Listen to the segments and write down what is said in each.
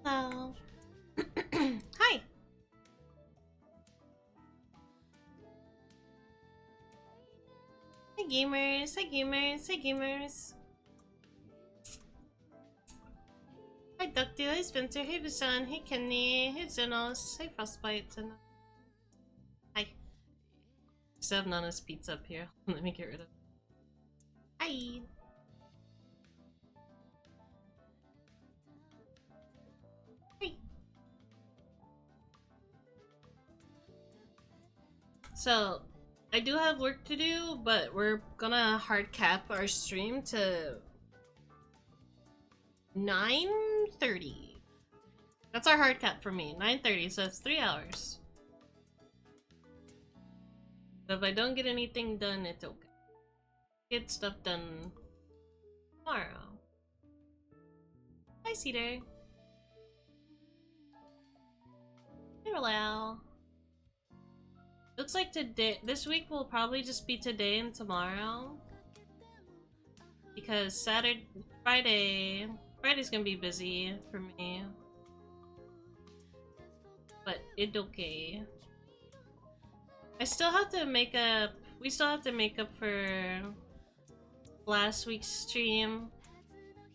Hello. Hi. Hi gamers. Hi gamers. Hi gamers. Hi Ducktile. Hi Spencer. Hey Vishan. Hey Kenny. Hey Zenos. Hey Frostbite. And hi. Still have Nana's pizza up here. Let me get rid of it. Hi. Hi. So, I do have work to do, but we're gonna hard cap our stream to 9:30. That's our hard cap for me. 9:30, so it's 3 hours. So if I don't get anything done, it's okay. Get stuff done tomorrow. Hi, Cedar. Hello. Looks like today, this week will probably just be today and tomorrow. Because Friday's gonna be busy for me. But it's okay. I still have to make up, we still have to make up for last week's stream.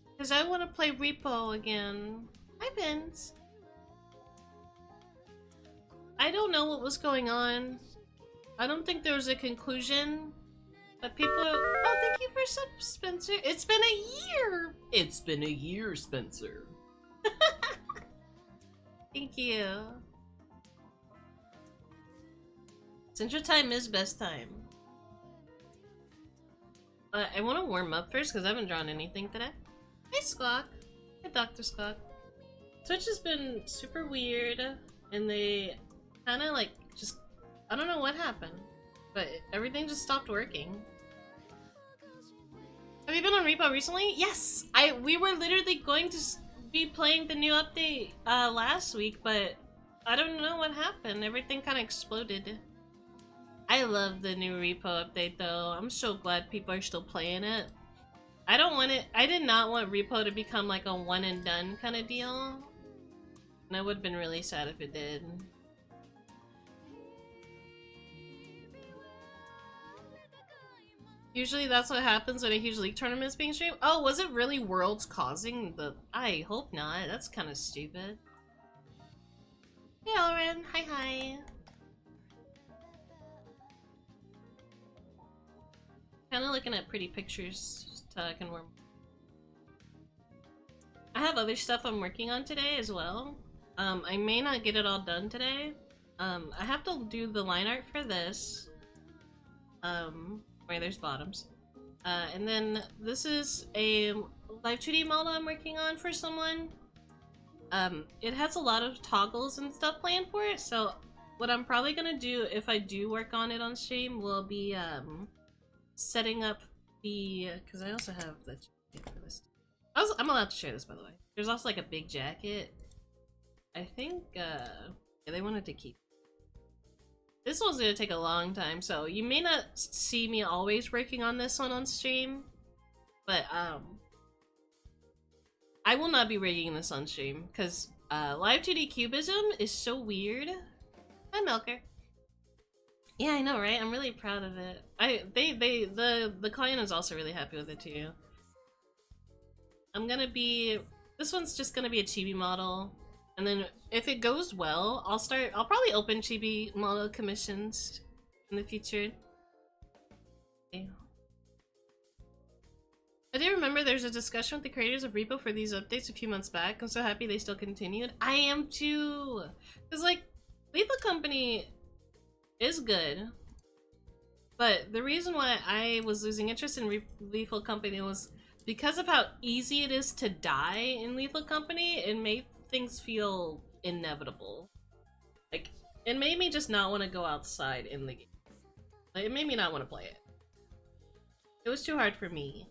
Because I want to play Repo again. Hi, Vince. I don't know what was going on. I don't think there was a conclusion. But people... Oh, thank you for sub, Spencer. It's been a year! It's been a year, Spencer. Thank you. Central time is best time. I want to warm up first because I haven't drawn anything today. Hi, Squawk. Hi, Dr. Squawk. Twitch has been super weird, and they kind of like just... I don't know what happened, but everything just stopped working. Have you been on Repo recently? Yes! We were literally going to be playing the new update last week, but I don't know what happened. Everything kind of exploded. I love the new Repo update though. I'm so glad people are still playing it. I did not want Repo to become like a one and done kind of deal. And I would have been really sad if it did. Usually that's what happens when a huge league tournament is being streamed. Oh, was it really Worlds causing the... I hope not. That's kind of stupid. Hey, Elren. Hi, hi. Kind of looking at pretty pictures so I can warm. I have other stuff I'm working on today as well. I may not get it all done today. I have to do the line art for this. Where there's bottoms. And then this is a live 2D model I'm working on for someone. It has a lot of toggles and stuff planned for it, so what I'm probably gonna do if I do work on it on stream will be setting up the... because I also have the jacket for this. I'm allowed to share this, by the way. There's also like a big jacket. I think yeah, they wanted to keep... This one's gonna take a long time, so you may not see me always working on this one on stream, but I will not be rigging this on stream because live 2D cubism is so weird. Hi, Milker. Yeah, I know, right? I'm really proud of it. The client is also really happy with it too. This one's just gonna be a chibi model. And then if it goes well, I'll probably open chibi model commissions in the future. Okay. I do remember there's a discussion with the creators of Repo for these updates a few months back. I'm so happy they still continued. I am too! Because like, Lethal Company is good. But the reason why I was losing interest in Lethal Company was because of how easy it is to die in Lethal Company. It made things feel inevitable. Like, it made me just not want to go outside in the game. Like, it made me not want to play it. It was too hard for me.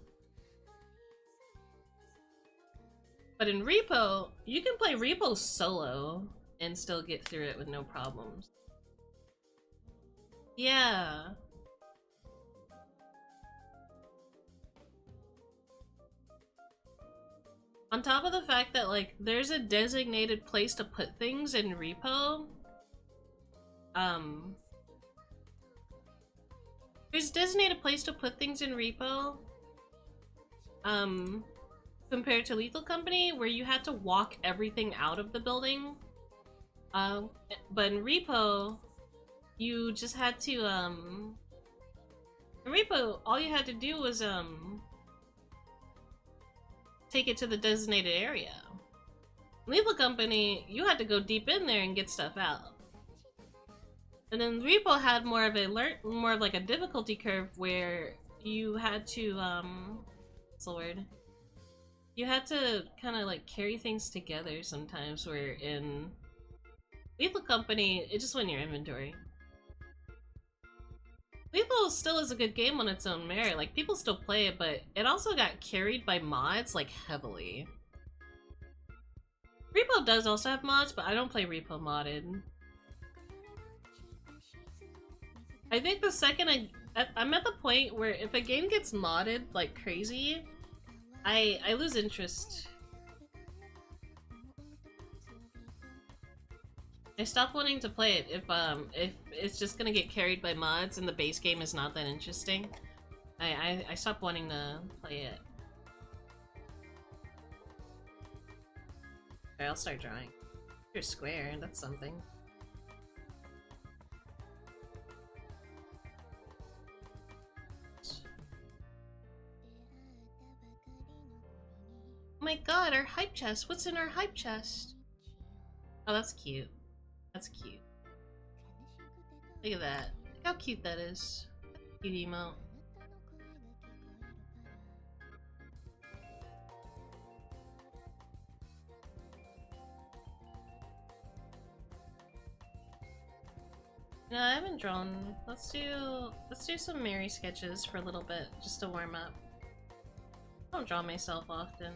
But in Repo, you can play Repo solo and still get through it with no problems. Yeah. On top of the fact that, like, there's a designated place to put things in repo. Um, there's a designated place to put things in repo. Compared to Lethal Company, where you had to walk everything out of the building. But in repo, you just had to, in repo, all you had to do was, take it to the designated area. Lethal Company, you had to go deep in there and get stuff out. And then Repo had more of like a difficulty curve where you had to, what's the word? You had to kind of like carry things together sometimes, where in Lethal Company, it just went in your inventory. Lethal still is a good game on its own merit, like people still play it, but it also got carried by mods like heavily. Repo does also have mods, but I don't play Repo modded. I think the second I'm at the point where if a game gets modded like crazy, I lose interest. I stop wanting to play it if it's just gonna get carried by mods and the base game is not that interesting. I stop wanting to play it. Okay, I'll start drawing. You're square, that's something. Oh my god, our hype chest! What's in our hype chest? Oh, that's cute. That's cute. Look at that. Look how cute that is. Cute emote. No, I haven't drawn. Let's do some Mary sketches for a little bit, just to warm up. I don't draw myself often.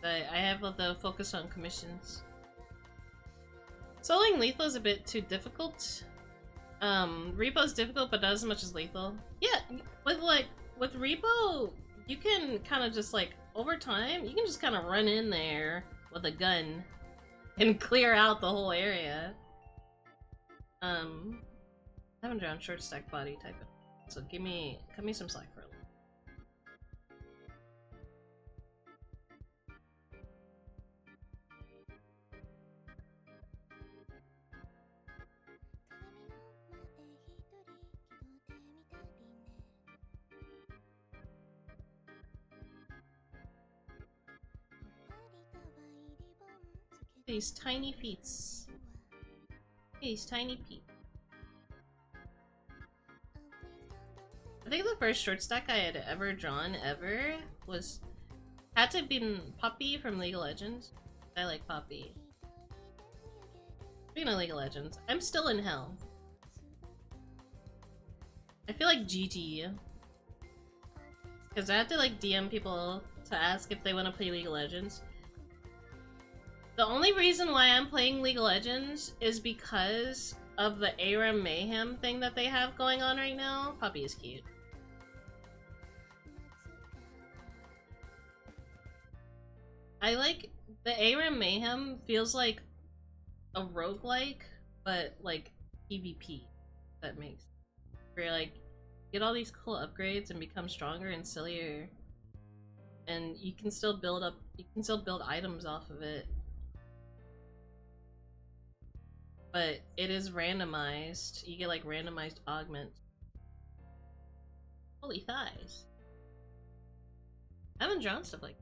But I have the focus on commissions. Soloing Lethal is a bit too difficult. Repo's difficult, but not as much as Lethal. Yeah, with Repo, you can kind of just like, over time, you can just kind of run in there with a gun and clear out the whole area. I haven't drawn short stack body type, so cut me some slack for a little. These tiny feets. These tiny feet. I think the first short stack I had ever drawn had to have been Poppy from League of Legends. I like Poppy. Speaking of League of Legends, I'm still in hell. I feel like GG. Because I had to like DM people to ask if they want to play League of Legends. The only reason why I'm playing League of Legends is because of the ARAM Mayhem thing that they have going on right now. Poppy is cute. I like the ARAM Mayhem feels like a roguelike, but like PvP. That makes where like get all these cool upgrades and become stronger and sillier, and you can still build items off of it. But it is randomized. You get like randomized augments. Holy thighs. I haven't drawn stuff like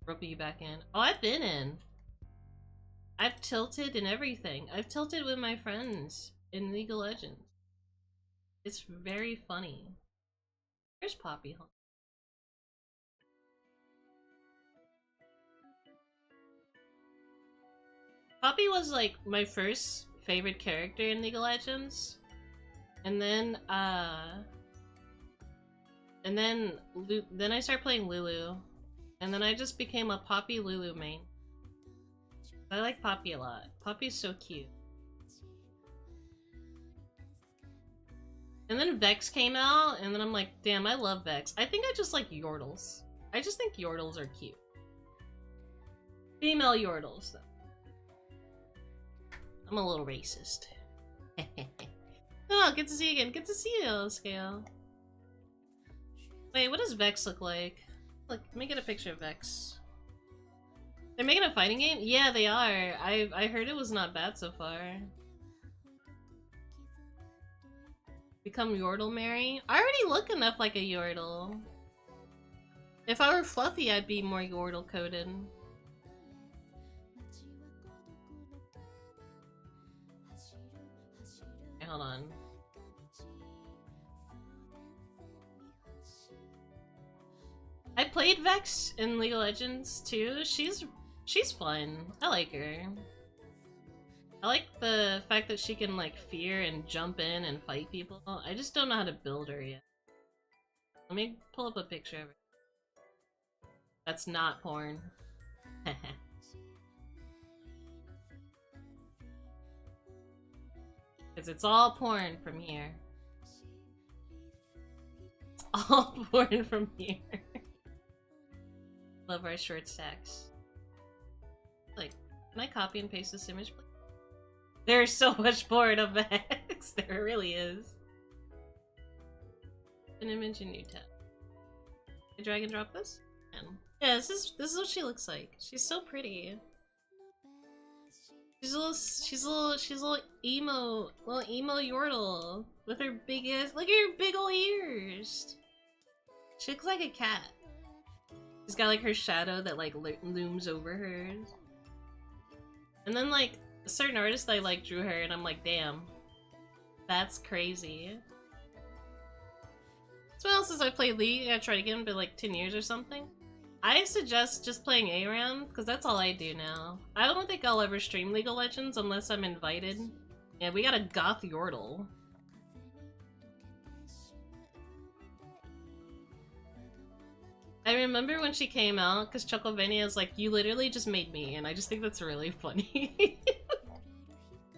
roping you back in. Oh, I've been in. I've tilted and everything. I've tilted with my friends in League of Legends. It's very funny. There's Poppy, huh? Poppy was like my first favorite character in League of Legends. And then I started playing Lulu. And then I just became a Poppy Lulu main. I like Poppy a lot. Poppy's so cute. And then Vex came out, and then I'm like, damn, I love Vex. I think I just like Yordles. I just think Yordles are cute. Female Yordles, though. I'm a little racist. Oh, good to see you again. Good to see you, Scale. Wait, what does Vex look like? Look, let me get a picture of Vex. They're making a fighting game? Yeah, they are. I heard it was not bad so far. Become Yordle Mary? I already look enough like a Yordle. If I were fluffy, I'd be more Yordle coded. Okay, hold on. I played Vex in League of Legends too. She's fun. I like her. I like the fact that she can like fear and jump in and fight people. I just don't know how to build her yet. Let me pull up a picture of her. That's not porn. Because it's all porn from here. It's all porn from here. Love our short stacks. Like, can I copy and paste this image, please? There's so much porn of Vex. There really is. An image in new tab. Can I drag and drop this? Yeah, this is what she looks like. She's so pretty. She's a little emo Yordle with her big ass. Look at her big ol' ears. She looks like a cat. She's got like her shadow that like looms over hers. And then like a certain artist I like drew her and I'm like, damn. That's crazy. So what else has I played League? I tried to get into like 10 years or something. I suggest just playing A-Round, because that's all I do now. I don't think I'll ever stream League of Legends unless I'm invited. Yeah, we got a goth Yordle. I remember when she came out, because Chucklevinia is like, you literally just made me, and I just think that's really funny.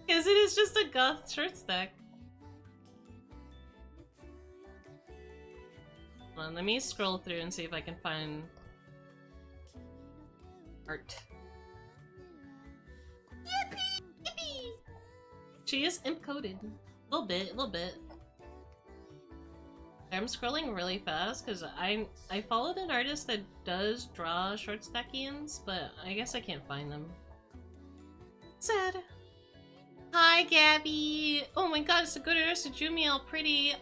Because it is just a goth short stack. Hold on, let me scroll through and see if I can find art. Yippee! Yippee! She is imp-coded. A little bit. I'm scrolling really fast because I followed an artist that does draw short stackians, but I guess I can't find them. Sad. Hi, Gabby! Oh my god, it's a good artist who drew me all pretty.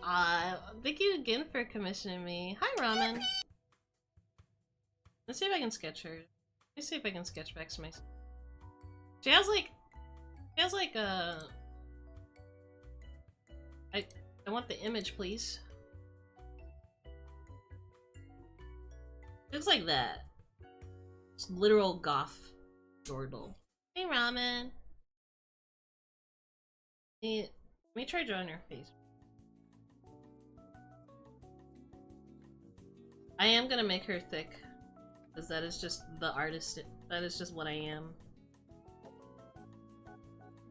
Thank you again for commissioning me. Hi, Ramen. Let's see if I can sketch her. Let me see if I can sketch Vex myself. She has like I want the image, please. Looks like that. It's literal goth Yordle. Hey, Ramen. Let me try drawing her face. I am gonna make her thick. Because that is just the artist. That is just what I am.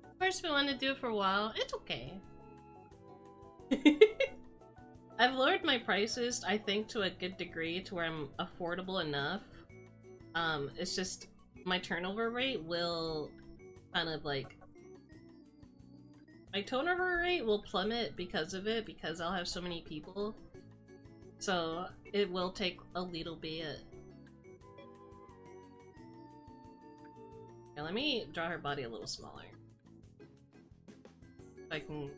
Of course, we wanted to do it for a while. It's okay. I've lowered my prices, I think, to a good degree to where I'm affordable enough. It's just my turnover rate will kind of like... My turnover rate will plummet because of it, because I'll have so many people. So, it will take a little bit. Now, let me draw her body a little smaller. If I can...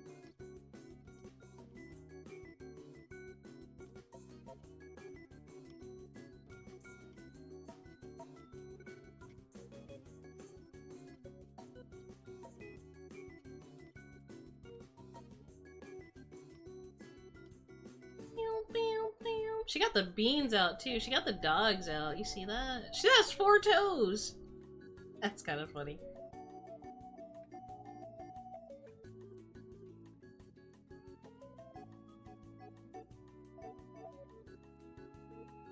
She got the beans out too. She got the dogs out. You see that? She has 4 toes! That's kind of funny.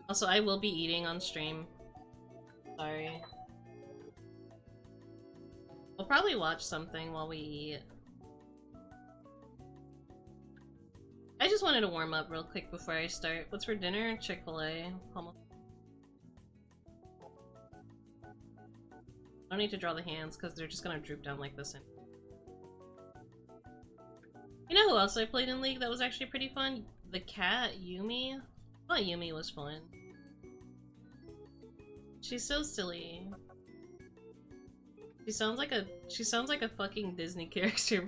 Also, I will be eating on stream. Sorry. We'll probably watch something while we eat. I just wanted to warm up real quick before I start. What's for dinner? Chick-fil-A. I don't need to draw the hands because they're just gonna droop down like this. You know who else I played in League that was actually pretty fun? The cat, Yumi. I thought Yumi was fun. She's so silly. She sounds like a fucking Disney character.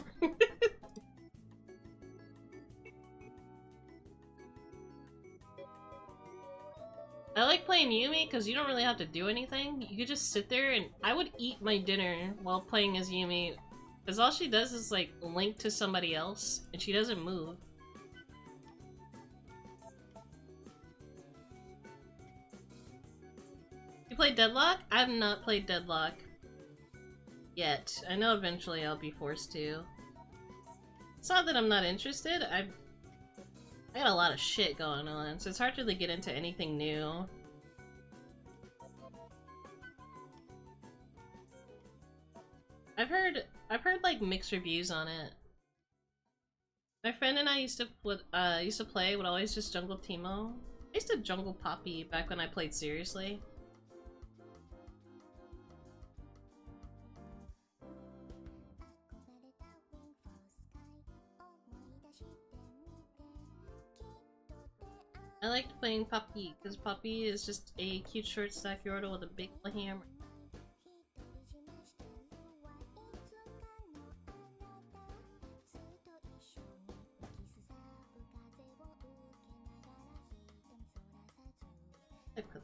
I like playing Yumi because you don't really have to do anything. You could just sit there and I would eat my dinner while playing as Yumi. Because all she does is like link to somebody else and she doesn't move. You play Deadlock? I have not played Deadlock yet. I know eventually I'll be forced to. It's not that I'm not interested. I got a lot of shit going on, so it's hard to really get into anything new. I've heard like mixed reviews on it. My friend and I used to play would always just jungle Teemo. I used to jungle Poppy back when I played seriously. I liked playing Poppy because Poppy is just a cute short stack Yordle with a big hammer. I put that.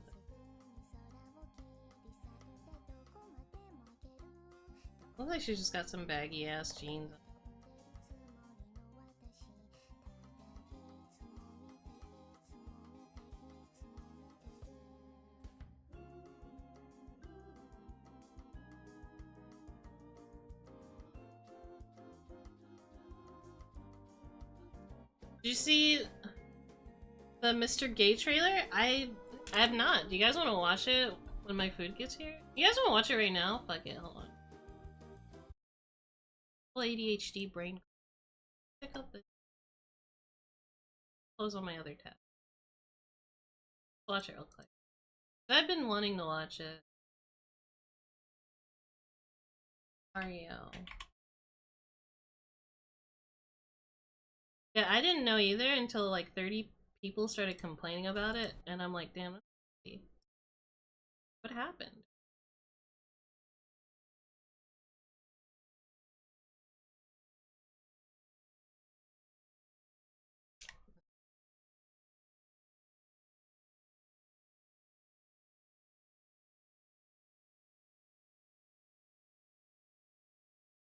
Looks like she's just got some baggy ass jeans. Did you see the Mr. Gay trailer? I have not. Do you guys want to watch it when my food gets here? You guys want to watch it right now? Fuck it, hold on. Full ADHD brain. Check out the close on my other tab. Watch it real quick. I've been wanting to watch it. Mario. Yeah, I didn't know either until like 30 people started complaining about it, and I'm like, damn, what happened?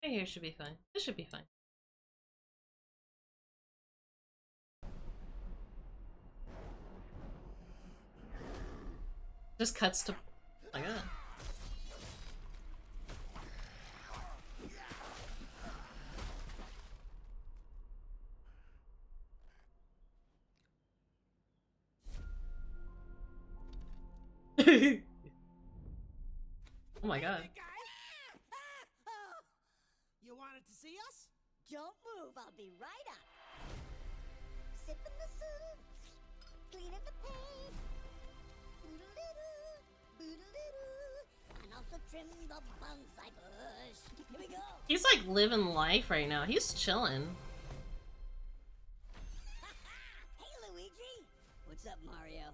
Right here should be fine. This should be fine. Just cuts to like that. Oh my god. You wanted to see us? Don't move, I'll be right up. Sipping the soup, cleaning the paint. Boodle-doo, boodle-doo. And also trim the bonsai bush. Here we go. He's like living life right now. He's chilling. Hey, Luigi. What's up, Mario?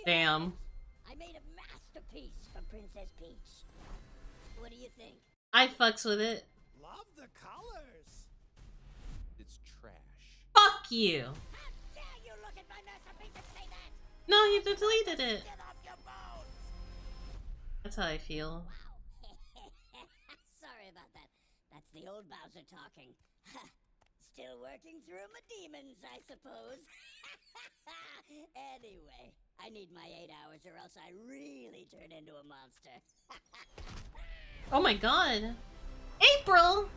Damn. I made a masterpiece for Princess Peach. What do you think? I fucks with it. Love the colors. It's trash. Fuck you. How dare you look at my masterpiece and say that? No, he deleted it. Get off your bones! That's how I feel. Wow. Sorry about that. That's the old Bowser talking. Still working through my demons, I suppose. Anyway, I need my 8 hours or else I really turn into a monster. Oh my god. April!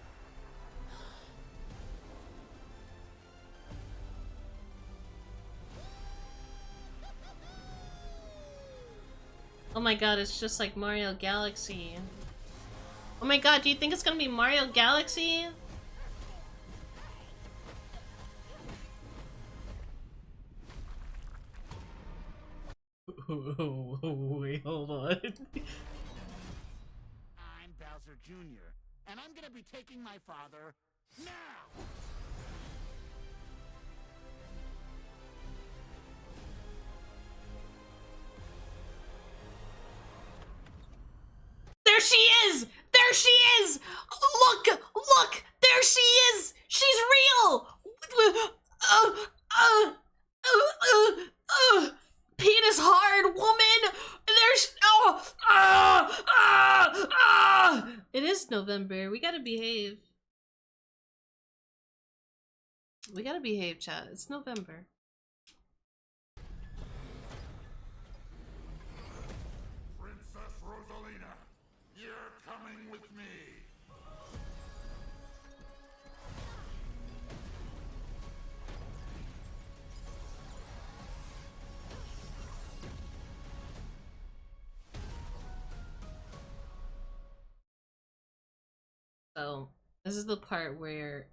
Oh my god, it's just like Mario Galaxy. Oh my god, do you think it's gonna be Mario Galaxy? Wait, hold on. I'm Jr., and I'm gonna be taking my father now! There she is! There she is! Look! Look! There she is! She's real! Penis hard, woman! There's... It is November. We gotta behave. We gotta behave, chat. It's November. Princess Rosalina, you're coming with me! So, this is the part where...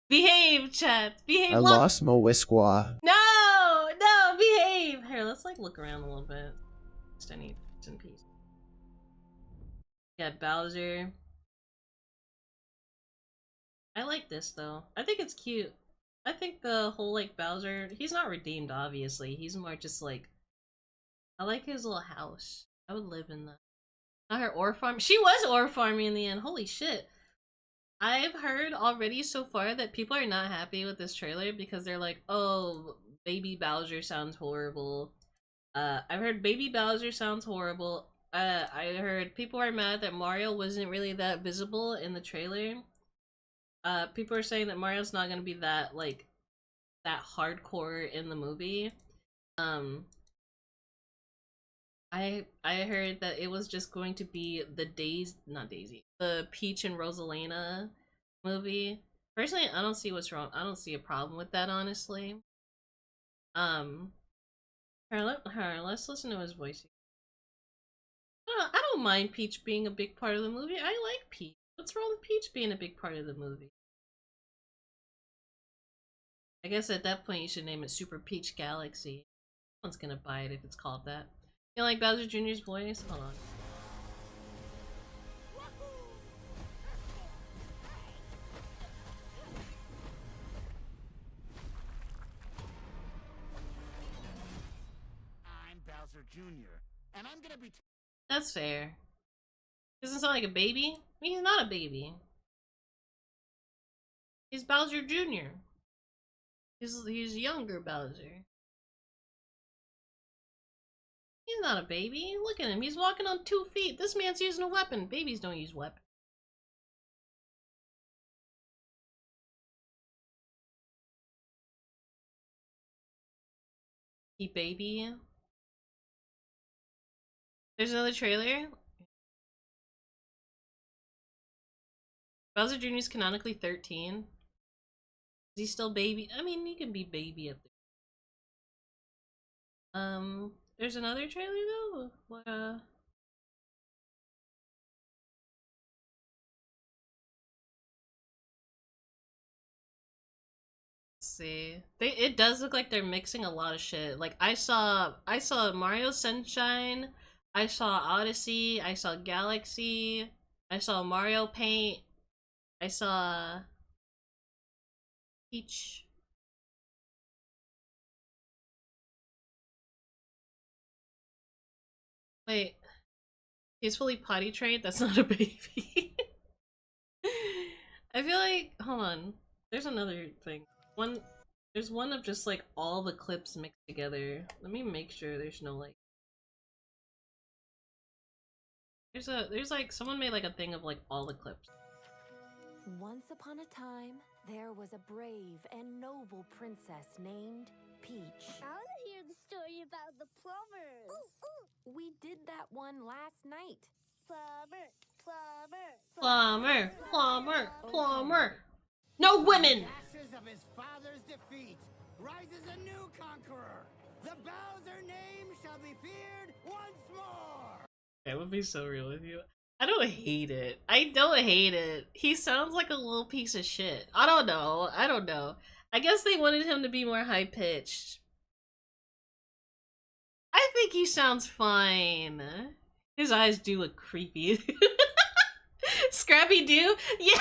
Behave, chat! Behave! I lost my Wisqua. No! No! Behave! Here, let's like look around a little bit. Just I need in peace. Yeah, Bowser. I like this though. I think it's cute. I think the whole like Bowser, he's not redeemed obviously. He's more just like, I like his little house. I would live in that. Not her ore farm. She was ore farming in the end. Holy shit. I've heard already so far that people are not happy with this trailer because they're like, oh, baby Bowser sounds horrible. I've heard baby Bowser sounds horrible. I heard people are mad that Mario wasn't really that visible in the trailer. People are saying that Mario's not gonna be that, like, that hardcore in the movie. I heard that it was just going to be the the Peach and Rosalina movie. Personally, I don't see what's wrong. I don't see a problem with that, honestly. Let's listen to his voice. I don't mind Peach being a big part of the movie. I like Peach. What's wrong with Peach being a big part of the movie? I guess at that point you should name it Super Peach Galaxy. No one's gonna buy it if it's called that. You like Bowser Jr.'s voice? Hold on. I'm Bowser Jr., and I'm gonna be... That's fair. Doesn't sound like a baby? I mean, he's not a baby. He's Bowser Jr. He's younger Bowser. He's not a baby. Look at him. He's walking on 2 feet. This man's using a weapon. Babies don't use weapons. He baby. There's another trailer. Bowser Jr. is canonically 13. Is he still baby? I mean, he can be baby at the... There's another trailer though? What, let's see. It does look like they're mixing a lot of shit. Like I saw Mario Sunshine, I saw Odyssey, I saw Galaxy, I saw Mario Paint, I saw Peach. Wait, he's fully potty trained? That's not a baby. I feel like, hold on. There's another thing. There's one of just like all the clips mixed together. Let me make sure there's no like. There's like, someone made like a thing of like all the clips. Once upon a time, there was a brave and noble princess named Peach. I want to hear the story about the plumbers. We did that one last night. Plumber. No women! Ashes of his father's defeat rises a new conqueror. The Bowser name shall be feared once more. That would be so real with you. I don't hate it. I don't hate it. He sounds like a little piece of shit. I don't know. I guess they wanted him to be more high pitched. I think he sounds fine. His eyes do look creepy. Scrappy Doo? Yeah.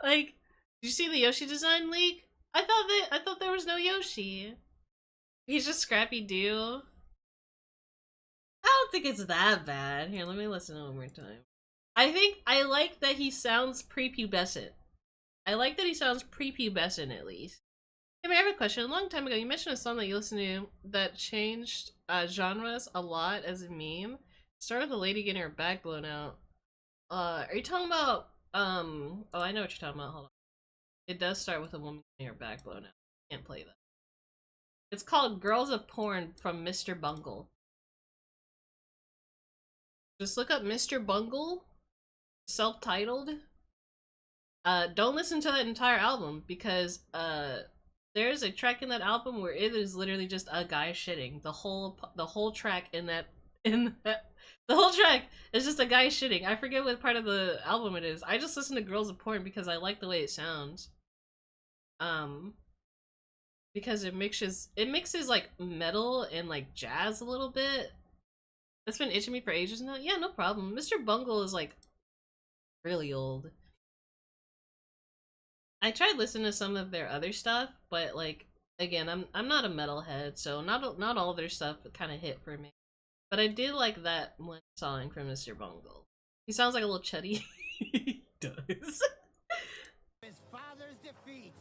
Like, did you see the Yoshi design leak? I thought there was no Yoshi. He's just Scrappy Doo. I don't think it's that bad. Here, let me listen one more time. I like that he sounds prepubescent. I like that he sounds prepubescent at least. Hey, I have a question. A long time ago, you mentioned a song that you listened to that changed genres a lot as a meme. Started with a lady getting her back blown out. Are you talking about, oh, I know what you're talking about. Hold on. It does start with a woman getting her back blown out. Can't play that. It's called Girls of Porn from Mr. Bungle. Just look up Mr. Bungle, self-titled. Don't listen to that entire album because, there's a track in that album where it is literally just a guy shitting. The whole track the whole track is just a guy shitting. I forget what part of the album it is. I just listen to Girls of Porn because I like the way it sounds. Because it mixes like metal and like jazz a little bit. That's been itching me for ages now. Yeah, no problem. Mr. Bungle is like really old. I tried listening to some of their other stuff, but like again, I'm not a metalhead, so not all their stuff kind of hit for me. But I did like that one song from Mr. Bungle. He sounds like a little chuddy. He does. His father's defeat.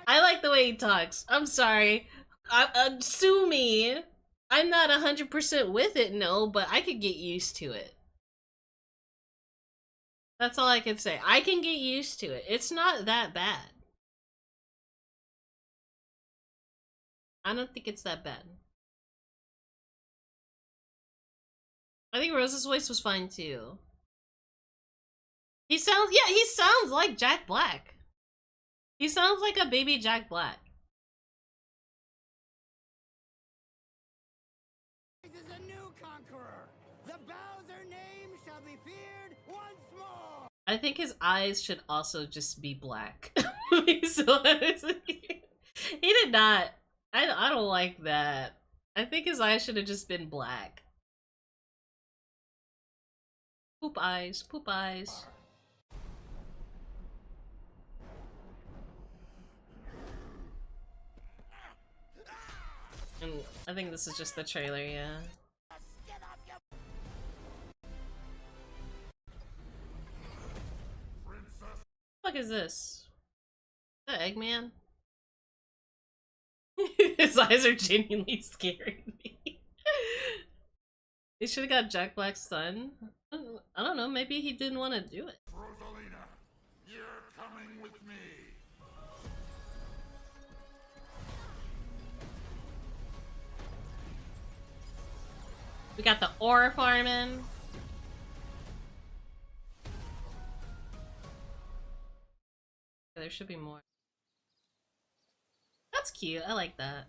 I like the way he talks. I'm sorry. Sue me. I'm not 100% with it, no, but I could get used to it. That's all I can say. I can get used to it. It's not that bad. I don't think it's that bad. I think Rose's voice was fine too. He sounds like Jack Black. He sounds like a baby Jack Black. This is a new conqueror. The Bowser name shall be feared once more. I think his eyes should also just be black. So he did not. I don't like that. I think his eyes should have just been black. Poop eyes, poop eyes. And I think this is just the trailer, yeah. What the fuck is this? Is that Eggman? His eyes are genuinely scaring me. They should have got Jack Black's son. I don't know, maybe he didn't want to do it. Rosalina, you're coming with me. We got the ore farming. There should be more. That's cute. I like that.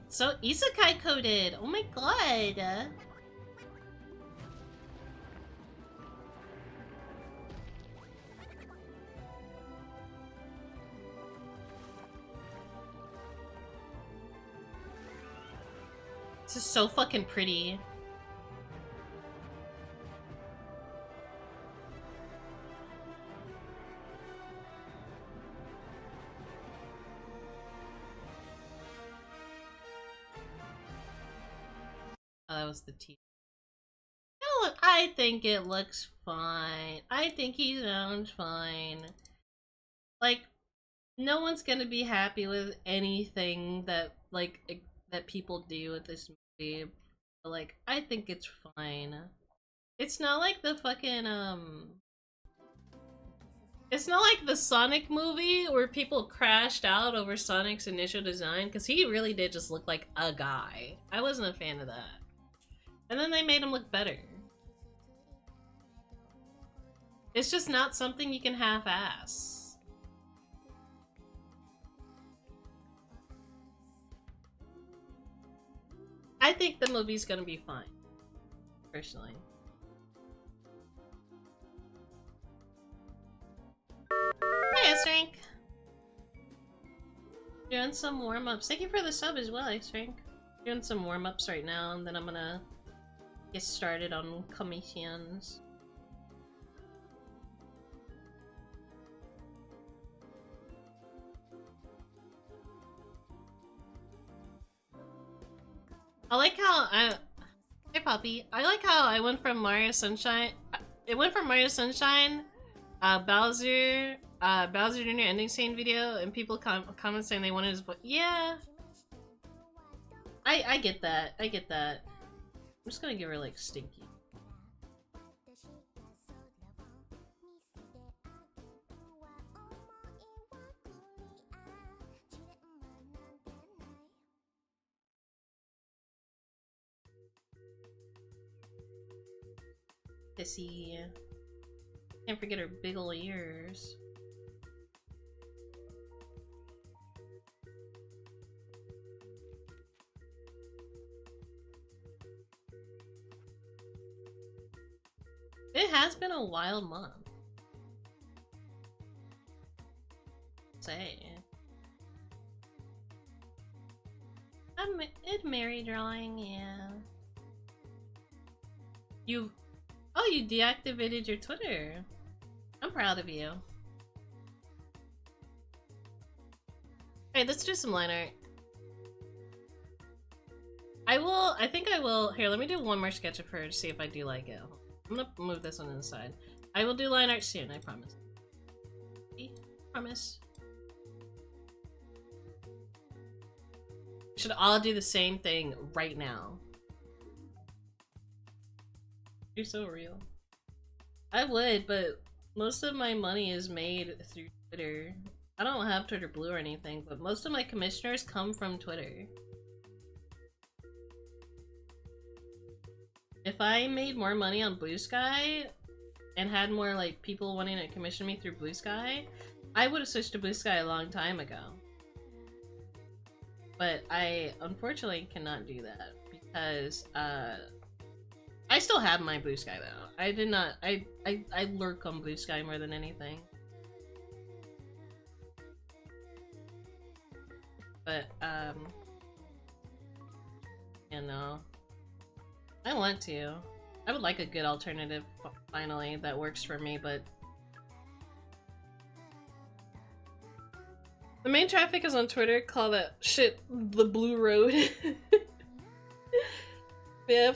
So isekai coded. Oh my god. This is so fucking pretty. Oh, that was the teeth. No, I think it looks fine. I think he sounds fine. Like, no one's gonna be happy with anything that, like, that people do with this movie. But, like, I think it's fine. It's not like the fucking, it's not like the Sonic movie where people crashed out over Sonic's initial design, because he really did just look like a guy. I wasn't a fan of that. And then they made him look better. It's just not something you can half-ass. I think the movie's gonna be fine. Personally. Hey, S-Rank! Doing some warm-ups. Thank you for the sub as well, Ice Rank. Doing some warm-ups right now, and then I'm gonna get started on commissions. I like how Hey Poppy. I like how I went from Mario Sunshine. It went from Mario Sunshine, Bowser Jr. ending scene video, and people comment saying they wanted his voice. Yeah. I get that. I get that. I'm just gonna give her like Stinky. Pissy. Can't forget her big ol' ears. It has been a wild month. Say. It's Mary drawing, yeah. Oh, you deactivated your Twitter. I'm proud of you. Alright, let's do some line art. I think I will. Here, let me do one more sketch of her to see if I do like it. I'm gonna move this one inside. I will do line art soon, I promise. Promise. We should all do the same thing right now. You're so real. I would, but most of my money is made through Twitter. I don't have Twitter Blue or anything, but most of my commissioners come from Twitter. If I made more money on Blue Sky and had more like people wanting to commission me through Blue Sky, I would have switched to Blue Sky a long time ago. But I unfortunately cannot do that because I still have my Blue Sky though. I did not. I lurk on Blue Sky more than anything. But you know, I want to. I would like a good alternative finally that works for me, but the main traffic is on Twitter. Call that shit the Blue Road. Yeah,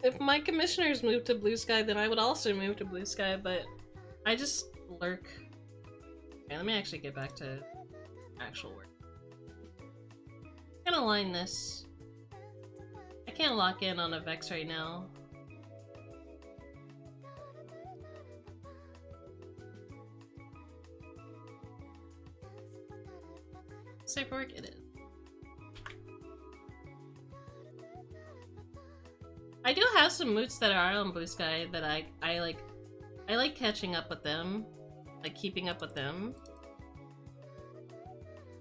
if my commissioners moved to Blue Sky, then I would also move to Blue Sky, but I just lurk. Okay, let me actually get back to actual work. I'm gonna line this. I can't lock in on a Vex right now. Safe work, it is. I do have some moods that are on Blue Sky that I like catching up with them, like keeping up with them.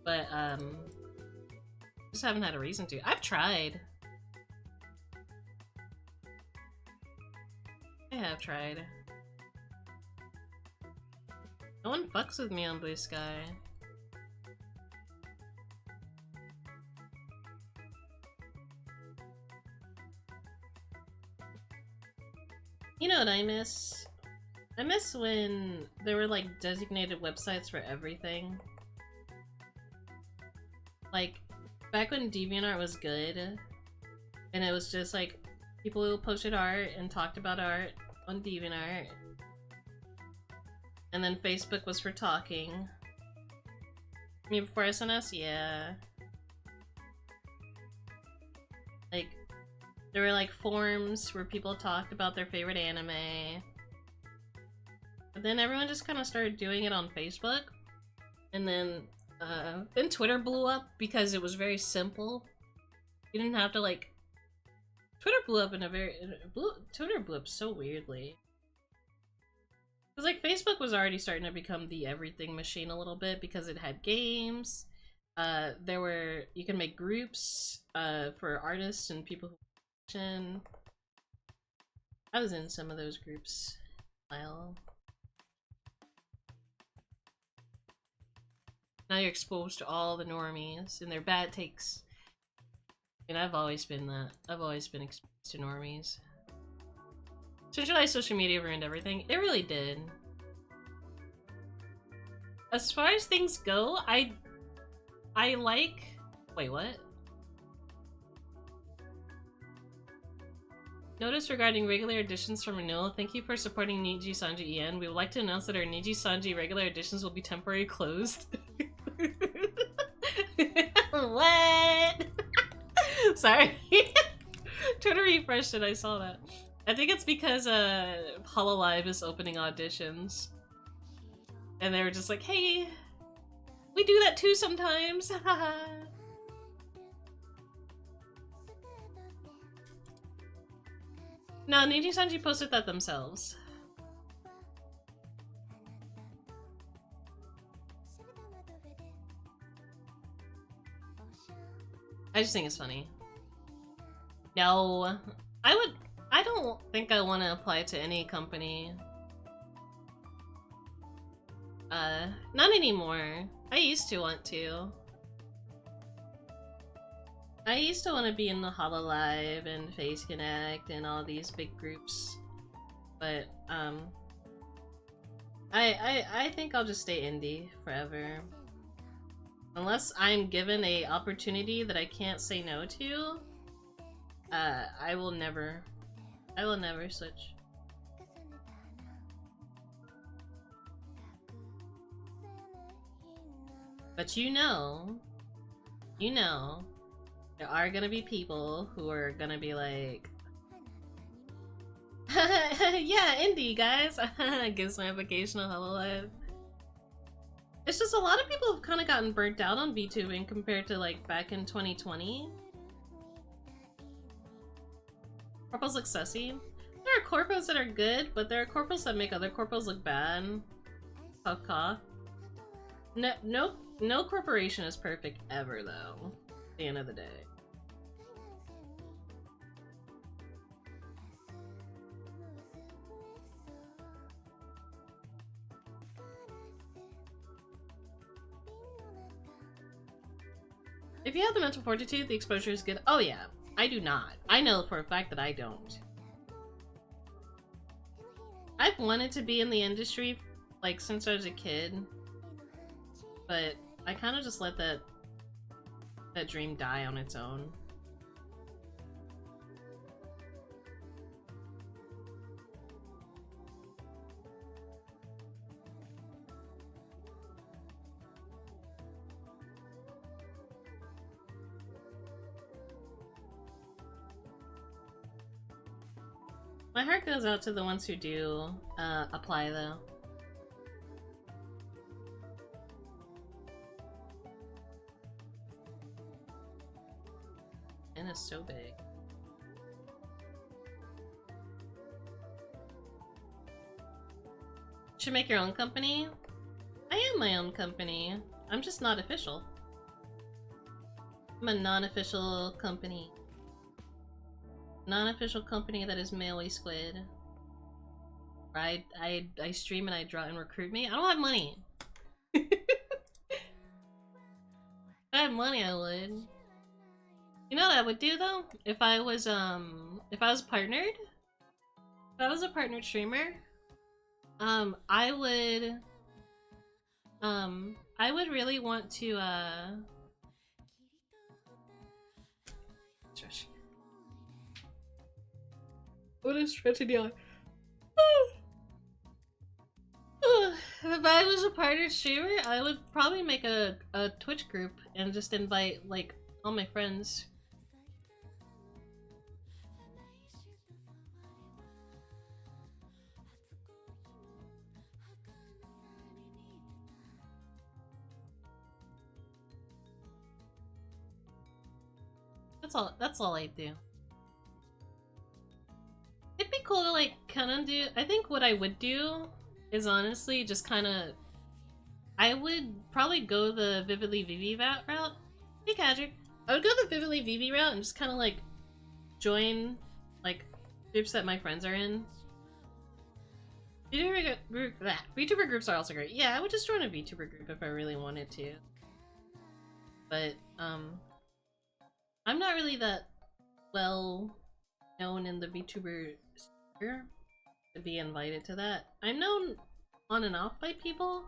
But just haven't had a reason to. I've tried. I have tried. No one fucks with me on Blue Sky. You know what I miss? I miss when there were like designated websites for everything. Like back when DeviantArt was good and it was just like people who posted art and talked about art on DeviantArt. And then Facebook was for talking. I mean before SNS, yeah. Like there were like forums where people talked about their favorite anime. But then everyone just kind of started doing it on Facebook. And then Twitter blew up because it was very simple. You didn't have to like... Twitter blew up in a very... Twitter blew up so weirdly. Because like Facebook was already starting to become the everything machine a little bit because it had games. There were... You can make groups for artists and people who... I was in some of those groups. Well, Now you're exposed to all the normies and their bad takes. And I've always been that. I've always been exposed to normies. Centralized social media ruined everything. It really did. As far as things go, I like... Wait, what? Notice regarding regular editions from renewal. Thank you for supporting Niji Sanji EN. We would like to announce that our Niji Sanji regular editions will be temporarily closed. What? Sorry. Trying to refresh it, I saw that. I think it's because Hololive is opening auditions. And they were just like, hey, we do that too sometimes. No, Niji Sanji posted that themselves. I just think it's funny. No, I don't think I want to apply to any company. Not anymore. I used to want to. I used to want to be in the Hololive and Face Connect and all these big groups, but I think I'll just stay indie forever, unless I'm given a opportunity that I can't say no to. I will never switch. But you know, there are gonna be people who are gonna be like, yeah, indie guys, gives my application a Hololive. It's just a lot of people have kind of gotten burnt out on VTubing compared to like back in 2020. Corpos look sussy. There are corpos that are good, but there are corpos that make other corpos look bad. Cough cough. No corporation is perfect ever, though. At the end of the day. If you have the mental fortitude, the exposure is good. Oh yeah, I do not. I know for a fact that I don't. I've wanted to be in the industry, like, since I was a kid. But I kind of just let that dream die on its own. My heart goes out to the ones who do apply, though. And it's so big. Should make your own company? I am my own company. I'm just not official. I'm a non-official company. Non-official company that is Mailway Squid. I stream and I draw and recruit me. I don't have money. If I had money, I would. You know what I would do though? If I was partnered? If I was a partnered streamer, I would really want to what is stretching yawn? If I was a partnered streamer, I would probably make a Twitch group and just invite like all my friends. That's all I do. It'd be cool to like kinda do, I think what I would do is honestly just kinda, I would probably go the Vividly Vivi route. Hey Kadric. I would go the Vividly Vivi route and just kinda like join like groups that my friends are in. VTuber groups are also great. Yeah, I would just join a VTuber group if I really wanted to. but I'm not really that well known in the VTuber sphere to be invited to that. I'm known on and off by people,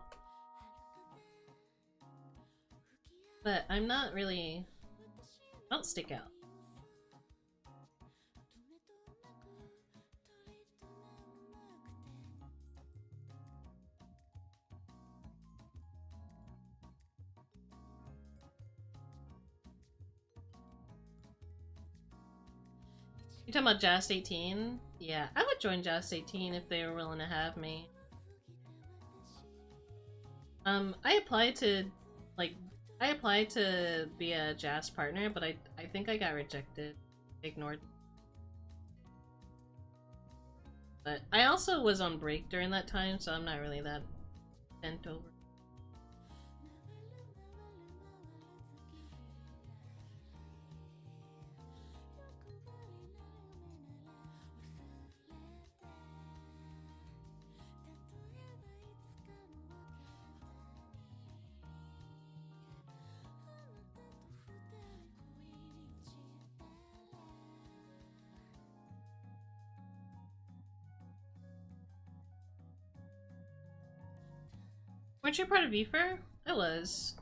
but I'm not really. I don't stick out. You talking about Just 18? Yeah, I would join Just 18 if they were willing to have me. I applied to, like, be a Jazz partner, but I think I got rejected. Ignored. But I also was on break during that time, so I'm not really that bent over. Weren't you part of VFur? I was.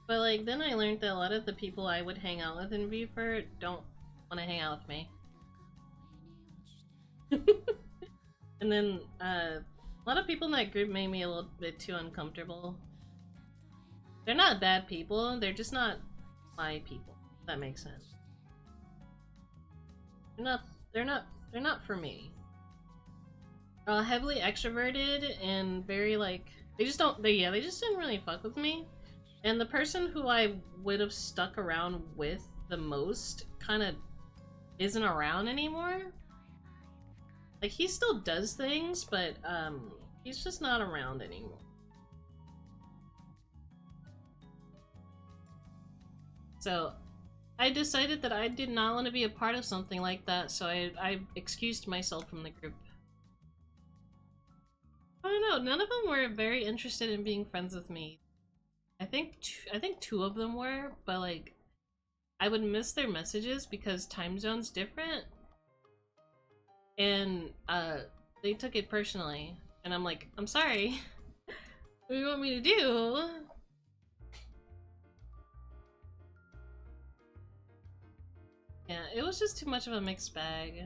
But like, then I learned that a lot of the people I would hang out with in VFur don't want to hang out with me. And then, a lot of people in that group made me a little bit too uncomfortable. They're not bad people, they're just not my people, if that makes sense. They're not for me. Heavily extroverted and very like, they just didn't really fuck with me. And the person who I would have stuck around with the most kind of isn't around anymore. Like, he still does things, but he's just not around anymore. So I decided that I did not want to be a part of something like that, so I excused myself from the group. I don't know, none of them were very interested in being friends with me. I think two of them were, but like, I would miss their messages because time zone's different. And they took it personally. And I'm like, I'm sorry. What do you want me to do? Yeah, it was just too much of a mixed bag.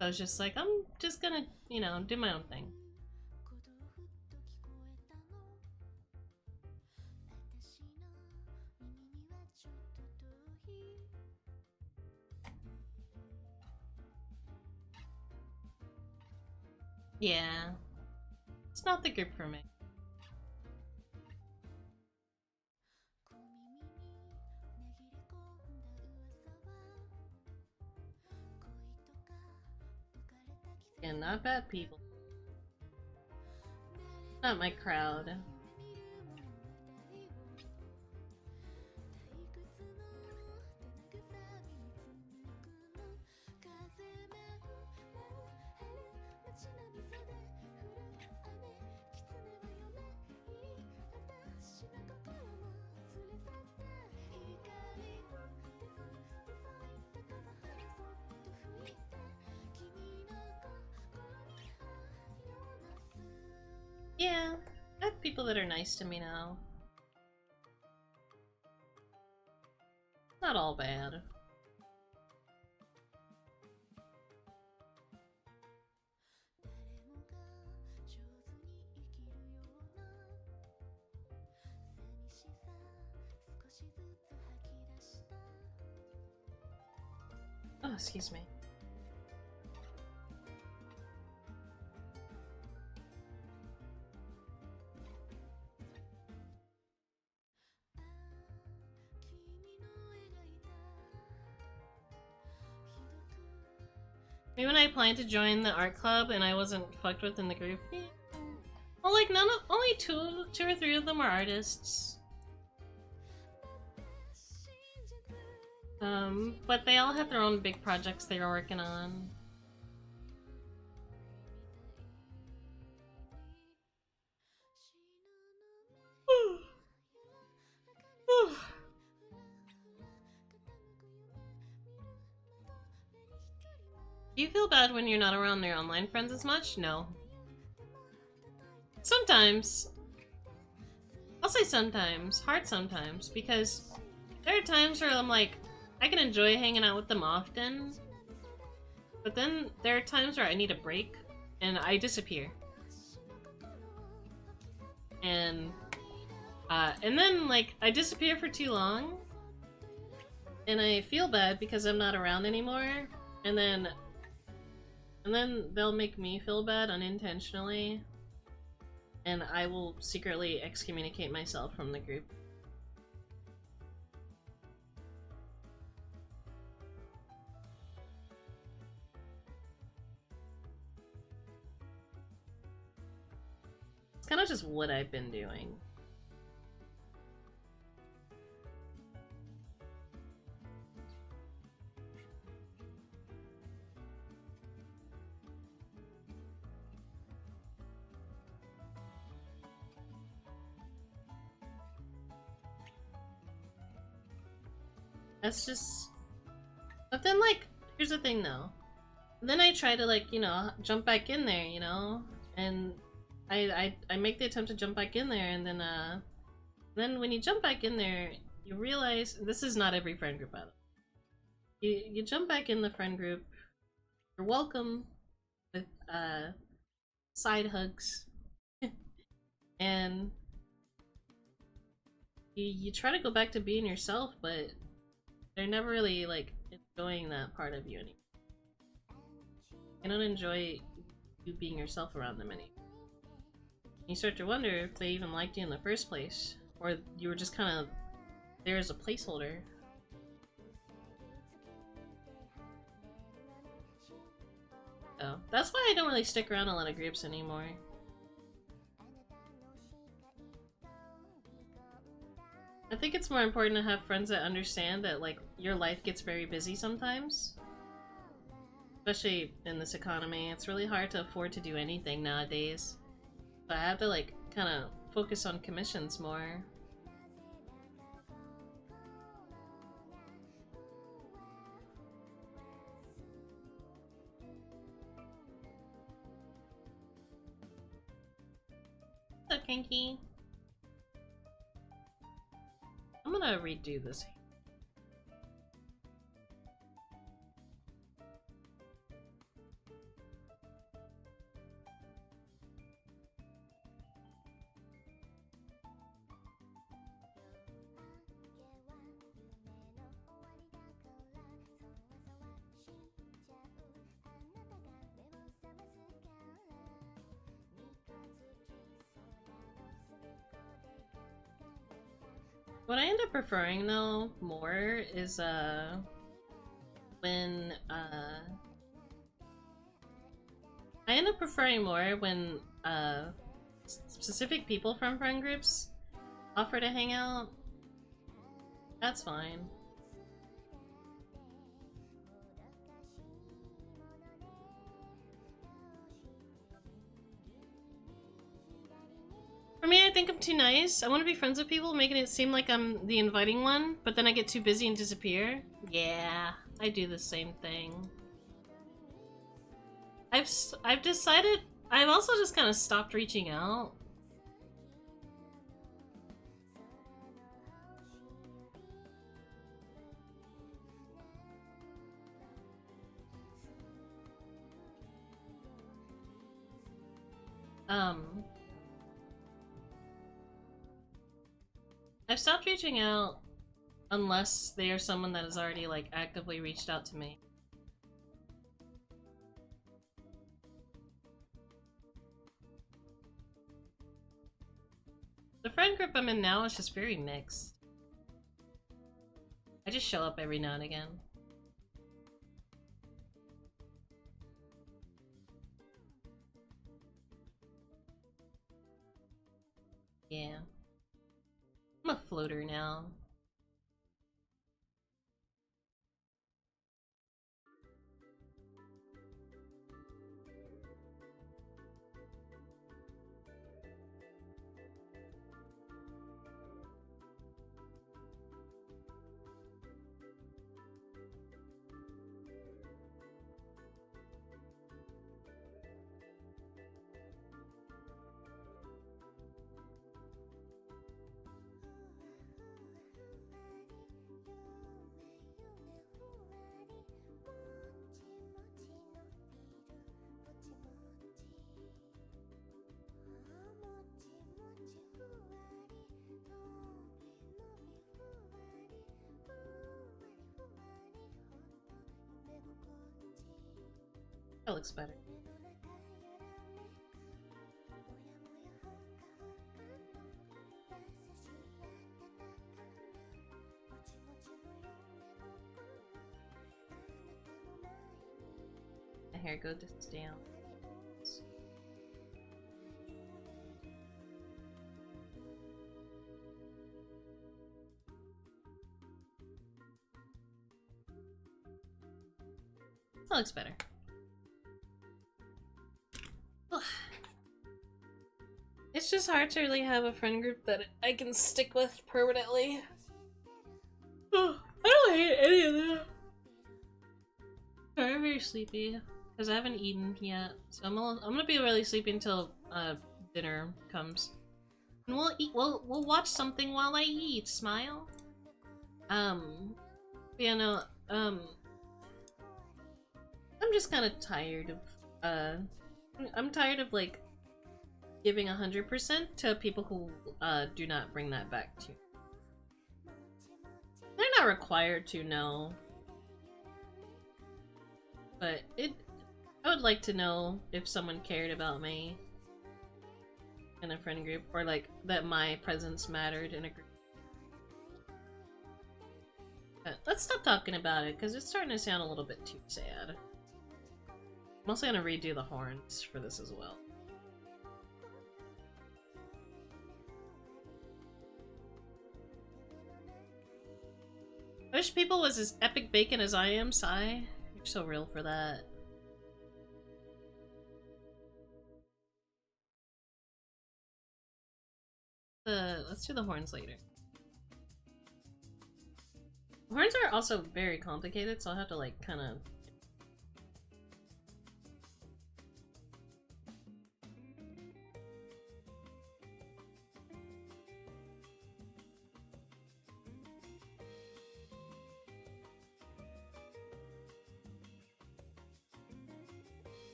I was just like, I'm just gonna, you know, do my own thing. Yeah. It's not the group for me. Yeah, not bad people. Not my crowd. Yeah, I have people that are nice to me now. Not all bad. Oh, excuse me. Maybe when I planned to join the art club and I wasn't fucked with in the group. Yeah. Well, like only two or three of them are artists. But they all had their own big projects they were working on. Do you feel bad when you're not around your online friends as much? No. Sometimes. I'll say sometimes. Hard sometimes. Because there are times where I'm like, I can enjoy hanging out with them often. But then there are times where I need a break. And I disappear. And then, like, I disappear for too long. And I feel bad because I'm not around anymore. And then they'll make me feel bad unintentionally. And I will secretly excommunicate myself from the group. It's kind of just what I've been doing. That's just... But then, like, here's the thing, though. Then I try to, like, you know, jump back in there, you know? And I make the attempt to jump back in there, and then when you jump back in there, you realize... This is not every friend group, by the way. You jump back in the friend group, you're welcome with, side hugs. And you try to go back to being yourself, but they're never really, like, enjoying that part of you anymore. They don't enjoy you being yourself around them anymore. You start to wonder if they even liked you in the first place, or you were just kind of there as a placeholder. So that's why I don't really stick around a lot of groups anymore. I think it's more important to have friends that understand that, like, your life gets very busy sometimes. Especially in this economy, it's really hard to afford to do anything nowadays. So I have to, like, kind of focus on commissions more. What's up, Kinky? I'm gonna redo this. What I end up preferring, though, more is, when, I end up preferring more when, specific people from friend groups offer to hang out. That's fine. For me, I think I'm too nice. I want to be friends with people, making it seem like I'm the inviting one, but then I get too busy and disappear. Yeah, I do the same thing. I've decided... I've also just kind of stopped reaching out. I've stopped reaching out unless they are someone that has already, like, actively reached out to me. The friend group I'm in now is just very mixed. I just show up every now and again. Yeah. I'm a floater now. That looks better. The hair goes down. That looks better. Ugh. It's just hard to really have a friend group that I can stick with permanently. Ugh, I don't hate any of them. I'm very sleepy because I haven't eaten yet, so I'm gonna be really sleepy until dinner comes. And we'll eat. We'll watch something while I eat. Smile. You know, I'm just kind of tired of I'm tired of like giving 100% to people who do not bring that back to you. They're not required to know, but I would like to know if someone cared about me in a friend group, or like that my presence mattered in a group. But let's stop talking about it because it's starting to sound a little bit too sad. I'm also gonna redo the horns for this as well. I wish people was as epic bacon as I am, Sai. You're so real for that. Let's do the horns later. Horns are also very complicated, so I'll have to like kind of...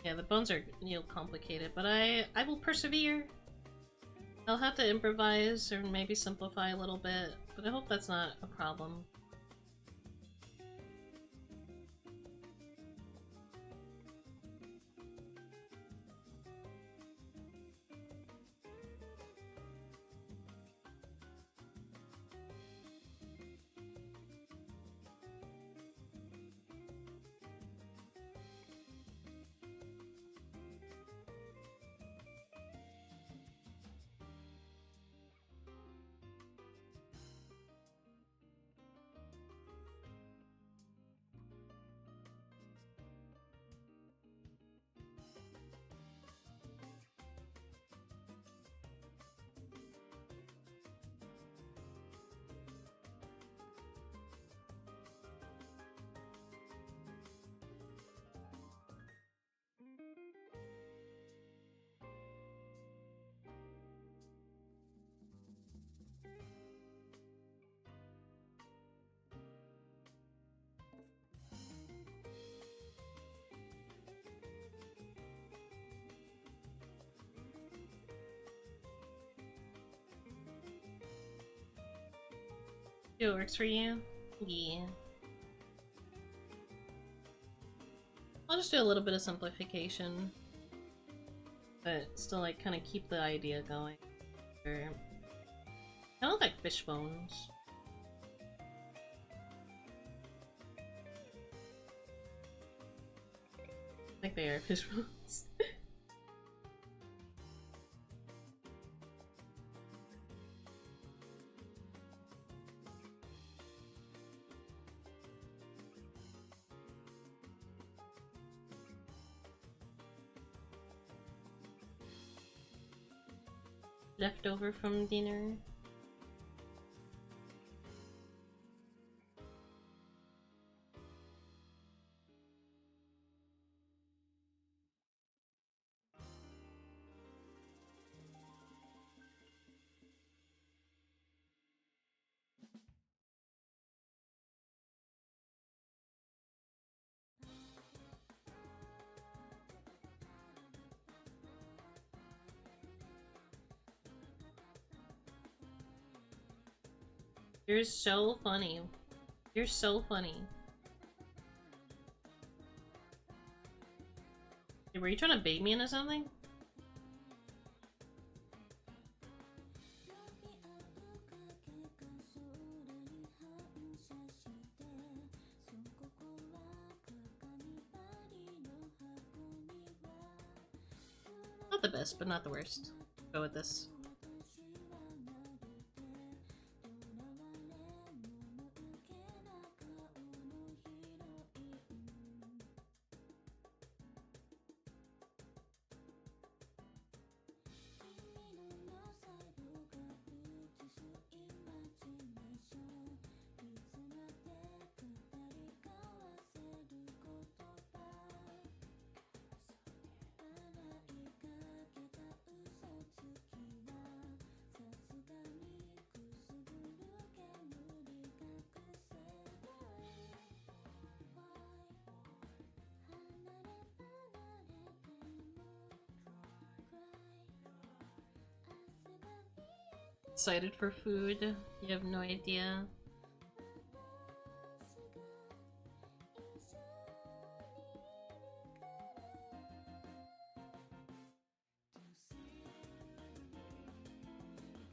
Yeah, the bones are, you know, complicated, but I will persevere. I'll have to improvise or maybe simplify a little bit, but I hope that's not a problem. It works for you? Yeah. I'll just do a little bit of simplification, but still like kind of keep the idea going. Kind of like fish bones. I think they are fish bones. Left over from dinner. You're so funny. You're so funny. Hey, were you trying to bait me into something? Not the best, but not the worst. Go with this. Excited for food. You have no idea.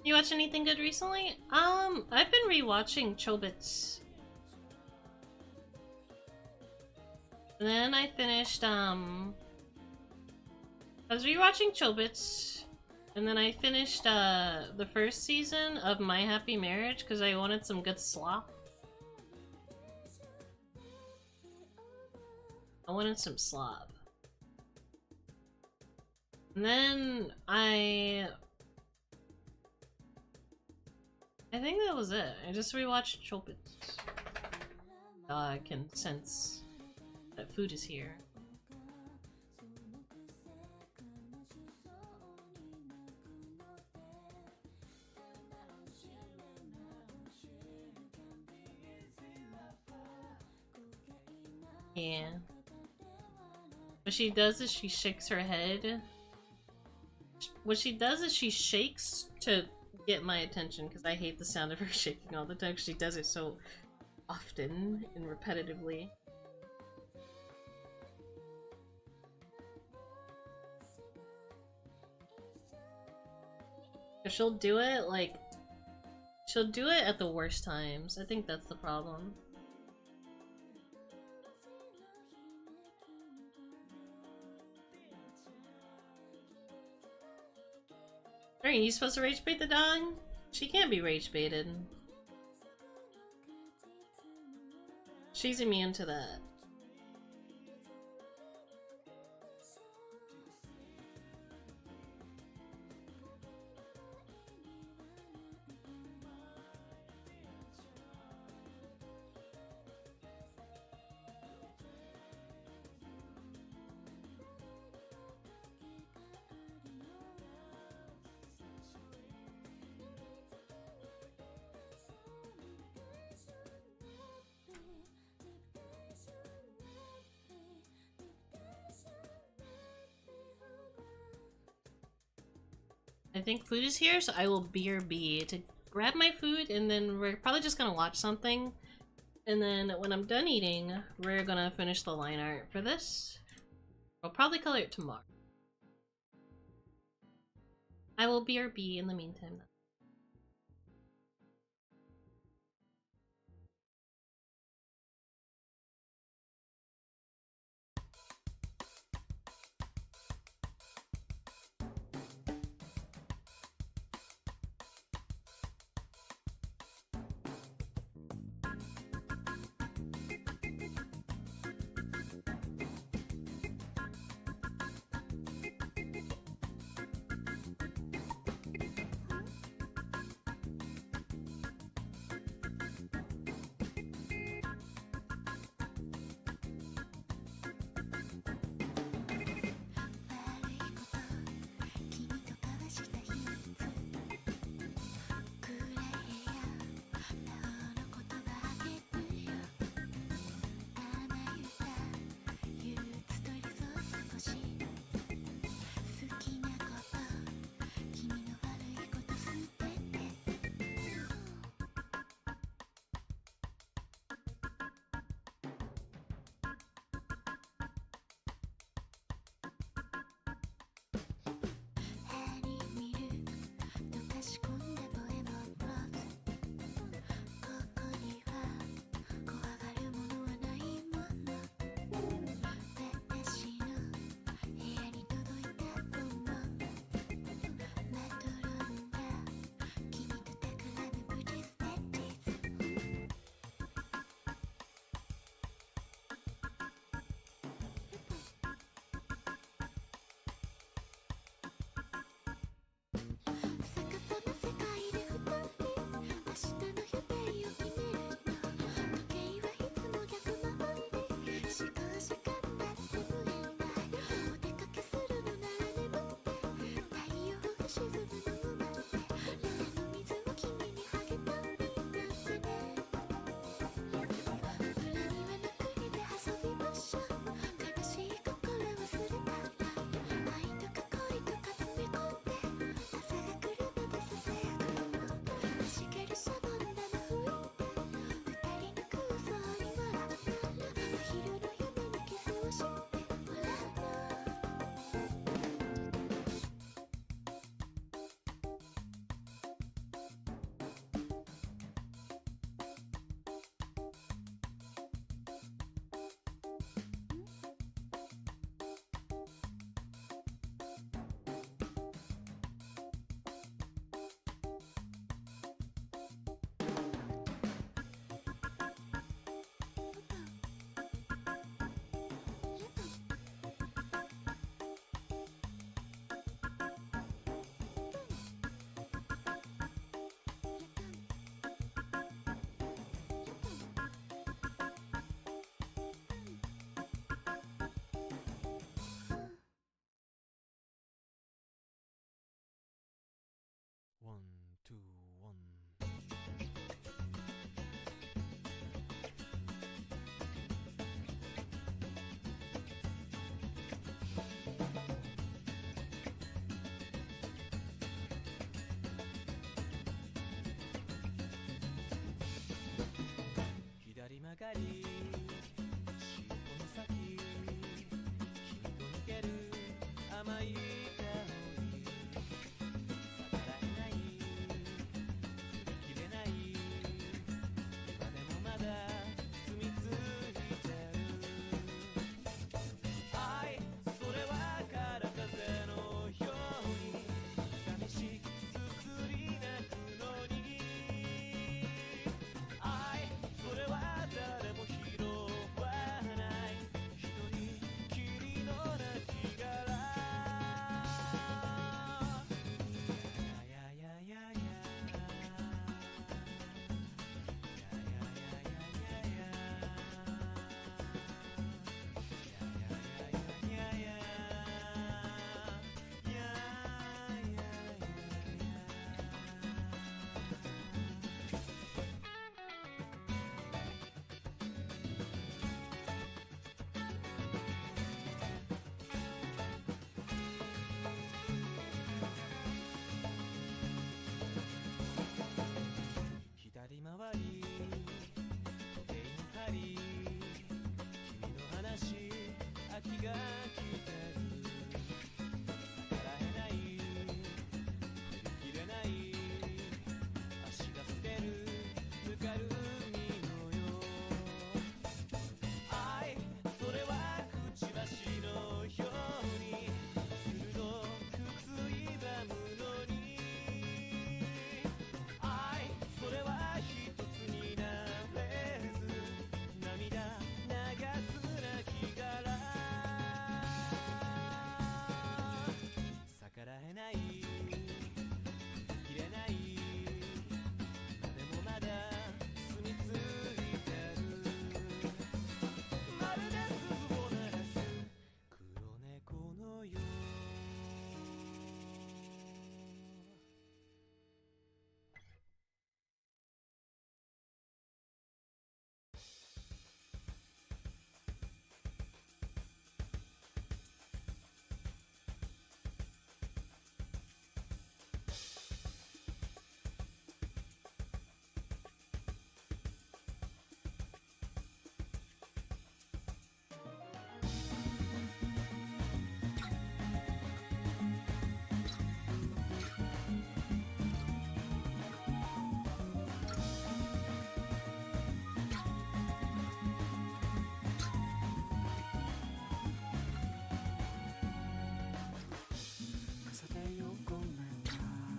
You watch anything good recently? I've been rewatching Chobits. And then I finished, I was rewatching Chobits, and then I finished, the first season of My Happy Marriage because I wanted some good slop. I wanted some slop. And then I think that was it. I just rewatched Chobits. I can sense that food is here. Yeah. What she does is she shakes her head. What she does is she shakes to get my attention because I hate the sound of her shaking all the time. She does it so often and repetitively. She'll do it like she'll do it at the worst times. I think that's the problem. Are you supposed to rage bait the dog? She can't be rage baited. She's immune to that. I think food is here, so I will BRB to grab my food, and then we're probably just gonna watch something. And then when I'm done eating, we're gonna finish the line art for this. I'll probably color it tomorrow. I will BRB in the meantime.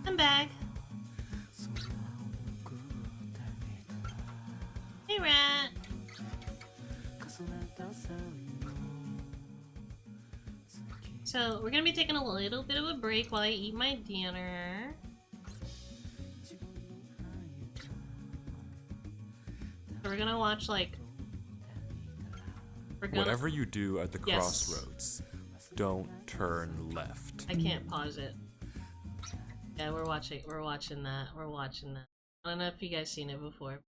I'm back. Hey, Rat. So, we're gonna be taking a little bit of a break while I eat my dinner. So we're gonna watch, like... Whatever you do at the Yes. crossroads, don't turn left. I can't pause it. Yeah, we're watching that. We're watching that. I don't know if you guys seen it before.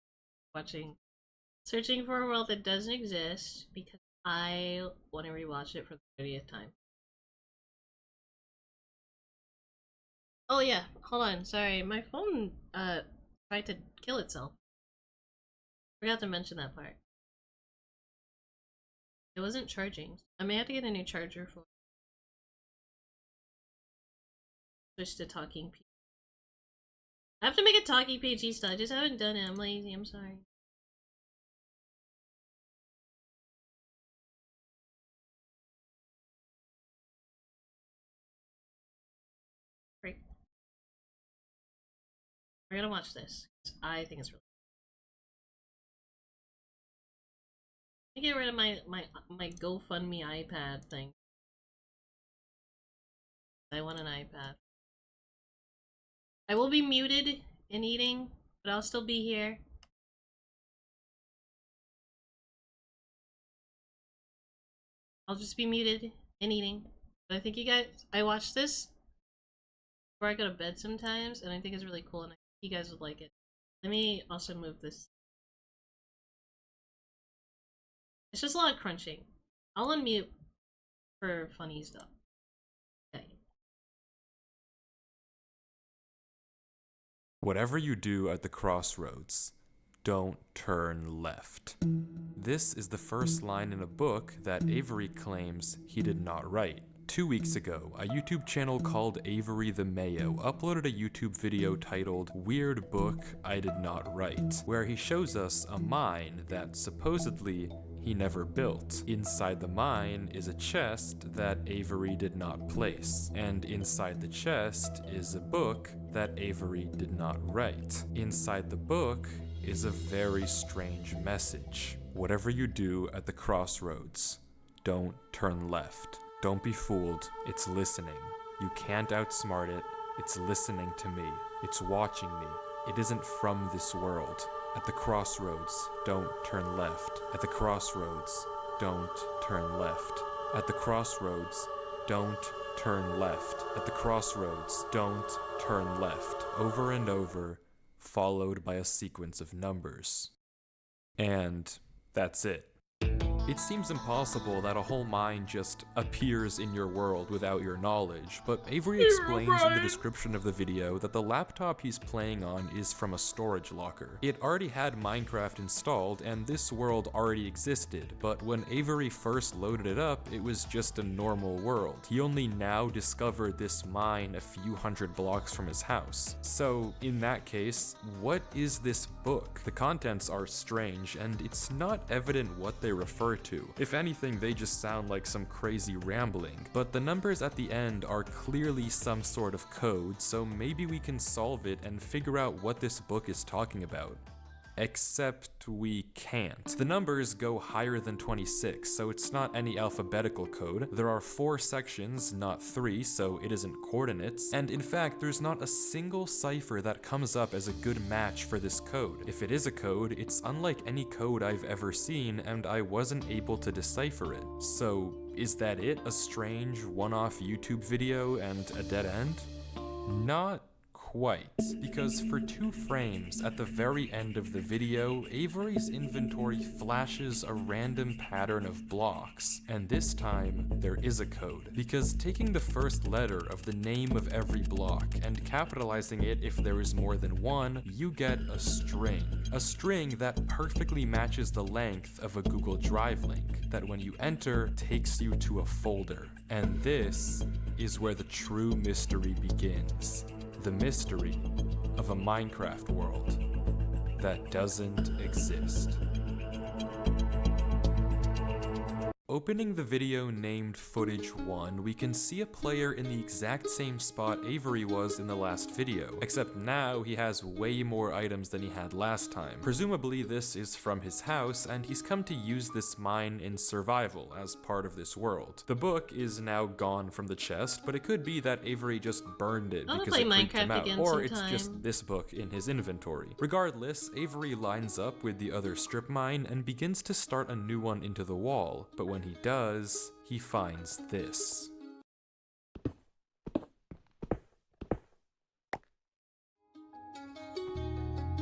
Searching for a world that doesn't exist because I want to rewatch it for the 30th time. Oh yeah, hold on. Sorry, my phone tried to kill itself. Forgot to mention that part. It wasn't charging. I may have to get a new charger for it. Switch to talking PG. I have to make a talking PG still. I just haven't done it. I'm lazy. I'm sorry. Great. We're gonna watch this. I think it's really. Let me get rid of my GoFundMe iPad thing. I want an iPad. I will be muted and eating, but I'll still be here. I'll just be muted and eating. But I think you guys, I watch this before I go to bed sometimes, and I think it's really cool, and I think you guys would like it. Let me also move this. It's just a lot of crunching. I'll unmute for funny stuff. Okay. Whatever you do at the crossroads, don't turn left. This is the first line in a book that Avery claims he did not write. 2 weeks ago, a YouTube channel called Avery the Mayo uploaded a YouTube video titled Weird Book I Did Not Write, where he shows us a mine that supposedly he never built. Inside the mine is a chest that Avery did not place, and inside the chest is a book that Avery did not write. Inside the book is a very strange message. Whatever you do at the crossroads, don't turn left. Don't be fooled, it's listening. You can't outsmart it, it's listening to me. It's watching me. It isn't from this world. At the crossroads, don't turn left. At the crossroads, don't turn left. At the crossroads, don't turn left. At the crossroads, don't turn left. Over and over, followed by a sequence of numbers. And that's it. It seems impossible that a whole mine just appears in your world without your knowledge, but Avery explains in the description of the video that the laptop he's playing on is from a storage locker. It already had Minecraft installed, and this world already existed, but when Avery first loaded it up, it was just a normal world. He only now discovered this mine a few hundred blocks from his house. So, in that case, what is this book? The contents are strange, and it's not evident what they refer to. If anything, they just sound like some crazy rambling. But the numbers at the end are clearly some sort of code, so maybe we can solve it and figure out what this book is talking about. Except we can't. The numbers go higher than 26, so it's not any alphabetical code. There are 4 sections, not 3, so it isn't coordinates. And in fact, there's not a single cipher that comes up as a good match for this code. If it is a code, it's unlike any code I've ever seen, and I wasn't able to decipher it. So, is that it? A strange one-off YouTube video and a dead end? Not quite, because for 2 frames at the very end of the video, Avery's inventory flashes a random pattern of blocks, and this time there is a code, because taking the first letter of the name of every block and capitalizing it if there is more than one, you get a string that perfectly matches the length of a Google Drive link, that when you enter takes you to a folder. And this is where the true mystery begins. The mystery of a Minecraft world that doesn't exist. Opening the video named Footage 1, we can see a player in the exact same spot Avery was in the last video, except now he has way more items than he had last time. Presumably this is from his house, and he's come to use this mine in survival as part of this world. The book is now gone from the chest, but it could be that Avery just burned it because it freaked him out, or it's just this book in his inventory. Regardless, Avery lines up with the other strip mine and begins to start a new one into the wall, but when he does, he finds this.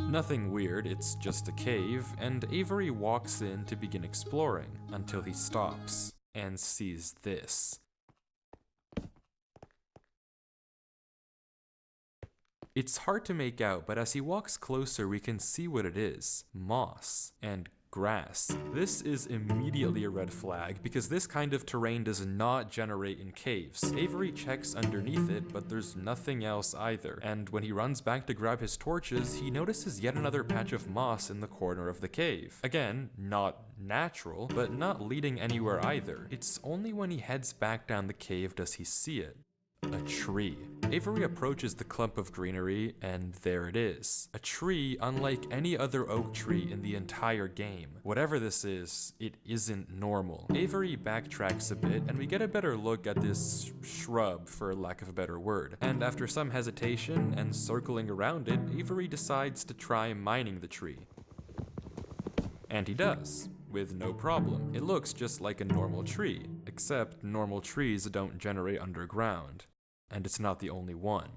Nothing weird, it's just a cave, and Avery walks in to begin exploring, until he stops and sees this. It's hard to make out, but as he walks closer we can see what it is. Moss and grass. This is immediately a red flag because this kind of terrain does not generate in caves. Avery checks underneath it, but there's nothing else either. And when he runs back to grab his torches, he notices yet another patch of moss in the corner of the cave. Again, not natural, but not leading anywhere either. It's only when he heads back down the cave does he see it. A tree. Avery approaches the clump of greenery, and there it is. A tree unlike any other oak tree in the entire game. Whatever this is, it isn't normal. Avery backtracks a bit, and we get a better look at this shrub, for lack of a better word. And after some hesitation and circling around it, Avery decides to try mining the tree. And he does, with no problem. It looks just like a normal tree, except normal trees don't generate underground. And it's not the only one.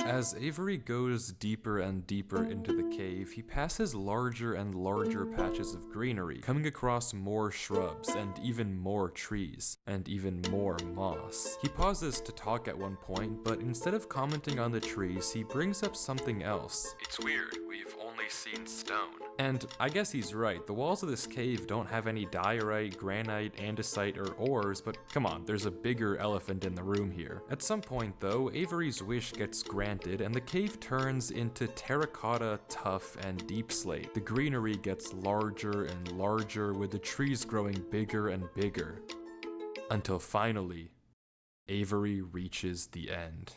As Avery goes deeper and deeper into the cave, he passes larger and larger patches of greenery, coming across more shrubs and even more trees, and even more moss. He pauses to talk at one point, but instead of commenting on the trees, he brings up something else. It's weird, we've only only seen stone. And I guess he's right, the walls of this cave don't have any diorite, granite, andesite, or ores, but come on, there's a bigger elephant in the room here. At some point though, Avery's wish gets granted and the cave turns into terracotta, tuff, and deep slate. The greenery gets larger and larger, with the trees growing bigger and bigger. Until finally, Avery reaches the end.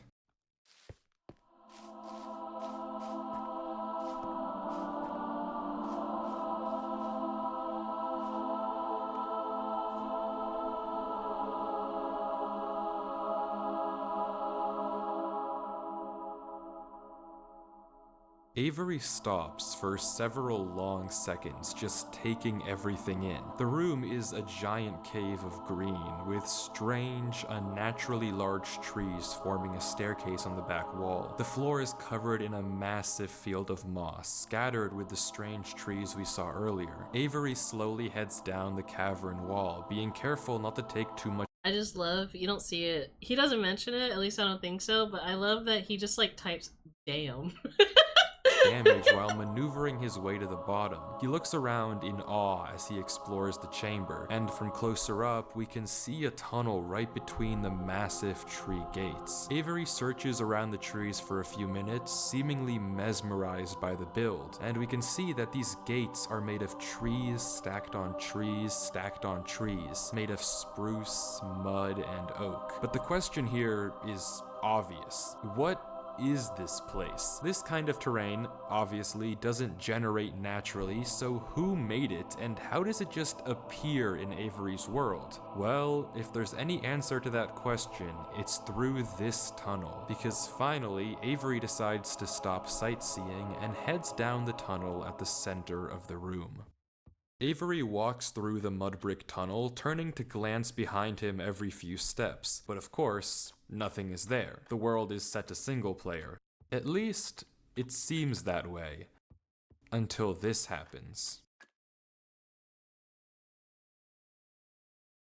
Avery stops for several long seconds, just taking everything in. The room is a giant cave of green, with strange, unnaturally large trees forming a staircase on the back wall. The floor is covered in a massive field of moss, scattered with the strange trees we saw earlier. Avery slowly heads down the cavern wall, being careful not to take too much. I just love, you don't see it. He doesn't mention it, at least I don't think so, but I love that he just like types damn. Damage while maneuvering his way to the bottom. He looks around in awe as he explores the chamber, and from closer up, we can see a tunnel right between the massive tree gates. Avery searches around the trees for a few minutes, seemingly mesmerized by the build, and we can see that these gates are made of trees stacked on trees stacked on trees, made of spruce, mud, and oak. But the question here is obvious. What is this place? This kind of terrain, obviously, doesn't generate naturally, so who made it, and how does it just appear in Avery's world? Well, if there's any answer to that question, it's through this tunnel, because finally, Avery decides to stop sightseeing and heads down the tunnel at the center of the room. Avery walks through the mud brick tunnel, turning to glance behind him every few steps, but of course, nothing is there. The world is set to single player. At least, it seems that way. Until this happens.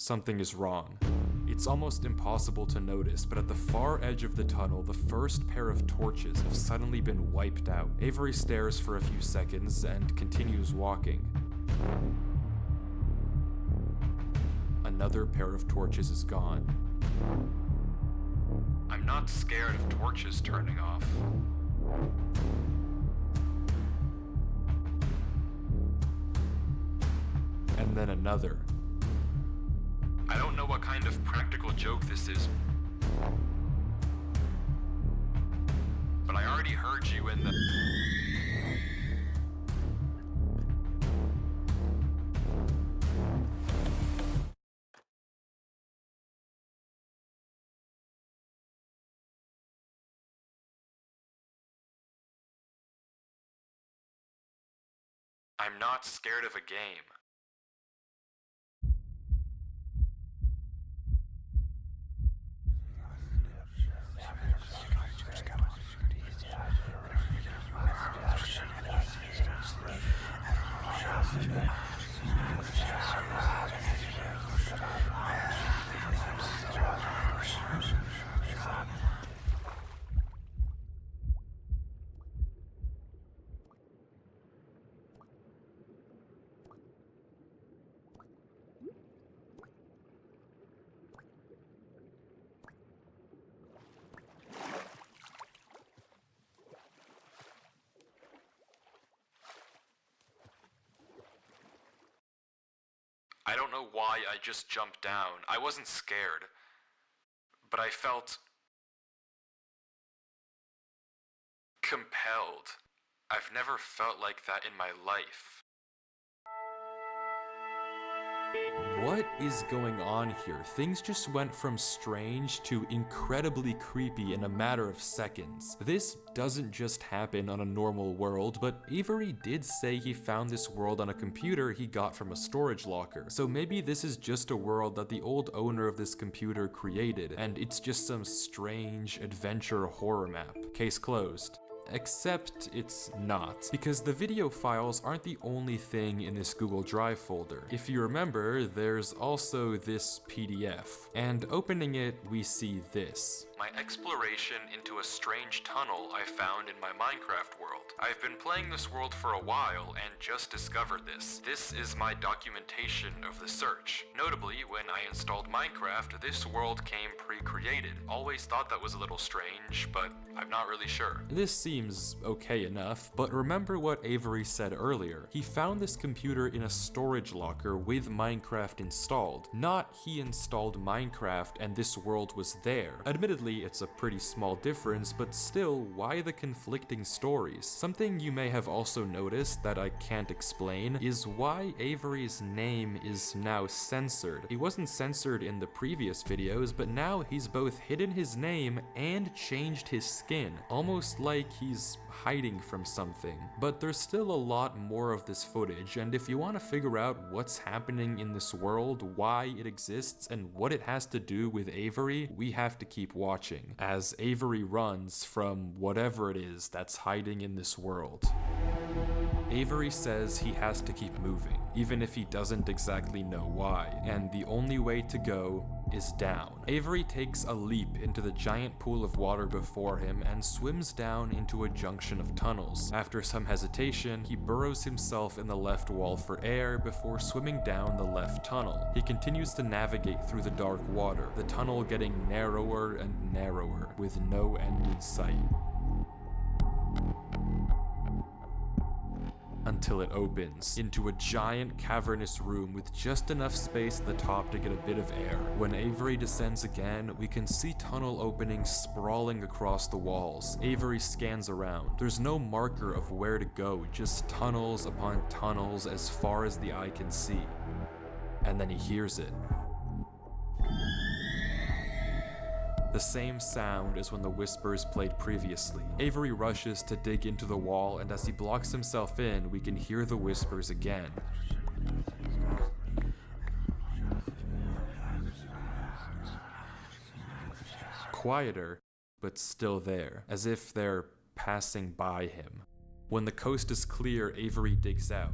Something is wrong. It's almost impossible to notice, but at the far edge of the tunnel, the first pair of torches have suddenly been wiped out. Avery stares for a few seconds and continues walking. Another pair of torches is gone. I'm not scared of torches turning off. And then another. I don't know what kind of practical joke this is, but I already heard you in the... I'm not scared of a game. I don't know why I just jumped down. I wasn't scared, but I felt compelled. I've never felt like that in my life. What is going on here? Things just went from strange to incredibly creepy in a matter of seconds. This doesn't just happen on a normal world, but Avery did say he found this world on a computer he got from a storage locker. So maybe this is just a world that the old owner of this computer created, and it's just some strange adventure horror map. Case closed. Except it's not, because the video files aren't the only thing in this Google Drive folder. If you remember, there's also this PDF, and opening it, we see this. my exploration into a strange tunnel I found in my Minecraft world. I've been playing this world for a while and just discovered this. This is my documentation of the search. Notably, when I installed Minecraft, this world came pre-created. Always thought that was a little strange, but I'm not really sure. This seems okay enough, but remember what Avery said earlier. He found this computer in a storage locker with Minecraft installed. Not he installed Minecraft and this world was there. Admittedly, it's a pretty small difference, but still, why the conflicting stories? Something you may have also noticed that I can't explain is why Avery's name is now censored. He wasn't censored in the previous videos, but now he's both hidden his name and changed his skin, almost like he's hiding from something. But there's still a lot more of this footage, and if you want to figure out what's happening in this world, why it exists, and what it has to do with Avery, we have to keep watching, as Avery runs from whatever it is that's hiding in this world. Avery says he has to keep moving, even if he doesn't exactly know why, and the only way to go is down. Avery takes a leap into the giant pool of water before him and swims down into a junction of tunnels. After some hesitation, he burrows himself in the left wall for air before swimming down the left tunnel. He continues to navigate through the dark water, the tunnel getting narrower and narrower, with no end in sight. Until it opens into a giant cavernous room with just enough space at the top to get a bit of air. When Avery descends again, we can see tunnel openings sprawling across the walls. Avery scans around. There's no marker of where to go, just tunnels upon tunnels as far as the eye can see. And then he hears it. The same sound as when the whispers played previously. Avery rushes to dig into the wall, and as he blocks himself in, we can hear the whispers again. Quieter, but still there, as if they're passing by him. When the coast is clear, Avery digs out.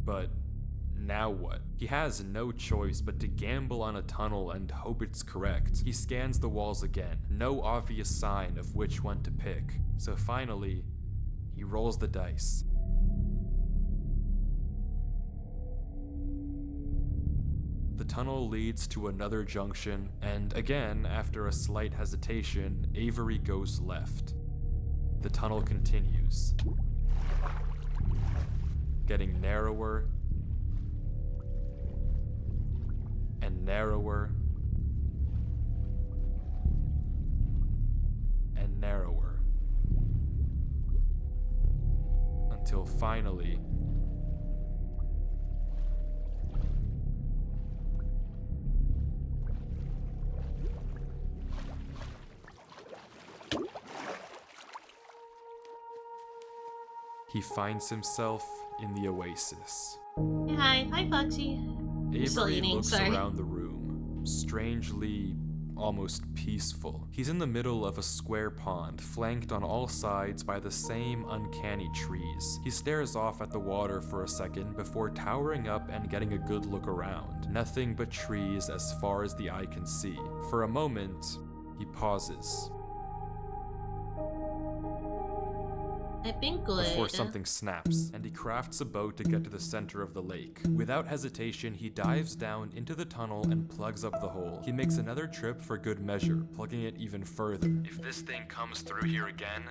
But now what? He has no choice but to gamble on a tunnel and hope it's correct. He scans the walls again, no obvious sign of which one to pick. So finally, he rolls the dice. The tunnel leads to another junction, and again, after a slight hesitation, Avery goes left. The tunnel continues, getting narrower and narrower and narrower, until finally he finds himself in the oasis. Hey, hi, Foxy. Still Avery eating, looks sorry. around the room, strangely, almost peaceful. He's in the middle of a square pond, flanked on all sides by the same uncanny trees. He stares off at the water for a second before towering up and getting a good look around. Nothing but trees as far as the eye can see. For a moment, he pauses. I've been good. Before something snaps, and he crafts a boat to get to the center of the lake. Without hesitation, he dives down into the tunnel and plugs up the hole. He makes another trip for good measure, plugging it even further. If this thing comes through here again,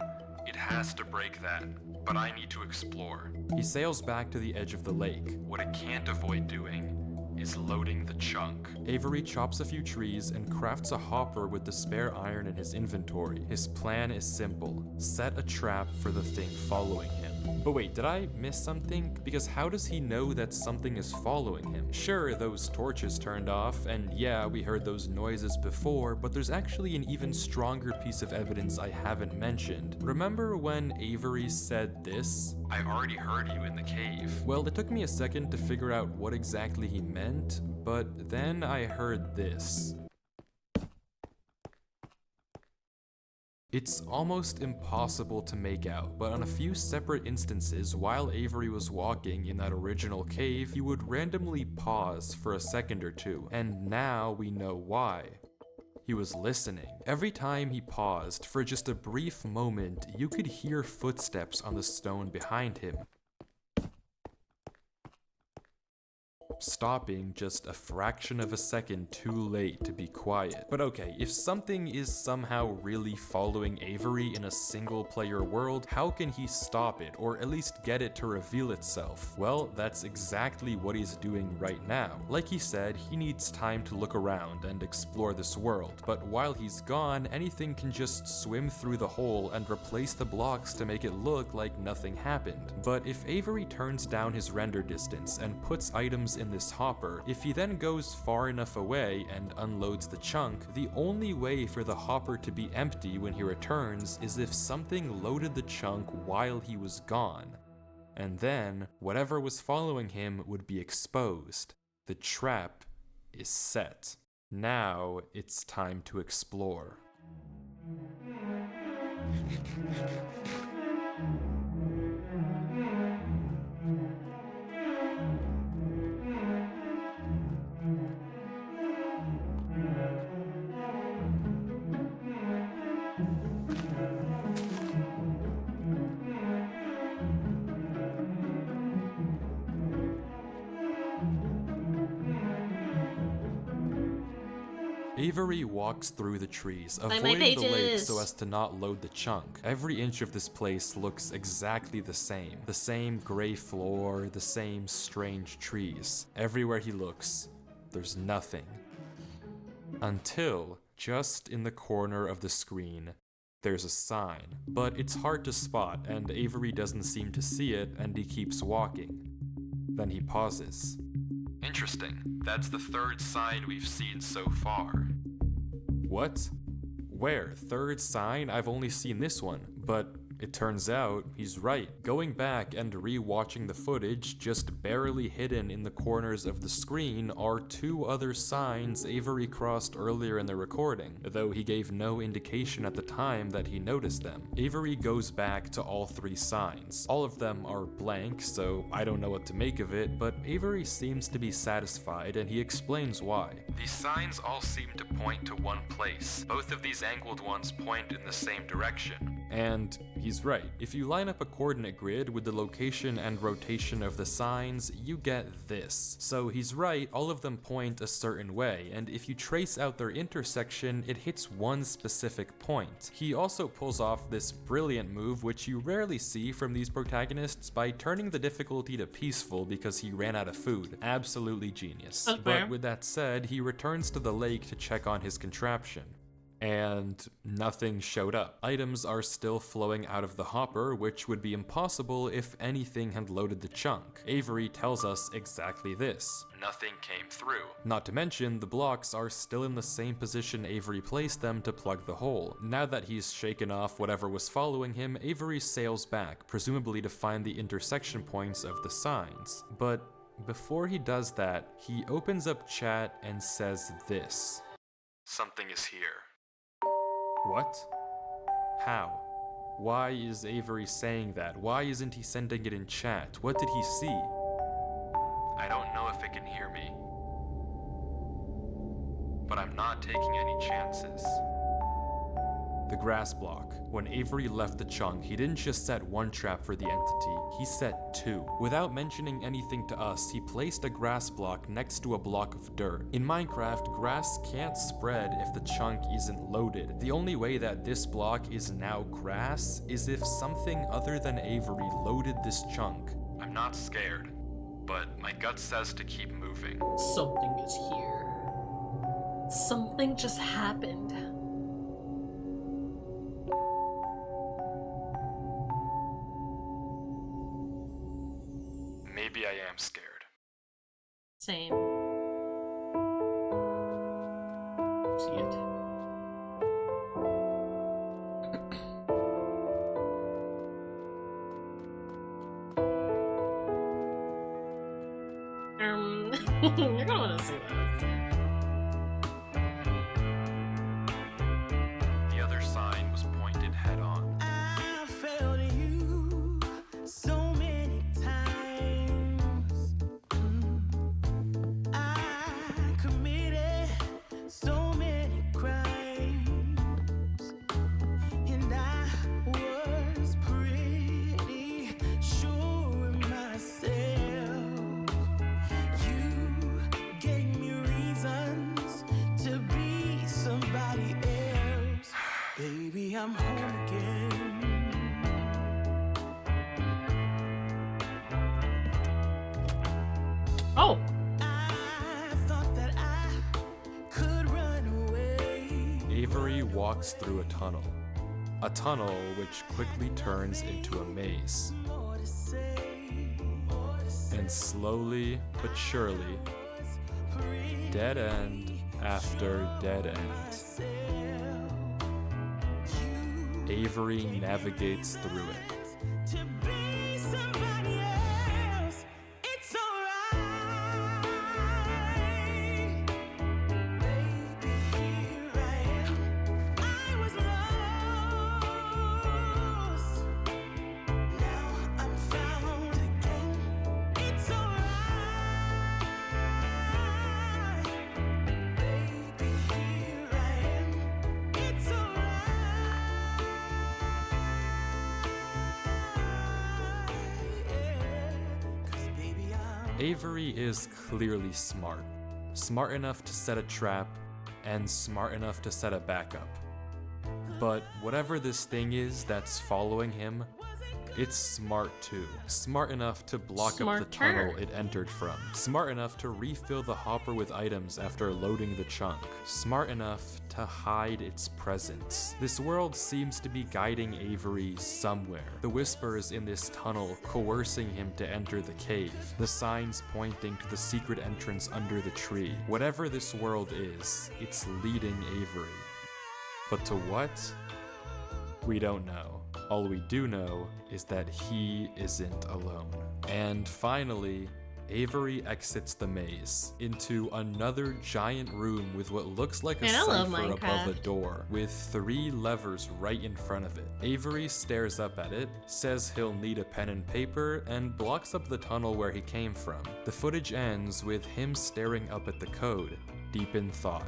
it has to break that, but I need to explore. He sails back to the edge of the lake. What it can't avoid doing is loading the chunk. Avery chops a few trees and crafts a hopper with the spare iron in his inventory. His plan is simple: set a trap for the thing following him. But wait, did I miss something? Because how does he know that something is following him? Sure, those torches turned off, and yeah, we heard those noises before, but there's actually an even stronger piece of evidence I haven't mentioned. Remember when Avery said this? I've already heard you in the cave. Well, it took me a second to figure out what exactly he meant, but then I heard this. It's almost impossible to make out, but on a few separate instances while Avery was walking in that original cave, he would randomly pause for a second or two, and now we know why. He was listening. Every time he paused, for just a brief moment, you could hear footsteps on the stone behind him, stopping just a fraction of a second too late to be quiet. But okay, if something is somehow really following Avery in a single-player world, how can he stop it, or at least get it to reveal itself? Well, that's exactly what he's doing right now. Like he said, he needs time to look around and explore this world, but while he's gone, anything can just swim through the hole and replace the blocks to make it look like nothing happened. But if Avery turns down his render distance and puts items in this hopper, if he then goes far enough away and unloads the chunk, the only way for the hopper to be empty when he returns is if something loaded the chunk while he was gone. And then, whatever was following him would be exposed. The trap is set. Now it's time to explore. Avery walks through the trees, Find my avoiding the lake pages. so as to not load the chunk. Every inch of this place looks exactly the same. The same gray floor, the same strange trees. Everywhere he looks, there's nothing. Until, just in the corner of the screen, there's a sign. But it's hard to spot, and Avery doesn't seem to see it, and he keeps walking. Then he pauses. Interesting. That's the third sign we've seen so far. What? Where? Third sign? I've only seen this one. But it turns out he's right. Going back and re-watching the footage, just barely hidden in the corners of the screen are two other signs Avery crossed earlier in the recording, though he gave no indication at the time that he noticed them. Avery goes back to all three signs. All of them are blank, so I don't know what to make of it, but Avery seems to be satisfied and he explains why. These signs all seem to point to one place. Both of these angled ones point in the same direction. And he's right. If you line up a coordinate grid with the location and rotation of the signs, you get this. So he's right, all of them point a certain way, and if you trace out their intersection, it hits one specific point. He also pulls off this brilliant move, which you rarely see from these protagonists, by turning the difficulty to peaceful because he ran out of food. Absolutely genius. That's fair. But with that said, he returns to the lake to check on his contraption. And nothing showed up. Items are still flowing out of the hopper, which would be impossible if anything had loaded the chunk. Avery tells us exactly this. Nothing came through. Not to mention, the blocks are still in the same position Avery placed them to plug the hole. Now that he's shaken off whatever was following him, Avery sails back, presumably to find the intersection points of the signs. But before he does that, he opens up chat and says this. Something is here. What? How? Why is Avery saying that? Why isn't he sending it in chat? What did he see? I don't know if it can hear me. But I'm not taking any chances. The grass block. When Avery left the chunk, he didn't just set one trap for the entity, he set two. Without mentioning anything to us, he placed a grass block next to a block of dirt. In Minecraft, grass can't spread if the chunk isn't loaded. The only way that this block is now grass is if something other than Avery loaded this chunk. I'm not scared, but my gut says to keep moving. Something is here. Something just happened. Maybe I am scared. Same. See it. You're gonna wanna see this. The other sign was pointed head on. I failed you so many times. I committed so many crimes. somebody else. Baby, I'm home again. Oh! I thought that I could run away. Avery walks through a tunnel. A tunnel which quickly turns into a maze. More to say, And slowly but surely, dead end after dead end, Avery navigates through it. to be somebody else. It's alright. Baby, here I am. I was lost. Now I'm found again. It's alright. Baby, here I am. It's alright. 'Cause baby, I'm Avery is clearly smart. Smart enough to set a trap, and smart enough to set a backup. But whatever this thing is that's following him, it's smart too. Smart enough to block up the Smarter. tunnel it entered from. Smart enough to refill the hopper with items after loading the chunk. Smart enough to hide its presence. This world seems to be guiding Avery somewhere. The whispers in this tunnel coercing him to enter the cave. The signs pointing to the secret entrance under the tree. Whatever this world is, it's leading Avery. But to what? We don't know. All we do know is that he isn't alone. And finally, Avery exits the maze into another giant room with what looks like a Man, I love cipher above a Minecraft. door, with 3 levers right in front of it. Avery stares up at it, says he'll need a pen and paper, and blocks up the tunnel where he came from. The footage ends with him staring up at the code, deep in thought.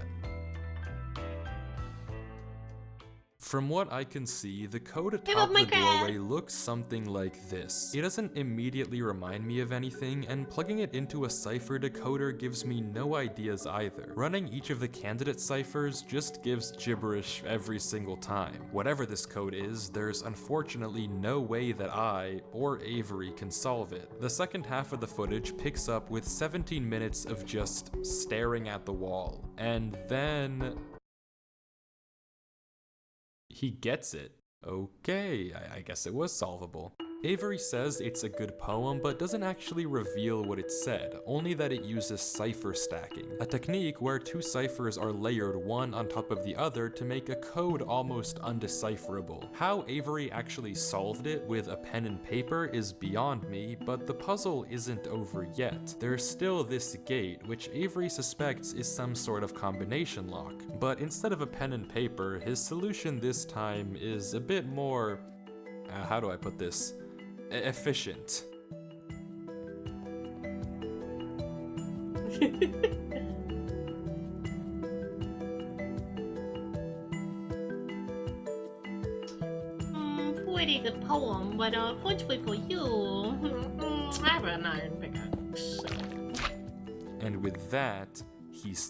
From what I can see, the code love atop the Minecraft. doorway looks something like this. It doesn't immediately remind me of anything, and plugging it into a cipher decoder gives me no ideas either. Running each of the candidate ciphers just gives gibberish every single time. Whatever this code is, there's unfortunately no way that I, or Avery, can solve it. The second half of the footage picks up with 17 minutes of just staring at the wall. And then he gets it. Okay, I guess it was solvable. Avery says it's a good poem, but doesn't actually reveal what it said, only that it uses cipher stacking, a technique where 2 ciphers are layered one on top of the other to make a code almost undecipherable. How Avery actually solved it with a pen and paper is beyond me, but the puzzle isn't over yet. There's still this gate, which Avery suspects is some sort of combination lock, but instead of a pen and paper, his solution this time is a bit more, how do I put this? Efficient. Pretty good poem, but unfortunately for you, I have an iron pickaxe. And with that,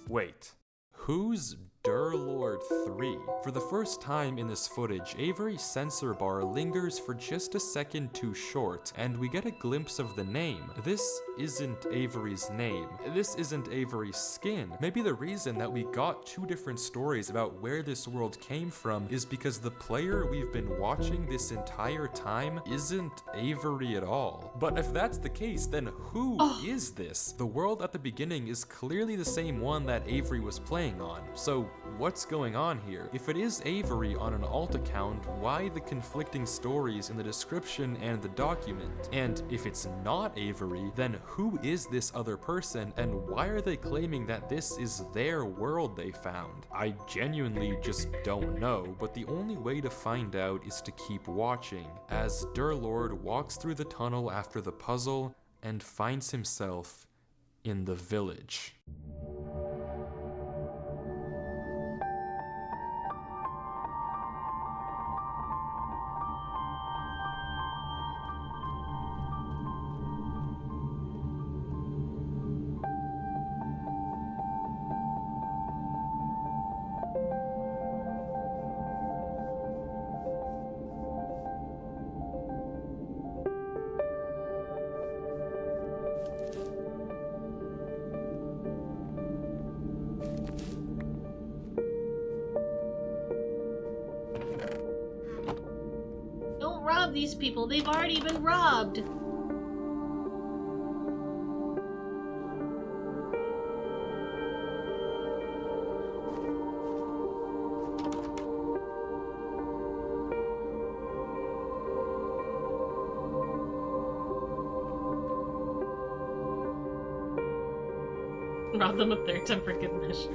wait. Who's Durlord 3? For the first time in this footage, Avery's sensor bar lingers for just a second too short, and we get a glimpse of the name. This isn't Avery's name. This isn't Avery's skin. Maybe the reason that we got 2 different stories about where this world came from is because the player we've been watching this entire time isn't Avery at all. But if that's the case, then who is this? The world at the beginning is clearly the same one that Avery was playing on. So what's going on here? If it is Avery on an alt account, why the conflicting stories in the description and the document? And if it's not Avery, then who is this other person, and why are they claiming that this is their world they found? I genuinely just don't know, but the only way to find out is to keep watching, as Durlord walks through the tunnel after the puzzle and finds himself in the village. rob these people. They've already been robbed. Rob them of their temper goodness.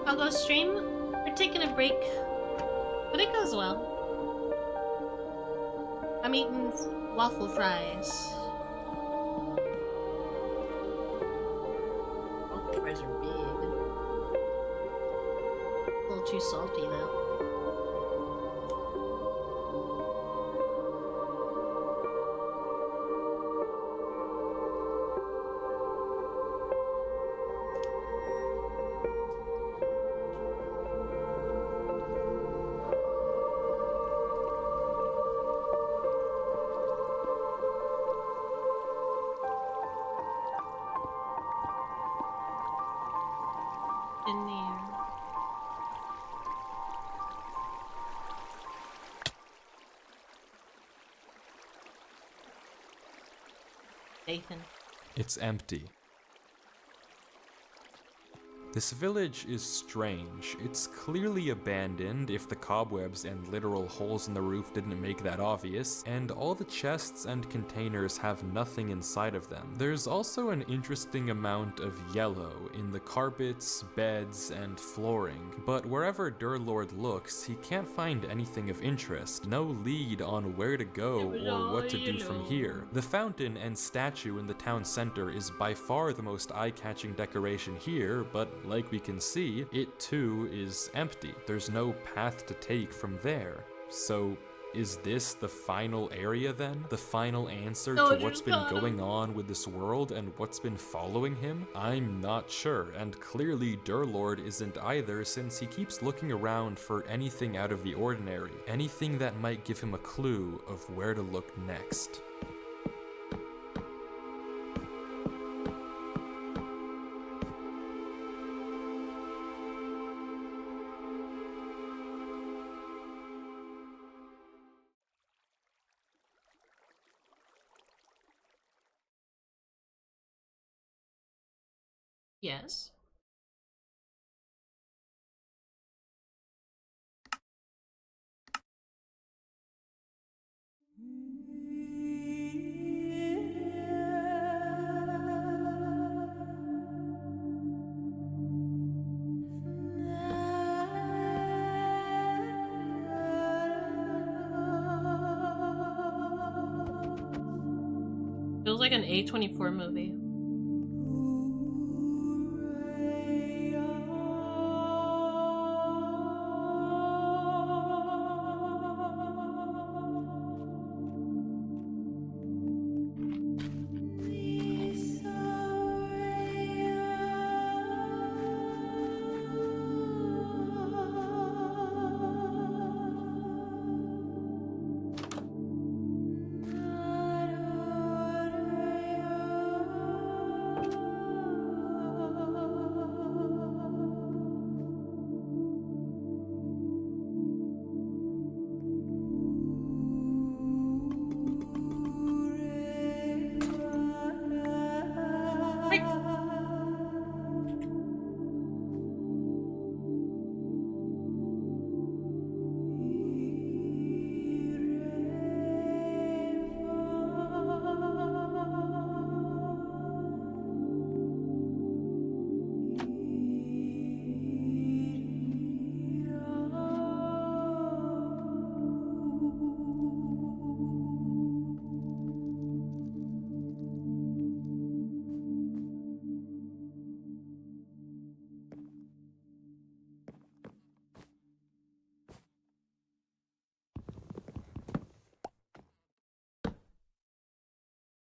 I'll go stream. We're taking a break, but it goes well. I'm eating waffle fries. Waffle fries are big. A little too salty though. In there. Nathan. It's empty. This village is strange. It's clearly abandoned, if the cobwebs and literal holes in the roof didn't make that obvious, and all the chests and containers have nothing inside of them. There's also an interesting amount of yellow in the carpets, beds, and flooring, but wherever Durlord looks, he can't find anything of interest. No lead on where to go or what to do from here. The fountain and statue in the town center is by far the most eye-catching decoration here, but like we can see, it too is empty. There's no path to take from there. So, is this the final area then? The final answer to what's been going on with this world and what's been following him? I'm not sure, and clearly Durlord isn't either, since he keeps looking around for anything out of the ordinary, anything that might give him a clue of where to look next. Yes. Feels like an A24 movie.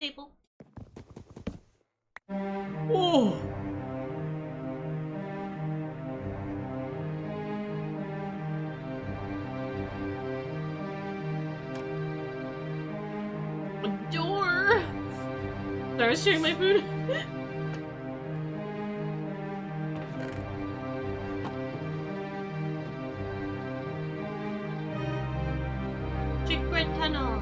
Table. Oh! A door! Sorry, I was sharing my food. Secret tunnel.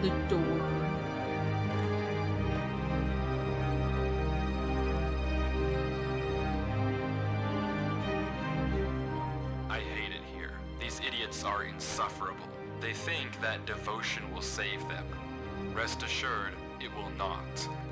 The door. I hate it here. These idiots are insufferable. They think that devotion will save them. Rest assured, it will not.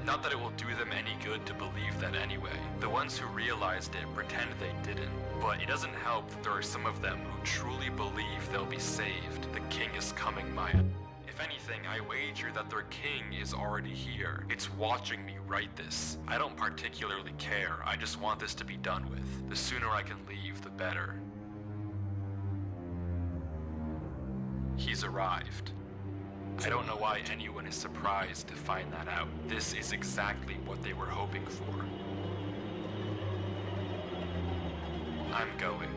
Not that it will do them any good to believe that anyway. The ones who realized it pretend they didn't. But it doesn't help that there are some of them who truly believe they'll be saved. The king is coming, Maya. If anything, I wager that their king is already here. It's watching me write this. I don't particularly care. I just want this to be done with. The sooner I can leave, the better. He's arrived. I don't know why anyone is surprised to find that out. This is exactly what they were hoping for. I'm going.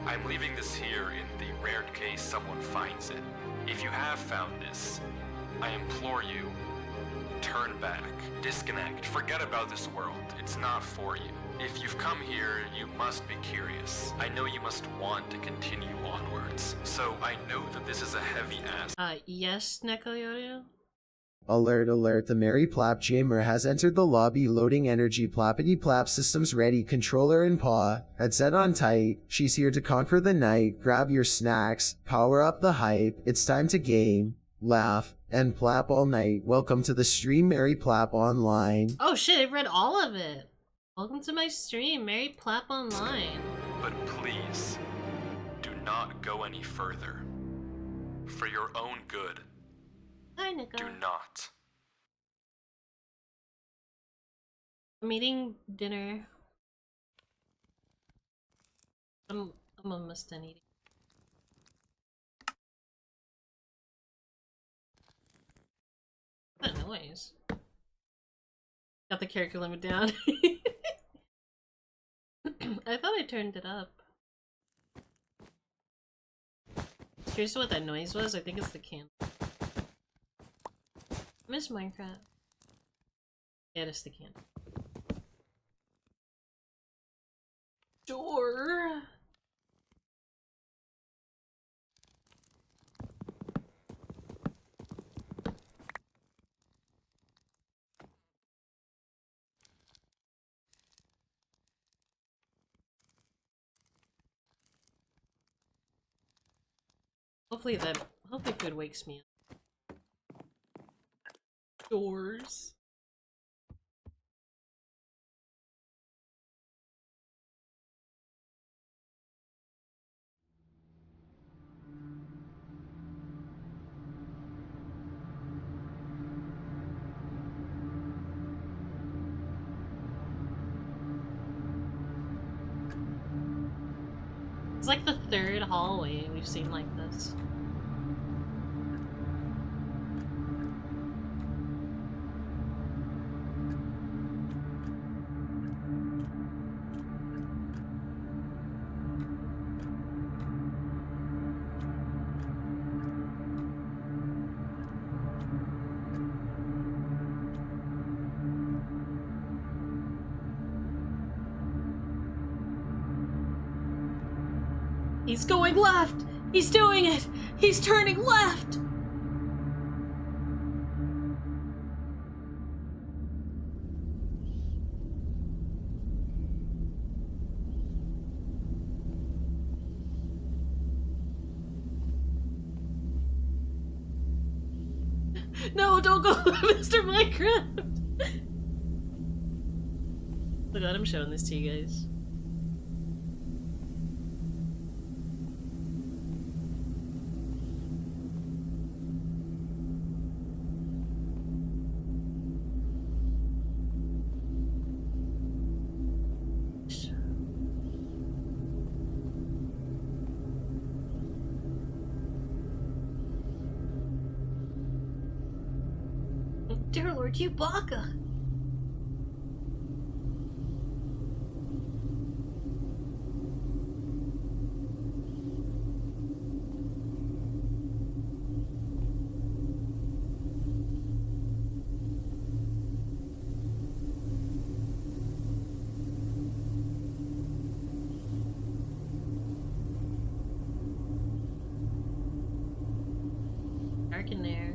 I'm leaving this here in the rare case someone finds it. If you have found this, I implore you, turn back, disconnect, forget about this world. It's not for you. If you've come here, you must be curious. I know you must want to continue onwards. So I know that this is a heavy ask. Yes, Nekoyoru? Alert, alert, the Mary Plap Chamber has entered the lobby, loading energy. Plappity Plap systems ready, controller in paw, headset on tight. She's here to conquer the night. Grab your snacks, power up the hype. It's time to game, laugh, and plap all night. Welcome to the stream, Mary Plap Online. Oh shit, I've read all of it. Welcome to my stream, Mary Plap Online. But please, do not go any further. For your own good, Hi, Nico. do not. I'm eating dinner. I'm almost done eating. What noise? Got the character limit down. I thought I turned it up. Curious what that noise was? I think it's the candle. I miss Minecraft. Yeah, it's the candle. Door. Hopefully food wakes me up. Doors. It's like the third hallway we've seen like this. He's going left! He's doing it! He's turning left! No, don't go, Mr. Minecraft! Oh god, I'm showing this to you guys. Dear Lord Chewbacca! Dark in there.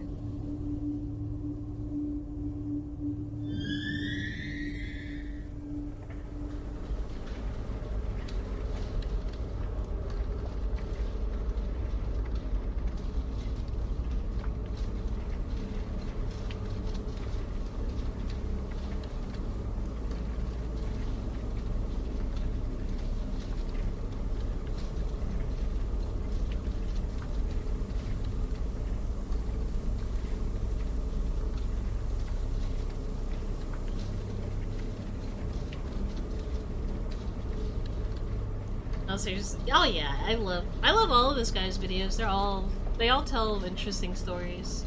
Oh, seriously? Oh yeah, I love all of this guy's videos. They all tell interesting stories.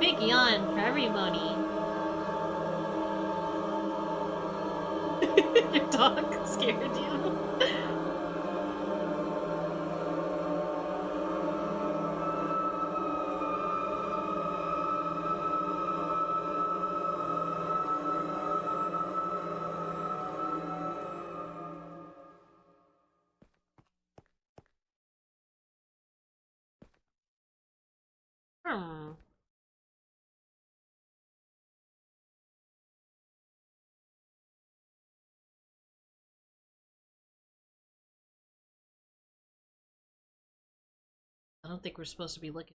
Big yawn for everybody. Your dog scared you. Hmm. I don't think we're supposed to be looking.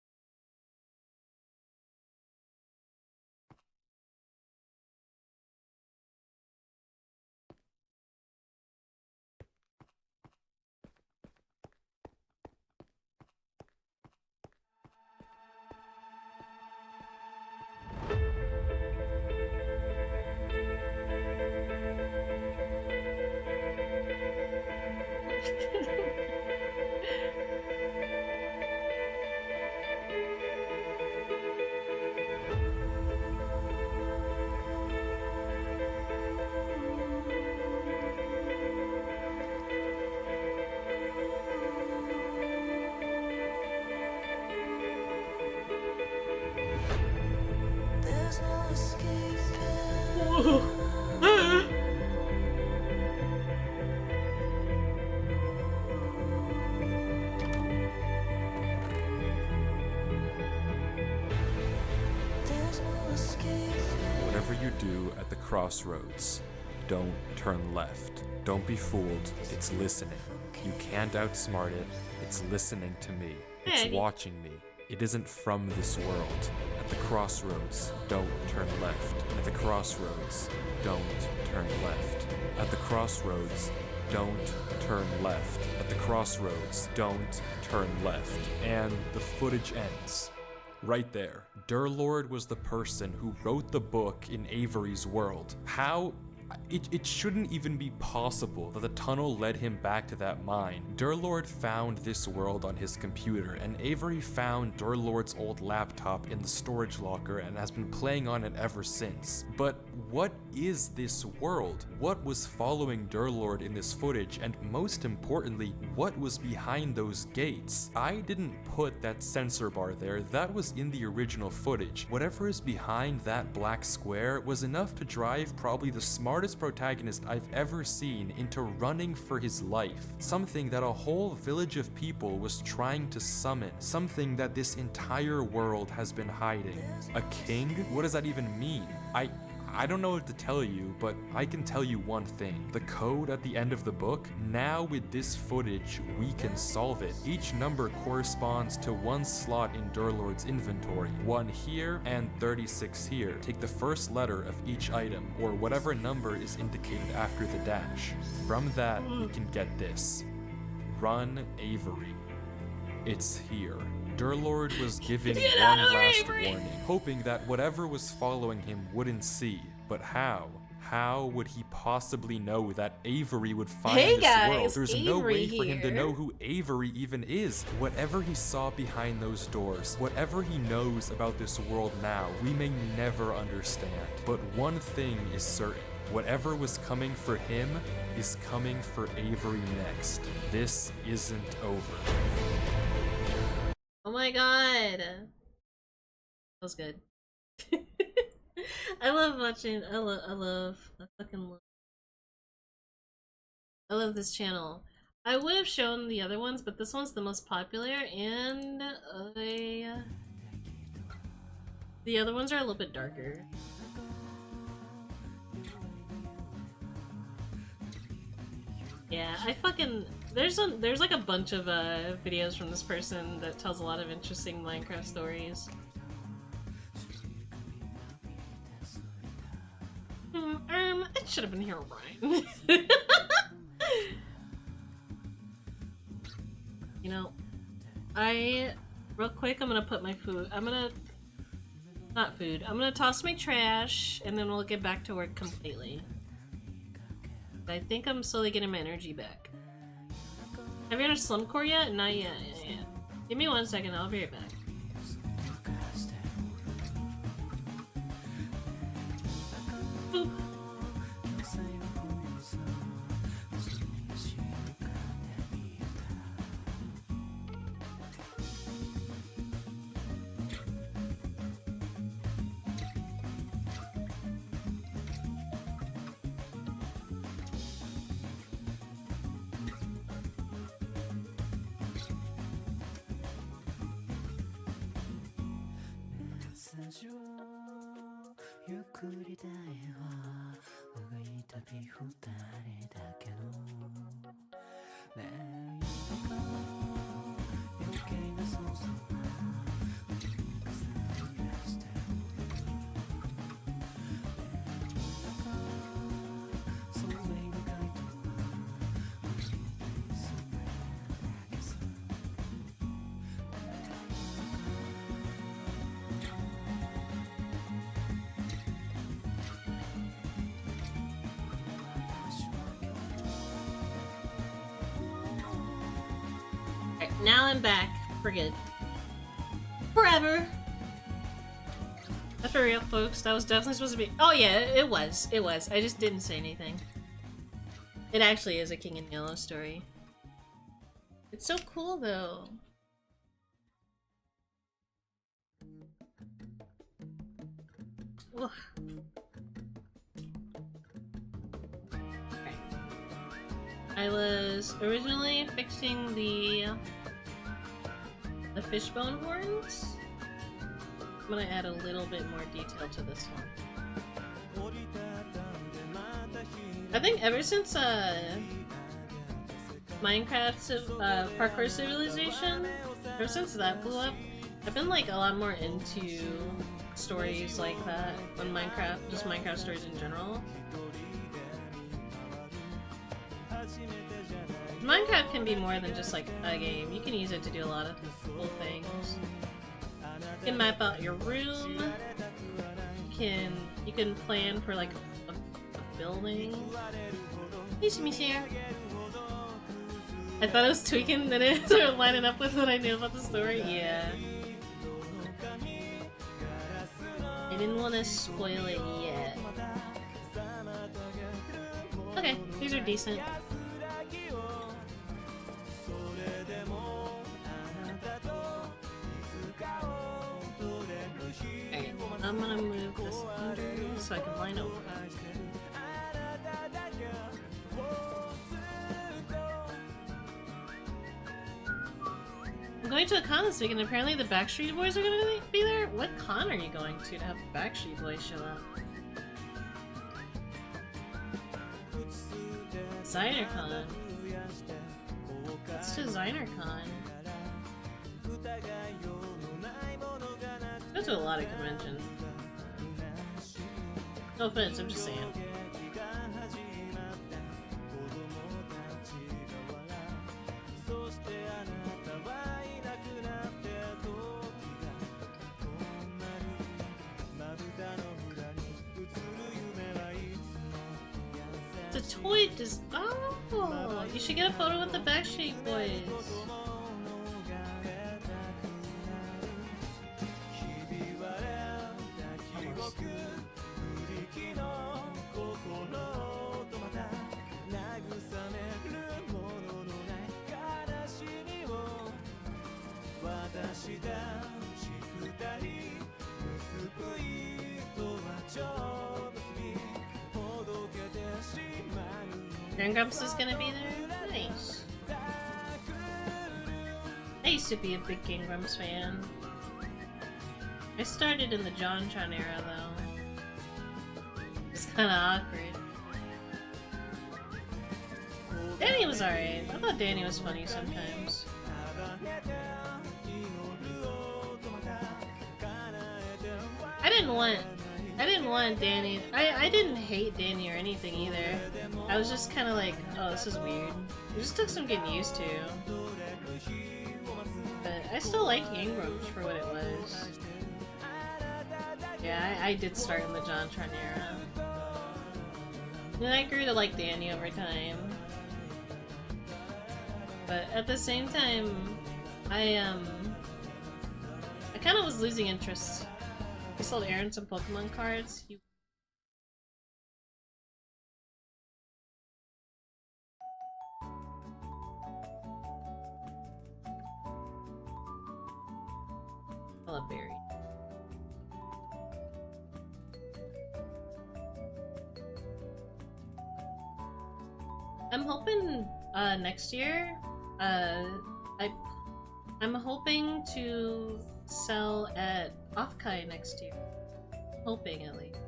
There's no escaping. Whoa. There's no escaping. Whatever you do at the crossroads, don't turn left. Don't be fooled. It's listening. You can't outsmart it. It's listening to me. It's Hey. watching me. It isn't from this world. At the crossroads, don't turn left. At the crossroads, don't turn left. At the crossroads, don't turn left. At the crossroads, don't turn left. And the footage ends. Right there. Durlord was the person who wrote the book in Avery's world. How? It shouldn't even be possible that the tunnel led him back to that mine. Durlord found this world on his computer, and Avery found Durlord's old laptop in the storage locker and has been playing on it ever since. But what is this world? What was following Durlord in this footage, and most importantly, what was behind those gates? I didn't put that sensor bar there, that was in the original footage. Whatever is behind that black square was enough to drive probably the smartest protagonist I've ever seen into running for his life. Something that a whole village of people was trying to summon. Something that this entire world has been hiding. A king? What does that even mean? I don't know what to tell you, but I can tell you one thing. The code at the end of the book, now with this footage, we can solve it. Each number corresponds to one slot in Durlord's inventory. 1 here and 36 here. Take the first letter of each item, or whatever number is indicated after the dash. From that, we can get this. Run Avery. It's here. Durlord was giving one last warning, hoping that whatever was following him wouldn't see. But how? How would he possibly know that Avery would find this world? There's no way for him to know who Avery even is. Whatever he saw behind those doors, whatever he knows about this world now, we may never understand. But one thing is certain. Whatever was coming for him is coming for Avery next. This isn't over. Oh my god. That was good. I love watching, I love this channel. I would have shown the other ones, but this one's the most popular, and the other ones are a little bit darker. Yeah, there's like a bunch of videos from this person that tells a lot of interesting Minecraft stories. It should have been here, Ryan. You know, real quick, I'm gonna put my food, I'm gonna toss my trash, and then we'll get back to work completely. I think I'm slowly getting my energy back. Have you had a slum core yet? Not yet. Yeah. Give me 1 second, I'll be right back. Boop. Now I'm back for good. Forever! That's for real, folks. That was definitely supposed to be- Oh yeah, it was. It was. I just didn't say anything. It actually is a King in Yellow story. It's so cool, though. Ugh. Okay. I was originally fixing the fishbone horns. I'm gonna add a little bit more detail to this one. I think ever since Minecraft Parkour Civilization, ever since that blew up, I've been like a lot more into stories like that on Minecraft, just Minecraft stories in general. Minecraft can be more than just like a game. You can use it to do a lot of cool things. You can map out your room. You can plan for like a building. Hey, Shimishir. I thought I was tweaking, then it started lining up with what I knew about the story. Yeah. I didn't want to spoil it yet. Okay, these are decent. Alright, I'm gonna move this under so I can line over. I'm going to a con this week, and apparently the Backstreet Boys are gonna be there? What con are you going to have the Backstreet Boys show up? DesignerCon. What's DesignerCon? Go to a lot of conventions. No offense, I'm just saying. The toy does. Oh, you should get a photo with the Backstreet Boys. Grumps is gonna be there? Nice. I used to be a big King Grumps fan. I started in the JonTron era though. It's kinda awkward. Danny was alright. I thought Danny was funny sometimes. I didn't want Danny. I didn't hate Danny or anything either. I was just kind of like, oh, this is weird. It just took some getting used to. But I still like King Grumps for what it was. Yeah, I did start in the JonTron era. And I grew to like Danny over time. But at the same time, I kind of was losing interest. I sold Aaron some Pokemon cards. I love Barry. I'm hoping next year, I'm hoping to sell at Offkai next year. Hoping at least.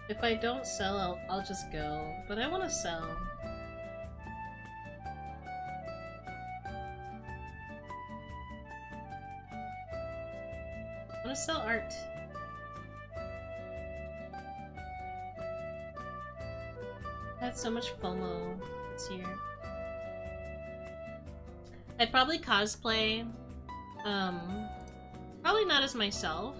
If I don't sell, I'll just go. But I want to sell. I want to sell art. I had so much FOMO this year. I'd probably cosplay. Probably not as myself.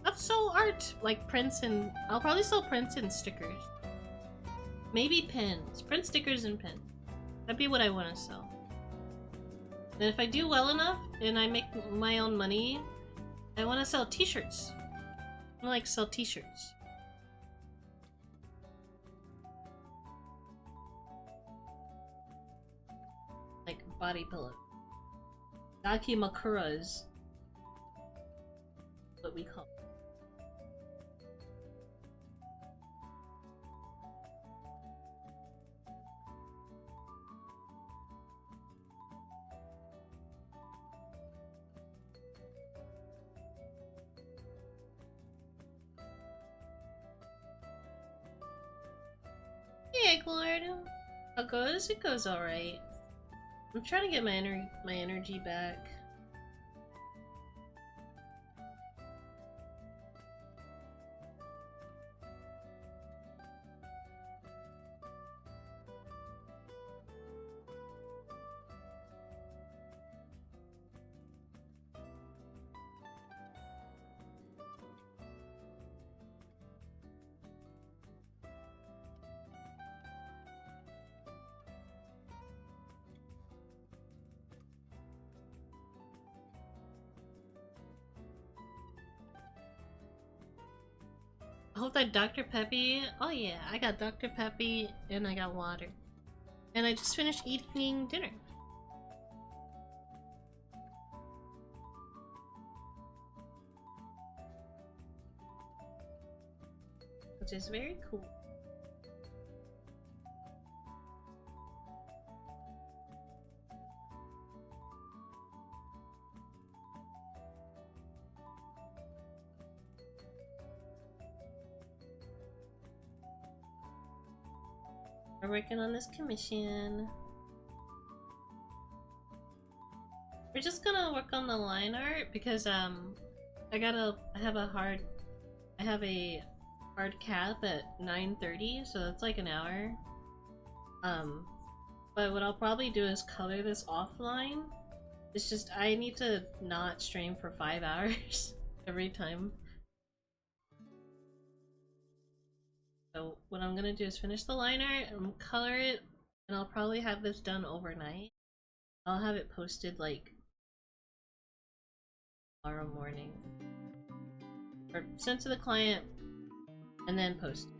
I'll sell art, like prints and... I'll probably sell prints and stickers. Maybe pins. Print stickers and pins. That'd be what I want to sell. And if I do well enough, and I make my own money, I want to sell t-shirts. I like sell t-shirts. Like body pillow. Dakimakuras. What we call. Hey, Lord. How goes? It goes alright. I'm trying to get my energy back. I hope that Dr. Peppy. Oh yeah, I got Dr. Peppy and I got water. And I just finished eating dinner. Which is very cool. We're working on this commission. We're just gonna work on the line art because I have a hard cap at 9:30, so that's like an hour. But what I'll probably do is color this offline. It's just I need to not stream for 5 hours every time. So what I'm gonna do is finish the line art and color it, and I'll probably have this done overnight. I'll have it posted like tomorrow morning. Or sent to the client and then posted.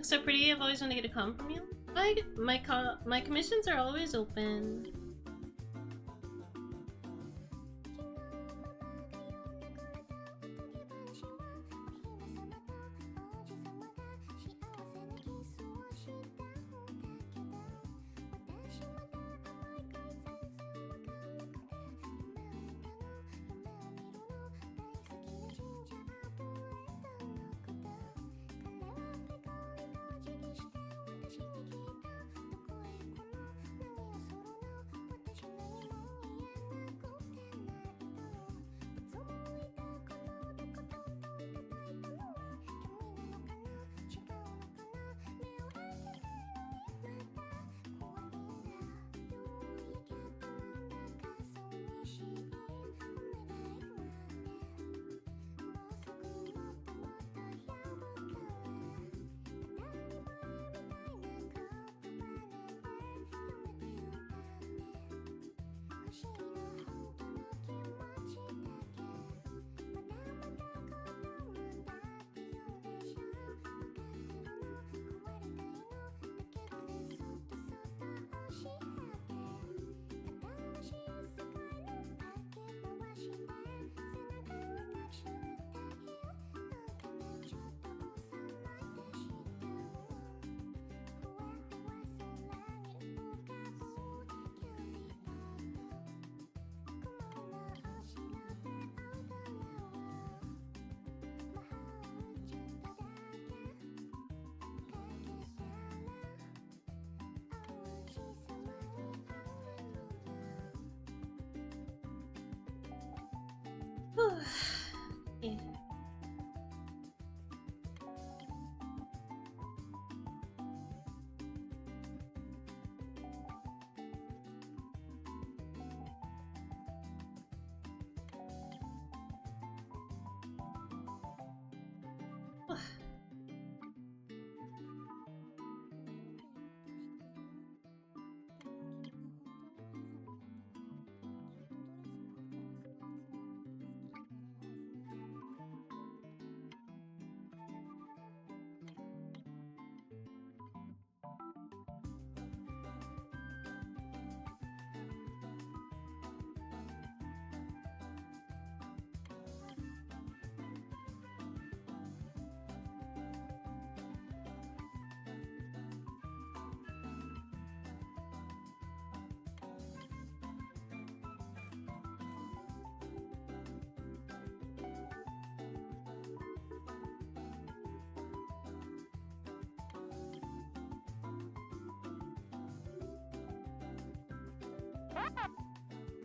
So pretty, I've always wanted to get a comment from you. My commissions are always open. Yeah.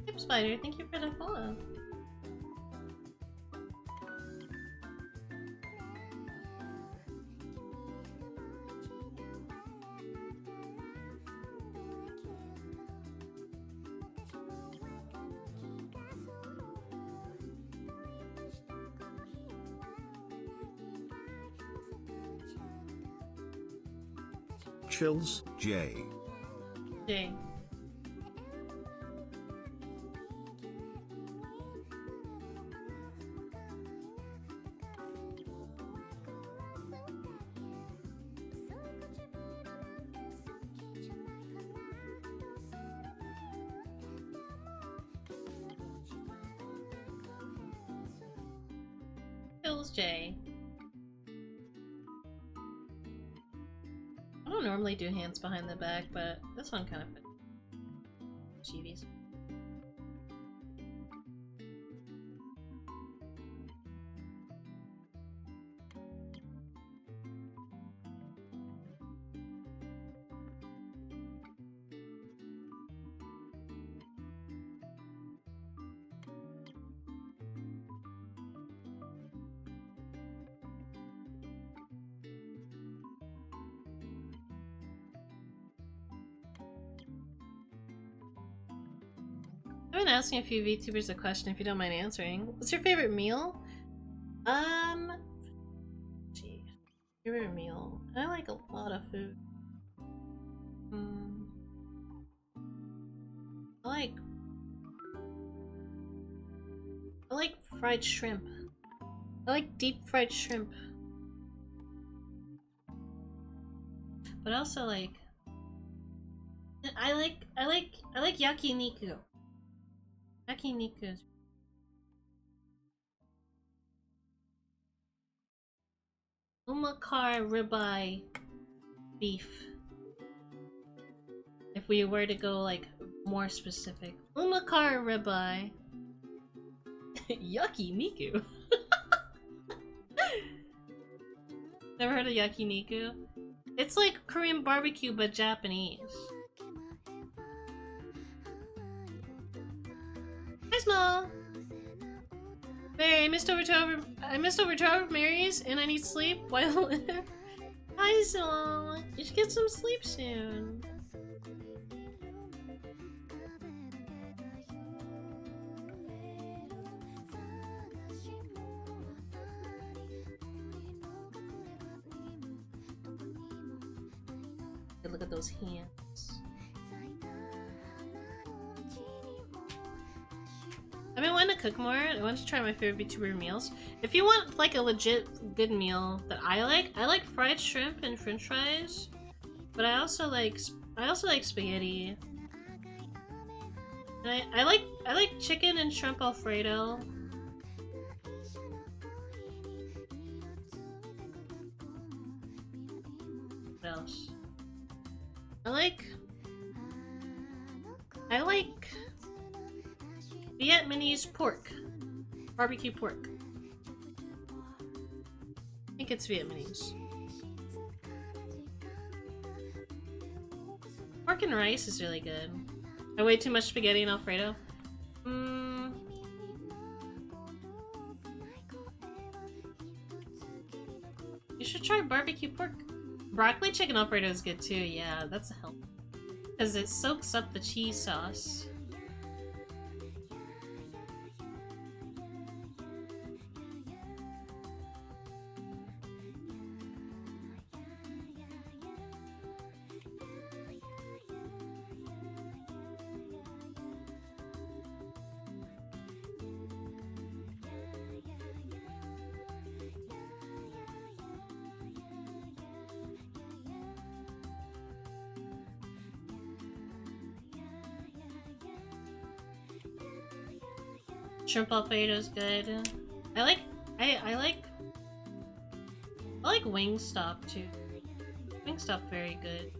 Yep, Spider, thank you for the follow. Chills, J. J. Chills J. I don't normally do hands behind the back, but this one kind of fits. Cheevies. I've been asking a few VTubers a question if you don't mind answering. What's your favorite meal? Gee, favorite meal. I like a lot of food. I like fried shrimp. I like deep fried shrimp. But also I like yakiniku. Yakiniku. Umakar ribeye beef. If we were to go like more specific. Umakar ribeye. Yakiniku. Never heard of yakiniku? It's like Korean barbecue but Japanese. Hi, Small. Mary, I missed over 12 Marys and I need sleep while Hi, Small. You should get some sleep soon. Look at those hands. I've been wanting to cook more. I want to try my favorite VTuber meals. If you want like a legit good meal that I like fried shrimp and French fries. But I also like spaghetti. And I like chicken and shrimp Alfredo. What else? I like Vietnamese pork. Barbecue pork. I think it's Vietnamese. Pork and rice is really good. I way too much spaghetti and Alfredo. You should try barbecue pork. Broccoli chicken Alfredo is good too, yeah, that's a help. Because it soaks up the cheese sauce. Shrimp Alfredo is good. I like Wingstop too. Wingstop very good.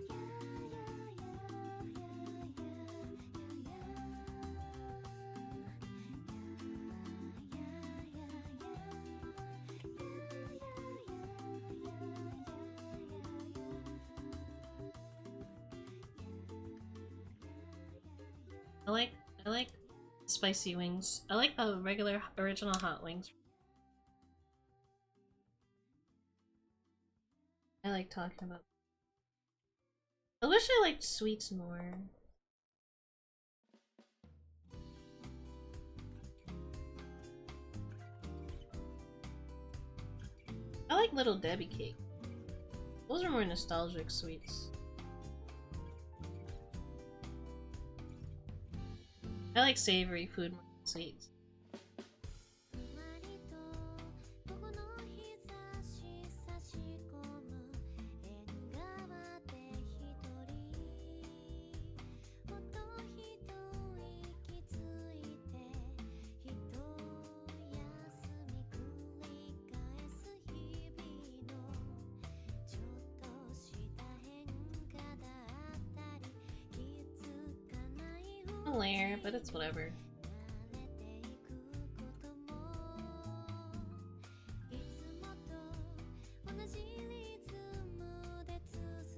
I like spicy wings. I like the regular original hot wings. I like talking about. I wish I liked sweets more. I like Little Debbie cake. Those are more nostalgic sweets. I like savory food more than sweets. layer, but it's whatever.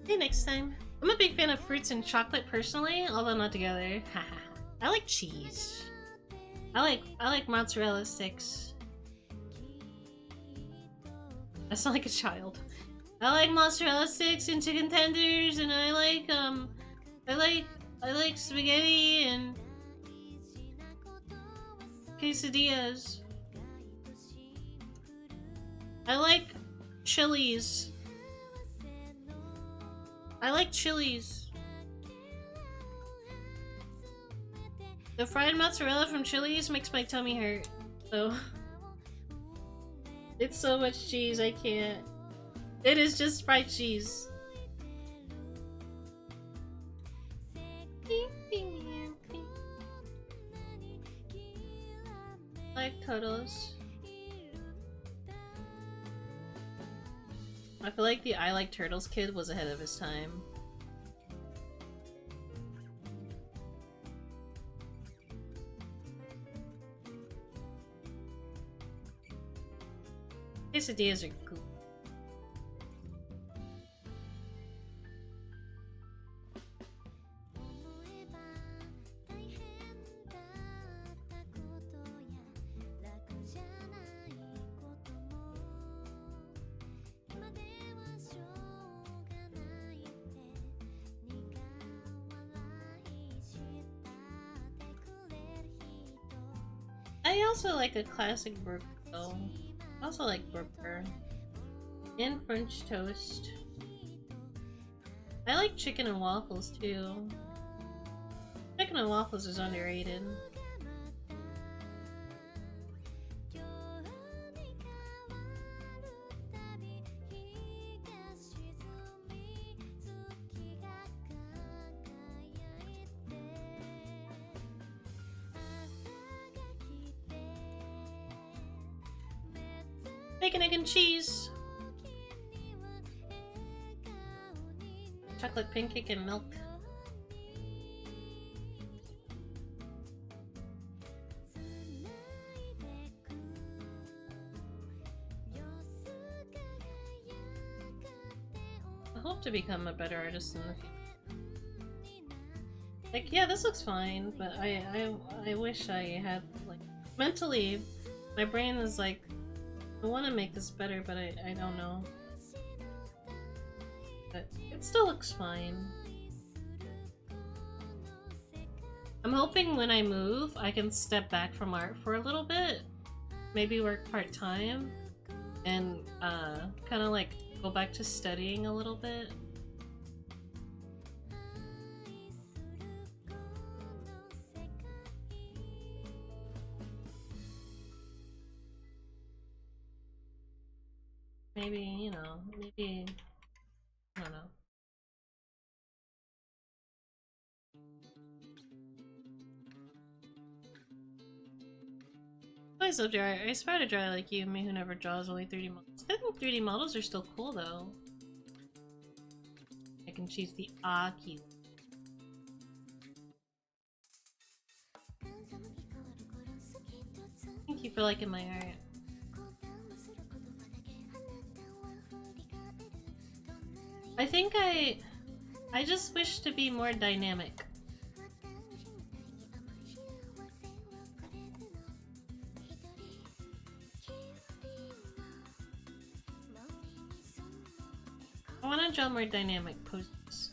See you next time. I'm a big fan of fruits and chocolate personally, although not together. I like cheese. I like mozzarella sticks. I sound like a child. I like mozzarella sticks and chicken tenders, and I like spaghetti and quesadillas. I like chilies. I like chilies. The fried mozzarella from Chili's makes my tummy hurt, so it's so much cheese, I can't. It is just fried cheese. I like turtles. I feel like the I Like Turtles kid was ahead of his time. Quesadillas are cool. I also like a classic burger though. I also like burger. And French toast. I like chicken and waffles too. Chicken and waffles is underrated. Bacon, egg, and cheese. Chocolate pancake and milk. I hope to become a better artist in the future. Like, yeah, this looks fine, but I wish I had, like, mentally, my brain is like, I want to make this better, but I don't know. But it still looks fine. I'm hoping when I move, I can step back from art for a little bit. Maybe work part-time. And kind of like go back to studying a little bit. Maybe, you know, maybe, I don't know. I still draw. I aspire to draw like you, me who never draws only 3D models. I think 3D models are still cool though. I can choose the Aki. Thank you for liking my art. I think I just wish to be more dynamic. I want to draw more dynamic poses.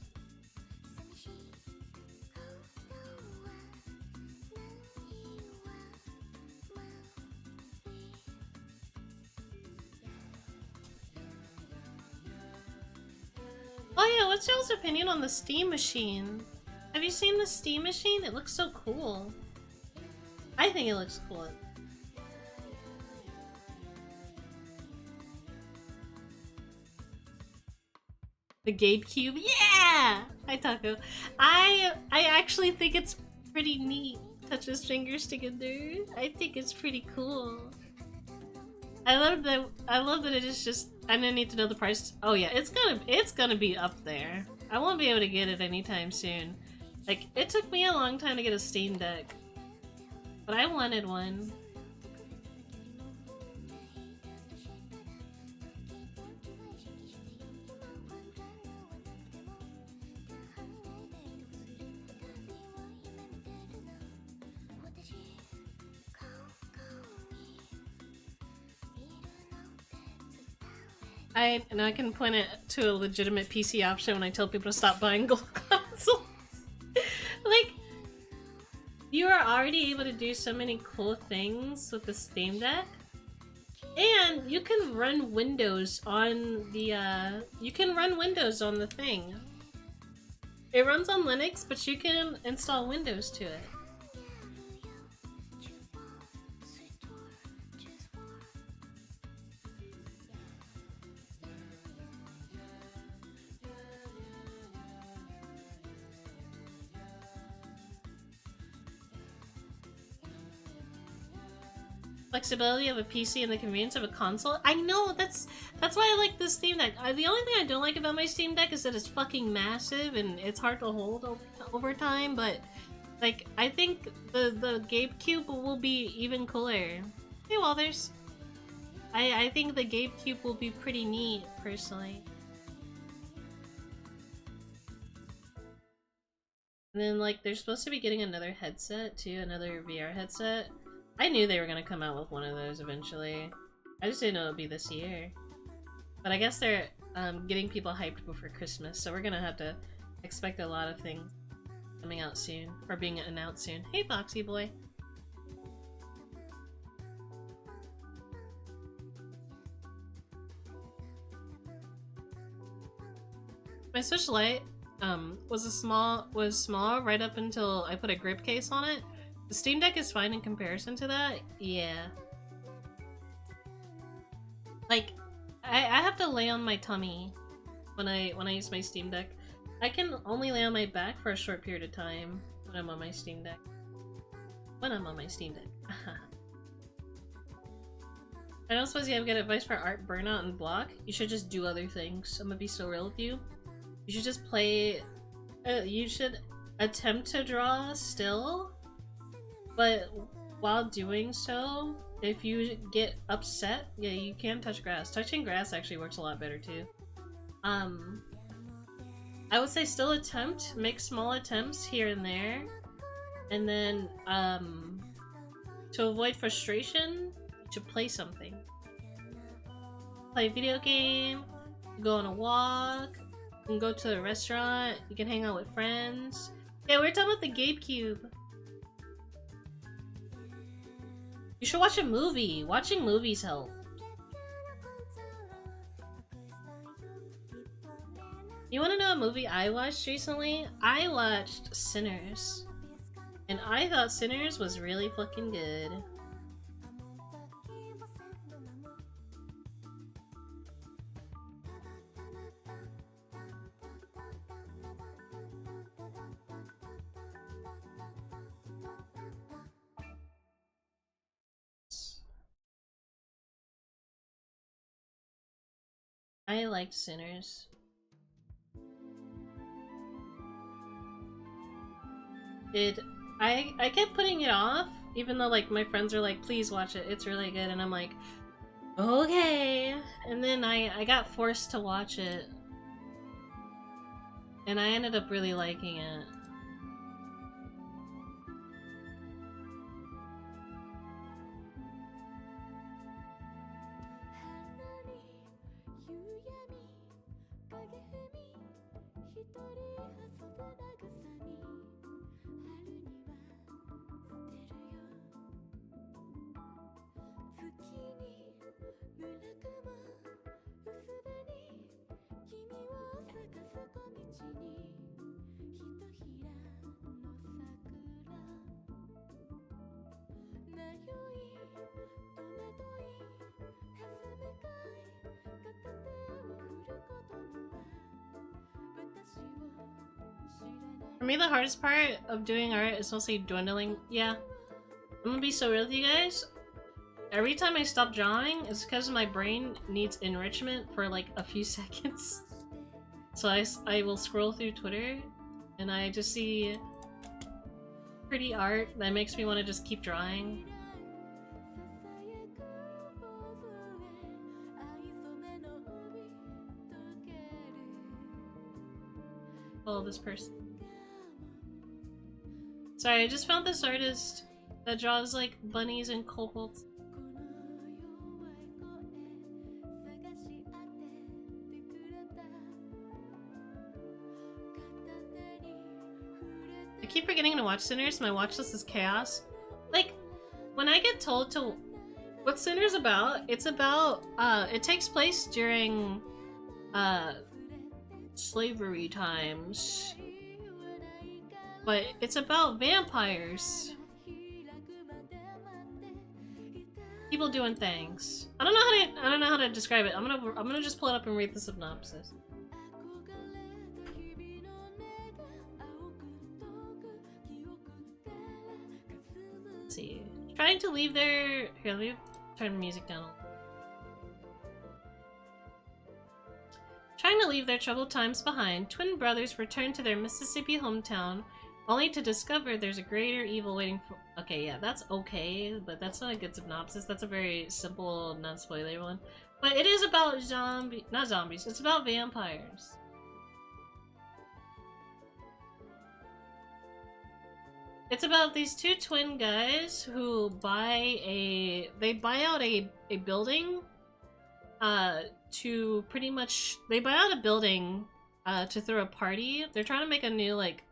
Oh yeah, what's y'all's opinion on the steam machine? Have you seen the steam machine? It looks so cool. I think it looks cool. The GameCube? Yeah! Hi Taco. I actually think it's pretty neat. Touch his fingers together. I think it's pretty cool. I love that it is just. I didn't need to know the price. Oh yeah, it's gonna be up there. I won't be able to get it anytime soon. Like, it took me a long time to get a Steam Deck, but I wanted one. I can point it to a legitimate PC option when I tell people to stop buying gold consoles. Like, you are already able to do so many cool things with the Steam Deck. And you can run Windows on the, you can run Windows on the thing. It runs on Linux, but you can install Windows to it. Flexibility of a PC and the convenience of a console. I know, that's why I like this Steam Deck. The only thing I don't like about my Steam Deck is that it's fucking massive and it's hard to hold over time, but like, I think the GameCube will be even cooler. Hey Walters. I think the GameCube will be pretty neat, personally. And then, like, they're supposed to be getting another headset, too, another VR headset. I knew they were gonna come out with one of those eventually. I just didn't know it would be this year. But I guess they're getting people hyped before Christmas, so we're gonna have to expect a lot of things coming out soon, or being announced soon. Hey Foxy boy! My Switch Lite was small right up until I put a grip case on it. The Steam Deck is fine in comparison to that. Yeah. Like, I have to lay on my tummy when I use my Steam Deck. I can only lay on my back for a short period of time when I'm on my Steam Deck. When I'm on my Steam Deck. I don't suppose you have good advice for art, burnout, and block? You should just do other things. I'm gonna be so real with you. You should just play... you should attempt to draw still. But while doing so, if you get upset, yeah, you can touch grass. Touching grass actually works a lot better too. I would say still attempt, make small attempts here and there. And then, to avoid frustration, you should play something. Play a video game, go on a walk, you can go to a restaurant, you can hang out with friends. Yeah, we're talking about the GameCube. You should watch a movie. Watching movies help. You wanna know a movie I watched recently? I watched Sinners. And I thought Sinners was really fucking good. I liked Sinners. I kept putting it off, even though like my friends are like, please watch it, it's really good, and I'm like, okay. And then I got forced to watch it. And I ended up really liking it. For me, the hardest part of doing art is mostly dwindling. Yeah. I'm gonna be so real with you guys. Every time I stop drawing, it's because my brain needs enrichment for like a few seconds. So I will scroll through Twitter and I just see pretty art that makes me want to just keep drawing. Follow this person. Sorry, I just found this artist that draws like bunnies and kobolds. I keep forgetting to watch Sinners. My watch list is chaos. Like, when I get told to... What Sinners about? It's about, it takes place during, slavery times. But it's about vampires. People doing things. I don't know how to describe it. I'm gonna just pull it up and read the synopsis. Let's see. Trying to leave their... Here, let me turn the music down a little. Trying to leave their troubled times behind, twin brothers return to their Mississippi hometown, only to discover there's a greater evil waiting for... Okay, yeah, that's okay, but that's not a good synopsis. That's a very simple, non-spoiler one. But it is about not zombies, it's about vampires. It's about these two twin guys who buy out a building, to pretty much... They buy out a building, to throw a party. They're trying to make a new, like...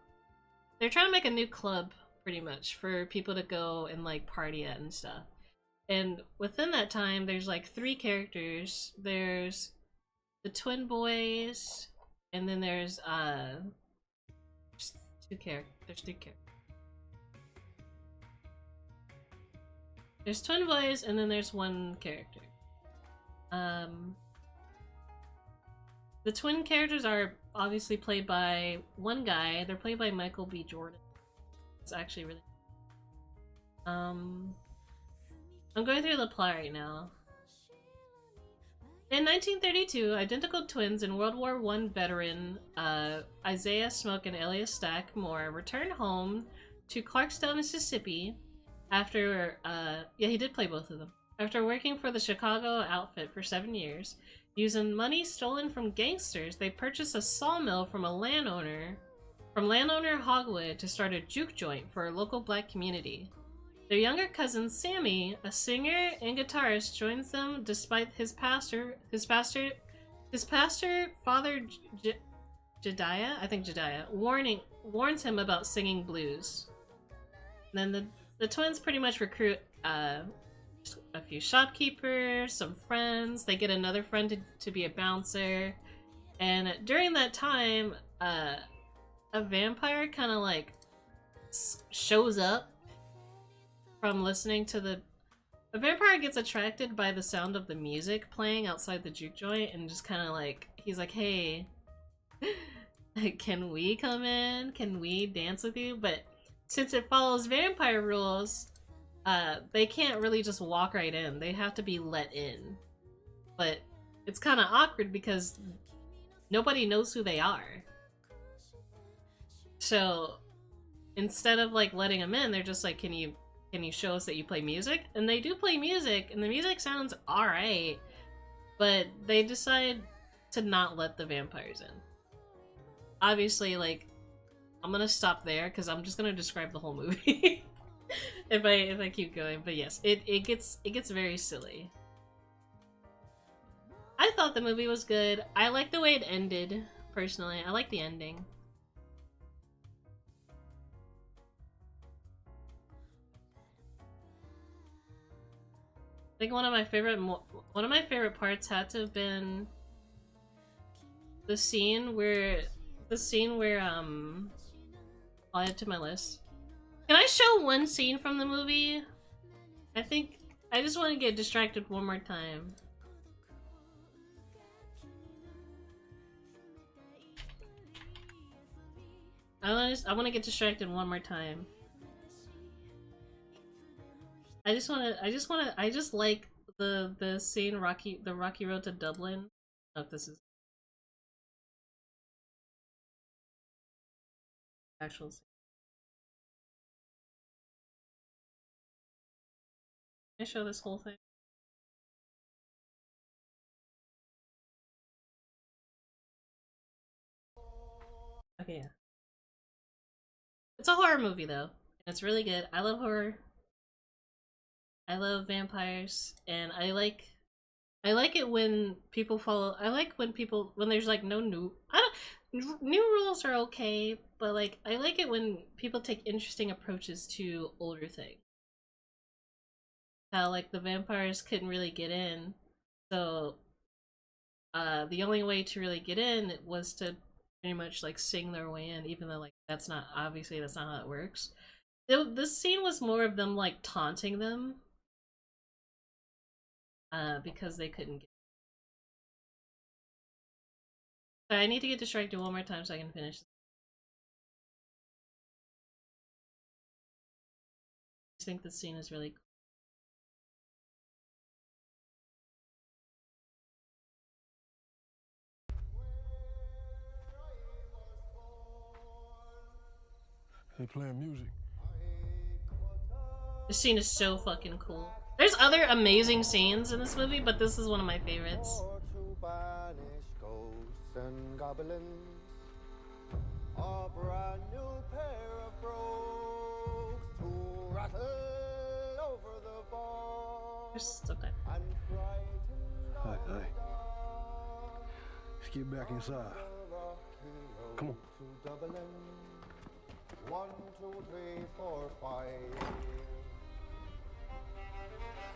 They're trying to make a new club, pretty much, for people to go and, like, party at and stuff. And within that time, there's, like, 3 characters. There's the twin boys, and then there's, two characters. There's 3 characters. There's twin boys, and then there's 1 character. The twin characters are obviously played by one guy. They're played by Michael B. Jordan. It's actually really... I'm going through the plot right now. In 1932, identical twins and World War I veteran Isaiah Smoke and Elias Stack Moore returned home to Clarksdale, Mississippi after... yeah, he did play both of them. After working for the Chicago outfit for 7 years, using money stolen from gangsters, they purchased a sawmill from landowner Hogwood to start a juke joint for a local black community. Their younger cousin Sammy, a singer and guitarist, joins them despite his pastor Father Jediah, I think Jediah, warns him about singing blues. And then the twins pretty much recruit a few shopkeepers, some friends. They get another friend to be a bouncer, and during that time, a vampire kind of like shows up from listening to the... A vampire gets attracted by the sound of the music playing outside the juke joint, and just kind of like, he's like, hey, can we come in? Can we dance with you? But since it follows vampire rules, they can't really just walk right in. They have to be let in. But it's kind of awkward because nobody knows who they are. So instead of like letting them in, they're just like, can you show us that you play music? And they do play music, and the music sounds alright, but they decide to not let the vampires in. Obviously, like, I'm gonna stop there because I'm just gonna describe the whole movie. if I keep going. But yes, it gets very silly. I thought the movie was good. I like the way it ended, personally. I like the ending. I think one of my favorite parts had to have been the scene where I'll add to my list. Can I show one scene from the movie? I think I just want to get distracted one more time. I want to get distracted one more time. I just like the scene the Rocky Road to Dublin. I don't know if this is actual scene. I show this whole thing. Okay, yeah. It's a horror movie though. It's really good. I love horror. I love vampires, and I like it when people follow. I like when there's like no new. New rules are okay, but like I like it when people take interesting approaches to older things. How like the vampires couldn't really get in, so the only way to really get in was to pretty much like sing their way in, even though like that's not how it works. This scene was more of them like taunting them because they couldn't get. So I need to get distracted one more time so I can finish. I think this scene is really cool. They playing music. This scene is so fucking cool. There's other amazing scenes in this movie, but this is one of my favorites. A brand new pair of brogues to rattle over the bar. Just sometimes. Hi. Let's get back inside. Come on. 1, 2, 3, 4, 5.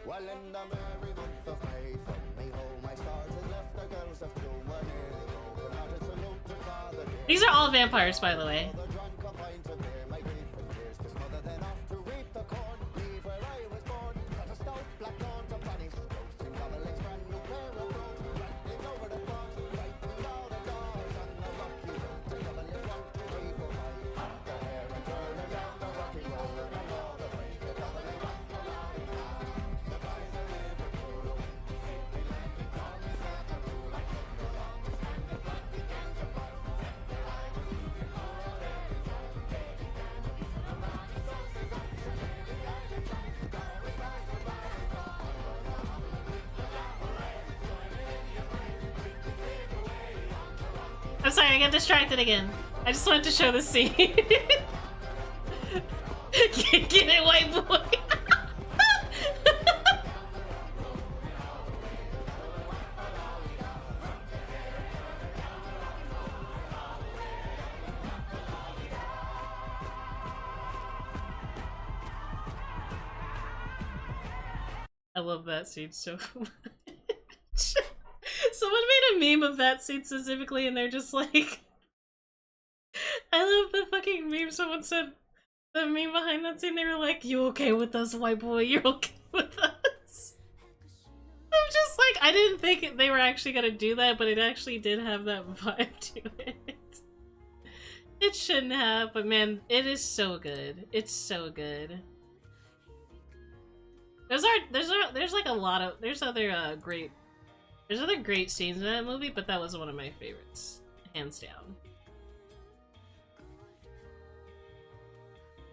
Well, in the merry month of May, from me home I started, left the girls of June were nearly broken hearted, salute to Father dear. These are all vampires, by the way. The drunk a pint of beer, my grief and tears to smother, then off to reap the corn, leave where I was born, cut a stout black lawn to banish, roasting gobblings, brand new pair of brogues, rattling over the pond, frightened out of doors on the rocky road to Dublin. 1, 2, 3, 4, 5. The hare and turner down the rocky road, and all the way to Dublin. I'm sorry, I got distracted again. I just wanted to show this scene. Get it, white boy. I love that scene so much. Someone made a meme of that scene specifically, and they're just like, I love the fucking meme. Someone said the meme behind that scene. They were like, "You okay with us, white boy? You're okay with us?" I'm just like, I didn't think they were actually gonna do that, but it actually did have that vibe to it. It shouldn't have, but man, it is so good. It's so good. There's like a lot of there's other great scenes in that movie, but that was one of my favorites, hands down.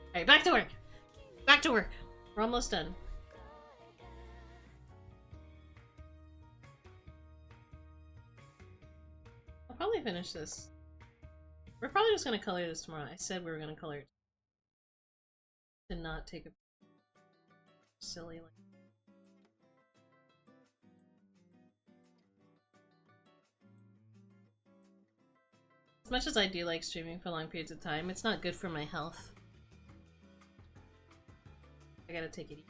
Alright, back to work! Back to work! We're almost done. I'll probably finish this. We're probably just gonna color this tomorrow. I said we were gonna color it. To not take a silly like. As much as I do like streaming for long periods of time, it's not good for my health. I gotta take it easy.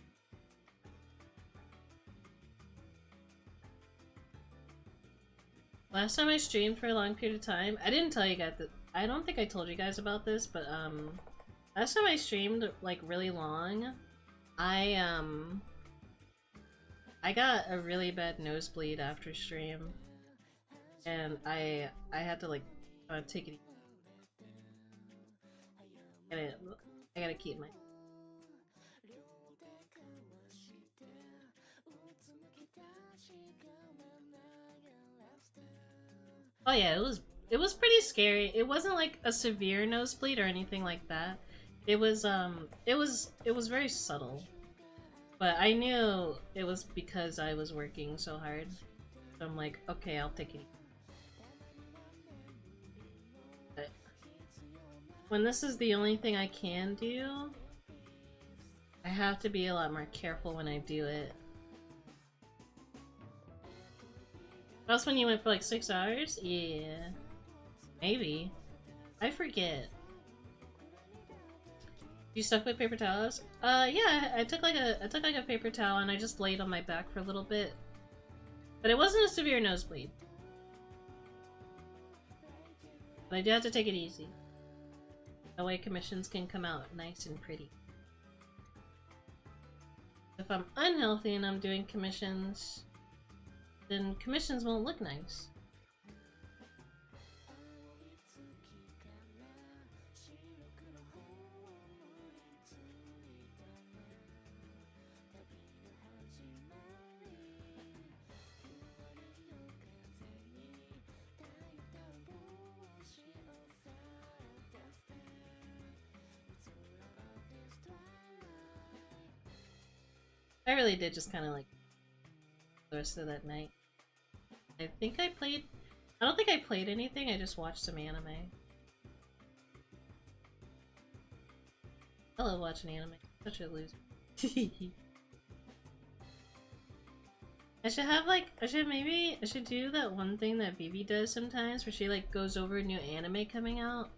Last time I streamed for a long period of time, I didn't tell you guys that. I don't think I told you guys about this, but last time I streamed like really long, I got a really bad nosebleed after stream, and I had to like take it easy. I gotta keep my. Oh yeah, it was pretty scary. It wasn't like a severe nosebleed or anything like that. It was very subtle. But I knew it was because I was working so hard. So I'm like, okay, I'll take it. But when this is the only thing I can do, I have to be a lot more careful when I do it. That's when you went for like 6 hours? Yeah. Maybe. I forget. You stuck with paper towels? Yeah, I took like a paper towel and I just laid on my back for a little bit. But it wasn't a severe nosebleed. But I do have to take it easy. That way commissions can come out nice and pretty. If I'm unhealthy and I'm doing commissions, then commissions won't look nice. I really did just kind of like the rest of that night. I don't think I played anything, I just watched some anime. I love watching anime. Such a loser. I should do that one thing that Bibi does sometimes where she like goes over a new anime coming out.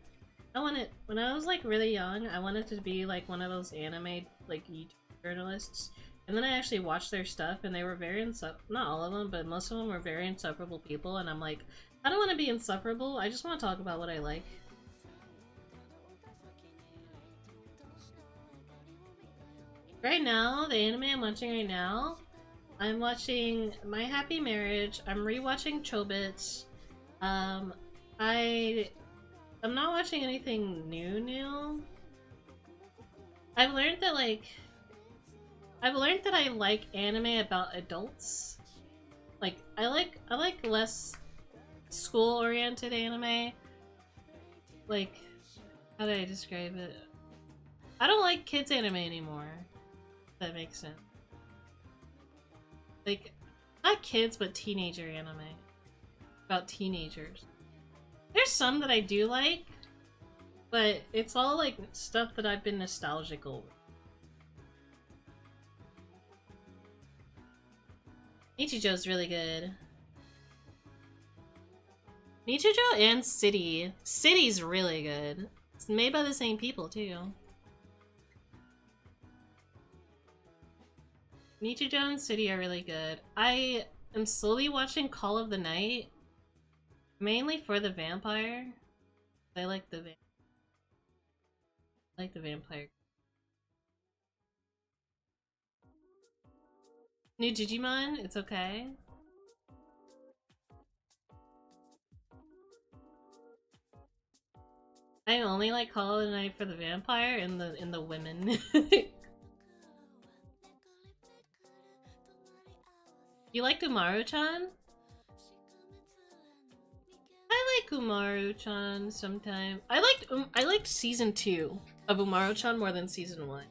When I was like really young, I wanted to be like one of those anime like YouTube journalists. And then I actually watched their stuff and they were very not all of them, but most of them were very insufferable people, and I'm like, I don't want to be insufferable, I just want to talk about what I like. Right now, the anime I'm watching right now, I'm watching My Happy Marriage, I'm rewatching Chobits, I'm not watching anything new. I've learned that I like anime about adults. Like, I like less school-oriented anime. Like, how do I describe it? I don't like kids anime anymore. If that makes sense. Like, not kids, but teenager anime. About teenagers. There's some that I do like, but it's all like stuff that I've been nostalgic over. Nichijo's really good. Nichijo and City. City's really good. It's made by the same people, too. Nichijo and City are really good. I am slowly watching Call of the Night. Mainly for the vampire. I like the vampire. New Digimon, it's okay. I only like Call of the Night for the vampire and the women. You like Umaru-chan? I like Umaru-chan sometimes. I liked season 2 of Umaru-chan more than season 1.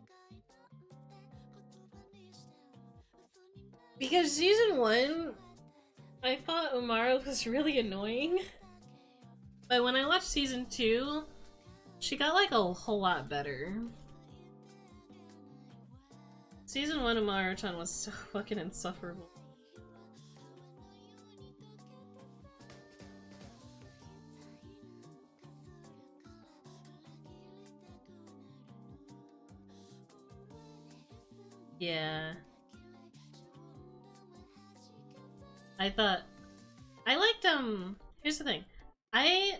Because season 1, I thought Umaru was really annoying. But when I watched season 2, she got like a whole lot better. Season 1 Umaru-chan was so fucking insufferable. Yeah. I liked, here's the thing. I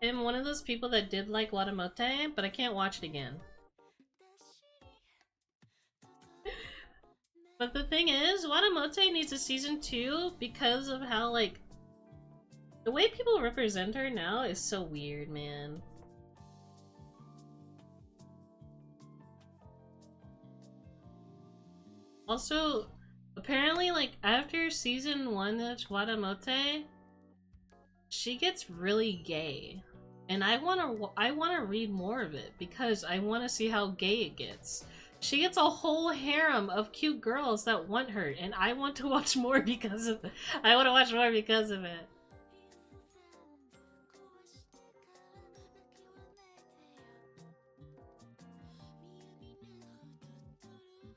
am one of those people that did like Watamote, but I can't watch it again. But the thing is, Watamote needs a season 2 because of how, like, the way people represent her now is so weird, man. Also, apparently, like, after season 1 of Watamote, she gets really gay. And I wanna read more of it because I wanna see how gay it gets. She gets a whole harem of cute girls that want her, and I want to watch more because of it. I want to watch more because of it.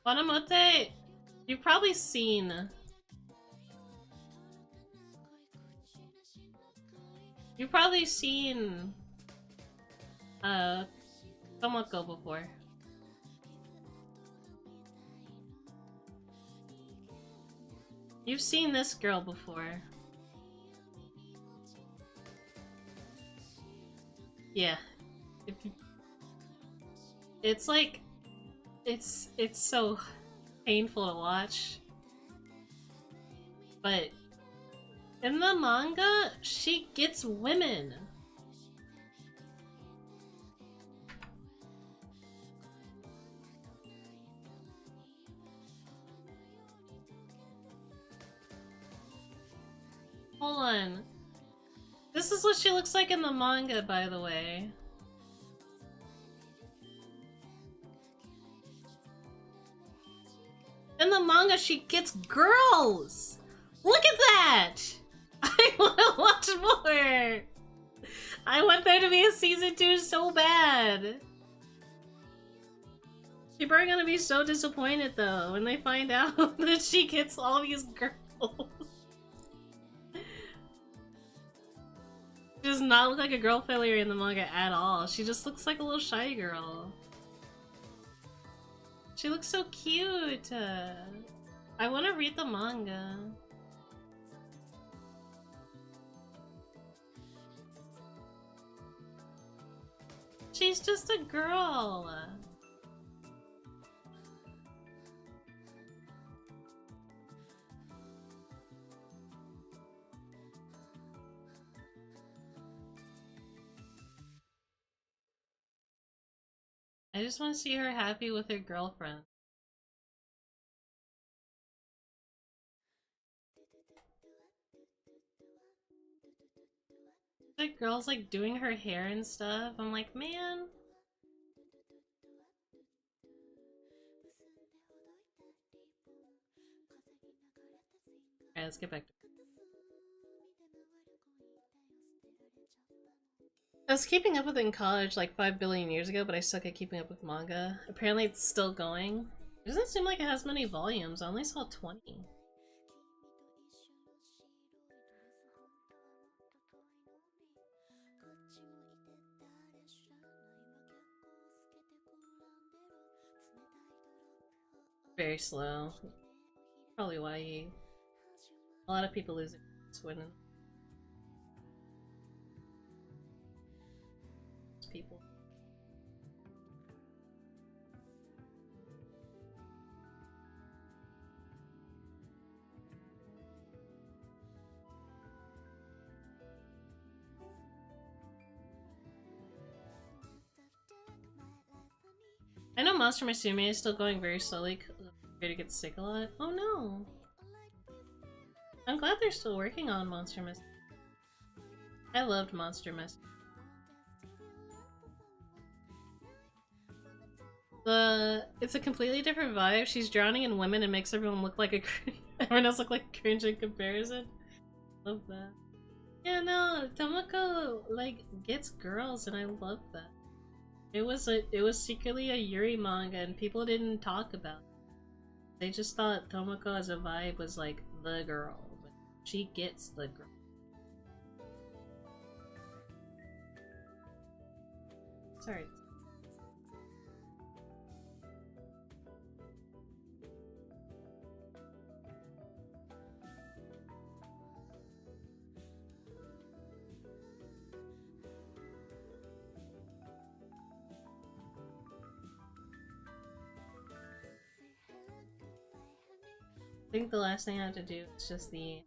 Wanamote, you've probably seen. You've probably seen Tomoko before. You've seen this girl before. Yeah. It's like it's so painful to watch. But in the manga, she gets women. Hold on. This is what she looks like in the manga, by the way. In the manga, she gets girls! Look at that! I want to watch more! I want there to be a season 2 so bad! People are gonna be so disappointed, though, when they find out that she gets all these girls. She does not look like a girl failure in the manga at all. She just looks like a little shy girl. She looks so cute. I want to read the manga. She's just a girl. I just want to see her happy with her girlfriend. Like girls like doing her hair and stuff. I'm like, man. Alright, let's get back to I was keeping up with it in college like 5 billion years ago, but I suck at keeping up with manga. Apparently it's still going. It doesn't seem like it has many volumes. I only saw 20. Very slow. Probably why a lot of people lose it when people. I know Monster Musume is still going very slowly. To get sick a lot. Oh no! I'm glad they're still working on Monster Musume. I loved Monster Musume. It's a completely different vibe. She's drowning in women and makes everyone look like everyone else look like cringe in comparison. Love that. Yeah, no, Tomoko like gets girls, and I love that. It was secretly a Yuri manga, and people didn't talk about it. They just thought Tomoko as a vibe was like the girl, but she gets the girl. Sorry. I think the last thing I have to do is just the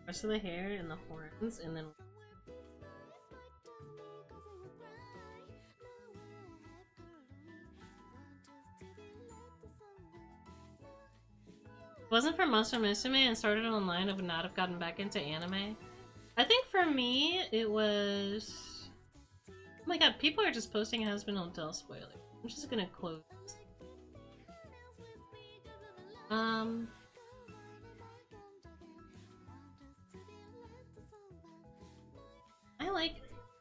rest of the hair and the horns, and then if it wasn't for Monster Musume and started online, I would not have gotten back into anime. I think for me, it was... Oh my god, people are just posting Has Been Hotel spoilers. I'm just gonna close. Um,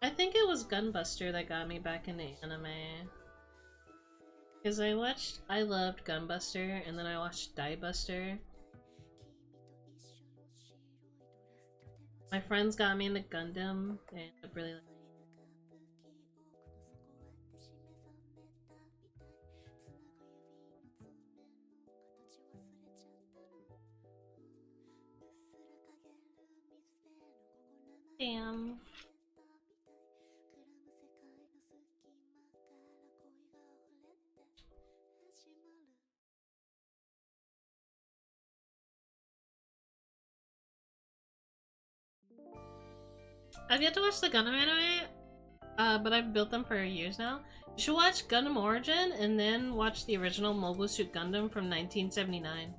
I think it was Gunbuster that got me back into anime. Because I loved Gunbuster, and then I watched Diebuster. My friends got me into Gundam, and I really liked. Damn. I've yet to watch the Gundam anime, but I've built them for years now. You should watch Gundam Origin and then watch the original Mobile Suit Gundam from 1979.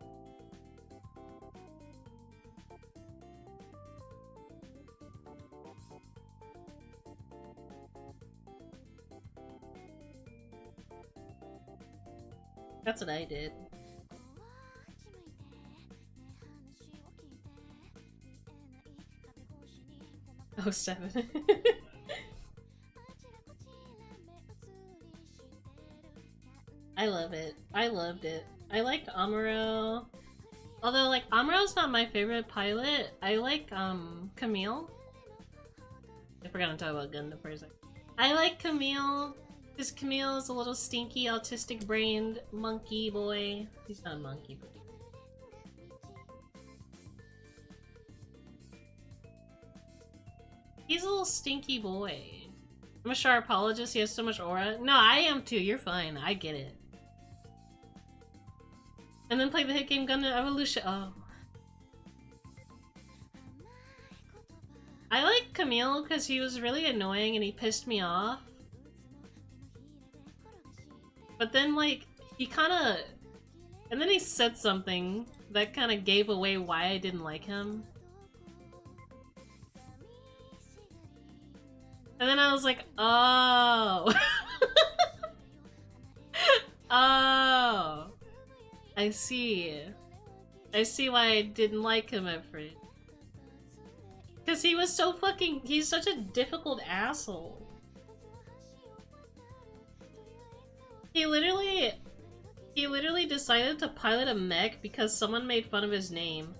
That's what I did. Oh, 7. I love it. I loved it. I liked Amuro. Although, like, Amuro's not my favorite pilot. I like, Camille. I forgot to talk about Gundam for a second. I like Camille, because Camille is a little stinky, autistic-brained monkey boy. He's not a monkey, but... he's a little stinky boy. I'm a sharpologist, he has so much aura. No, I am too, you're fine. I get it. And then play the hit game Gundam Evolution. Oh. I like Camille because he was really annoying and he pissed me off. But then, like, he kinda... and then he said something that kinda gave away why I didn't like him. And then I was like, oh. Oh. I see. I see why I didn't like him at first. Because he was so fucking... he's such a difficult asshole. He literally decided to pilot a mech because someone made fun of his name.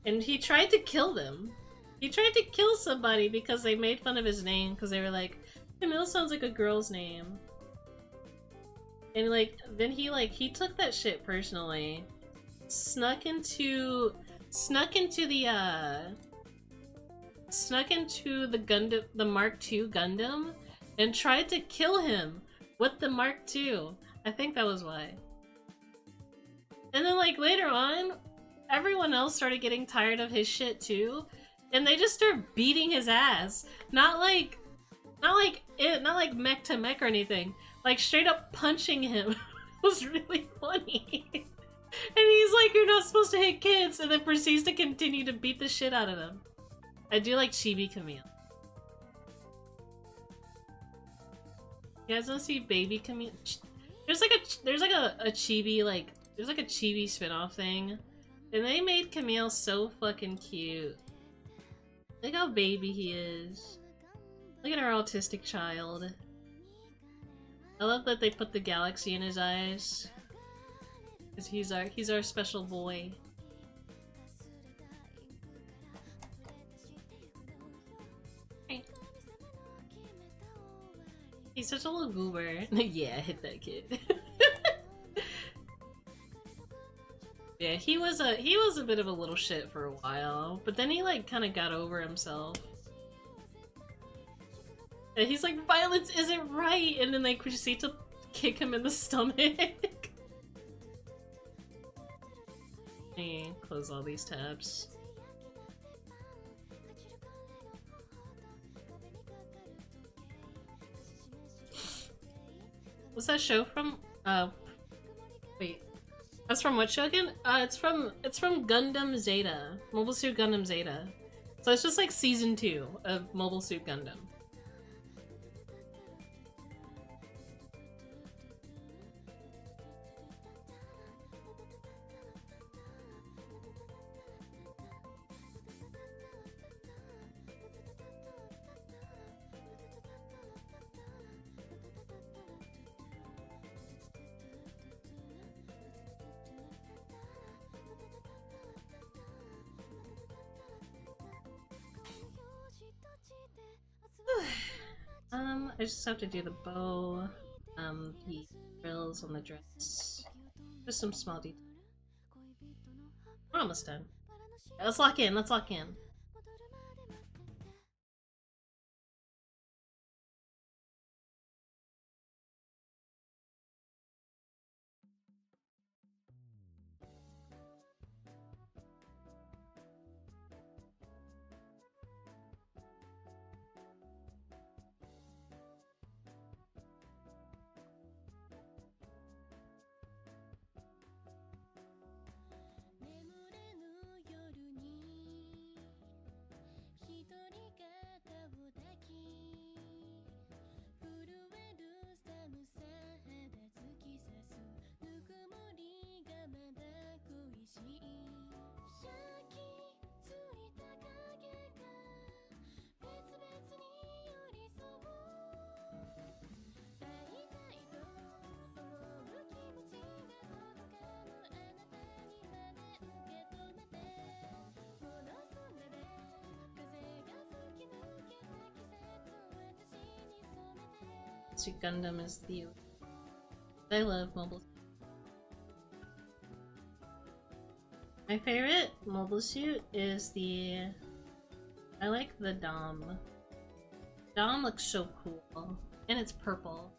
And he tried to kill them. He tried to kill somebody because they made fun of his name because they were like, Camille sounds like a girl's name. And like, then he took that shit personally. Snuck into the Gundam, the Mark II Gundam, and tried to kill him with the Mark II. I think that was why. And then like later on, everyone else started getting tired of his shit too, and they just started beating his ass. Not like mech to mech or anything. Like straight up punching him. It was really funny. And he's like, you're not supposed to hit kids, and then proceeds to continue to beat the shit out of them. I do like Chibi Camille. You guys wanna see Baby Camille? There's like a Chibi, like, there's like a Chibi spin-off thing. And they made Camille so fucking cute. Look how baby he is. Look at our autistic child. I love that they put the galaxy in his eyes. Cause he's our special boy. Hey. He's such a little goober. Yeah, hit that kid. Yeah, he was a bit of a little shit for a while, but then he like kind of got over himself. And he's like, violence isn't right, and then they proceed to kick him in the stomach. Hey, close all these tabs. What's that show from? Wait. That's from what show again? It's from Gundam Zeta. Mobile Suit Gundam Zeta. So it's just like season 2 of Mobile Suit Gundam. I just have to do the bow, the frills on the dress. Just some small details. We're almost done. Let's lock in, let's lock in. Gundam is the... I love mobile. My favorite mobile suit is the... I like the Dom. Dom looks so cool. And it's purple.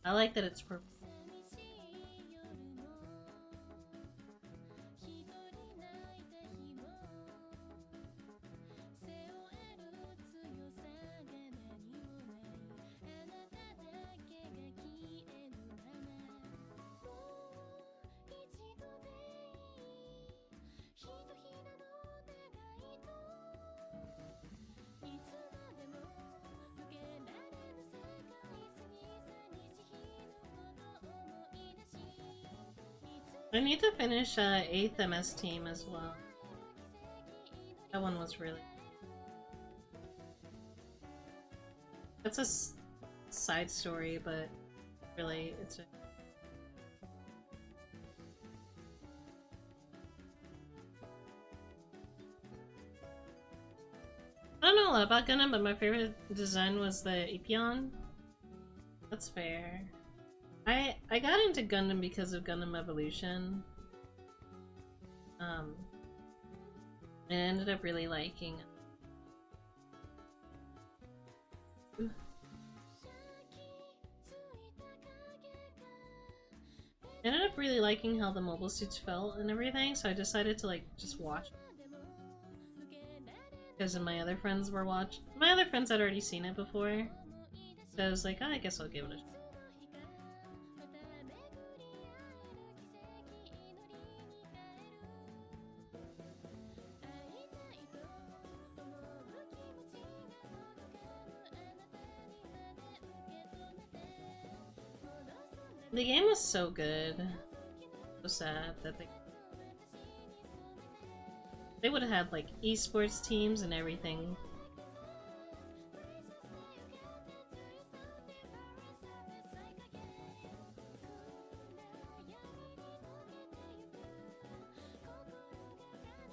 I like that it's purple. I need to finish 8th MS Team as well. That one was really... That's a side story, but really, it's a... I don't know a lot about Gundam, but my favorite design was the Epion. That's fair. I got into Gundam because of Gundam Evolution. And I ended up really liking it. I ended up really liking how the mobile suits felt and everything, so I decided to like just watch it. Because my other friends were watching. My other friends had already seen it before. So I was like, oh, I guess I'll give it a shot. The game was so good. So sad that they would have had like esports teams and everything.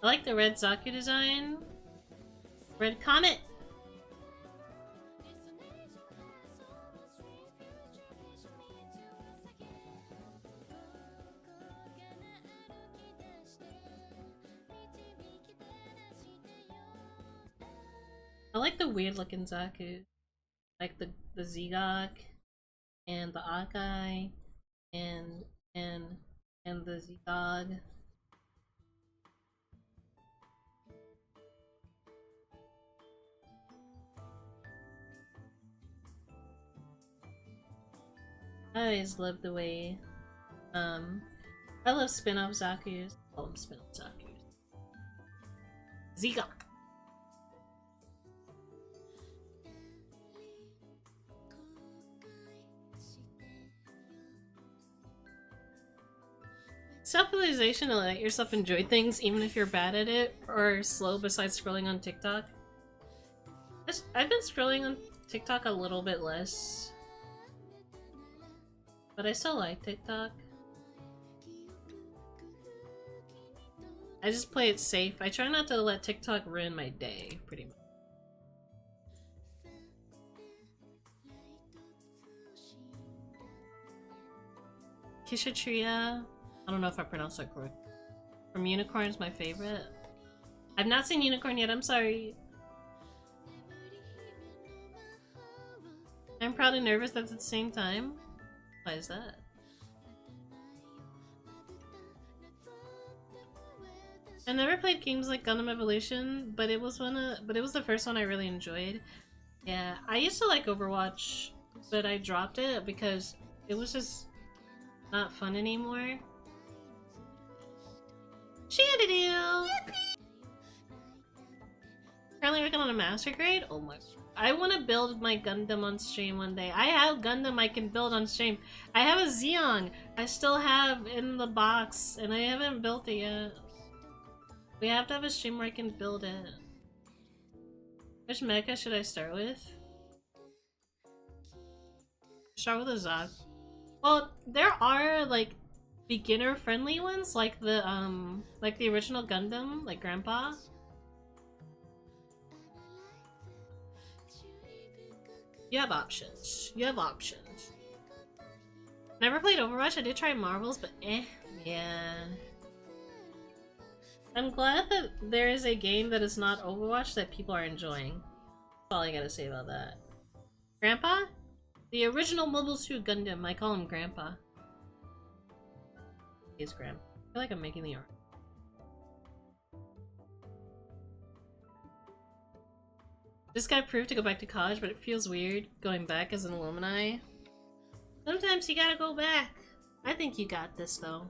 I like the red Zaku design. Red Comet! I like the weird looking Zaku. Like the Zigok and the Akai and the Zigog. I always love the way I love spin-off Zakus. I call them spin-off Zakus. Zigok. Self-realization to let yourself enjoy things even if you're bad at it or slow besides scrolling on TikTok. I've been scrolling on TikTok a little bit less. But I still like TikTok. I just play it safe. I try not to let TikTok ruin my day, pretty much. Kishatria. I don't know if I pronounced that correct. From Unicorn's my favorite. I've not seen Unicorn yet, I'm sorry. I'm proud and nervous that's at the same time. Why is that? I never played games like Gundam Evolution, but it was the first one I really enjoyed. Yeah, I used to like Overwatch, but I dropped it because it was just not fun anymore. Shandadoo! Currently working on a master grade? Oh my. I want to build my Gundam on stream one day. I have Gundam I can build on stream. I have a Zeong I still have in the box, and I haven't built it yet. We have to have a stream where I can build it. Which mecha should I start with? Start with a Zog. Well, there are like beginner-friendly ones, like the original Gundam, like Grandpa. You have options. You have options. Never played Overwatch. I did try Marvels, but yeah. I'm glad that there is a game that is not Overwatch that people are enjoying. That's all I gotta say about that. Grandpa? The original Mobile Suit Gundam. I call him Grandpa. He's Grandpa. I feel like I'm making the art. Just got approved to go back to college, but it feels weird going back as an alumni. Sometimes you gotta go back. I think you got this, though.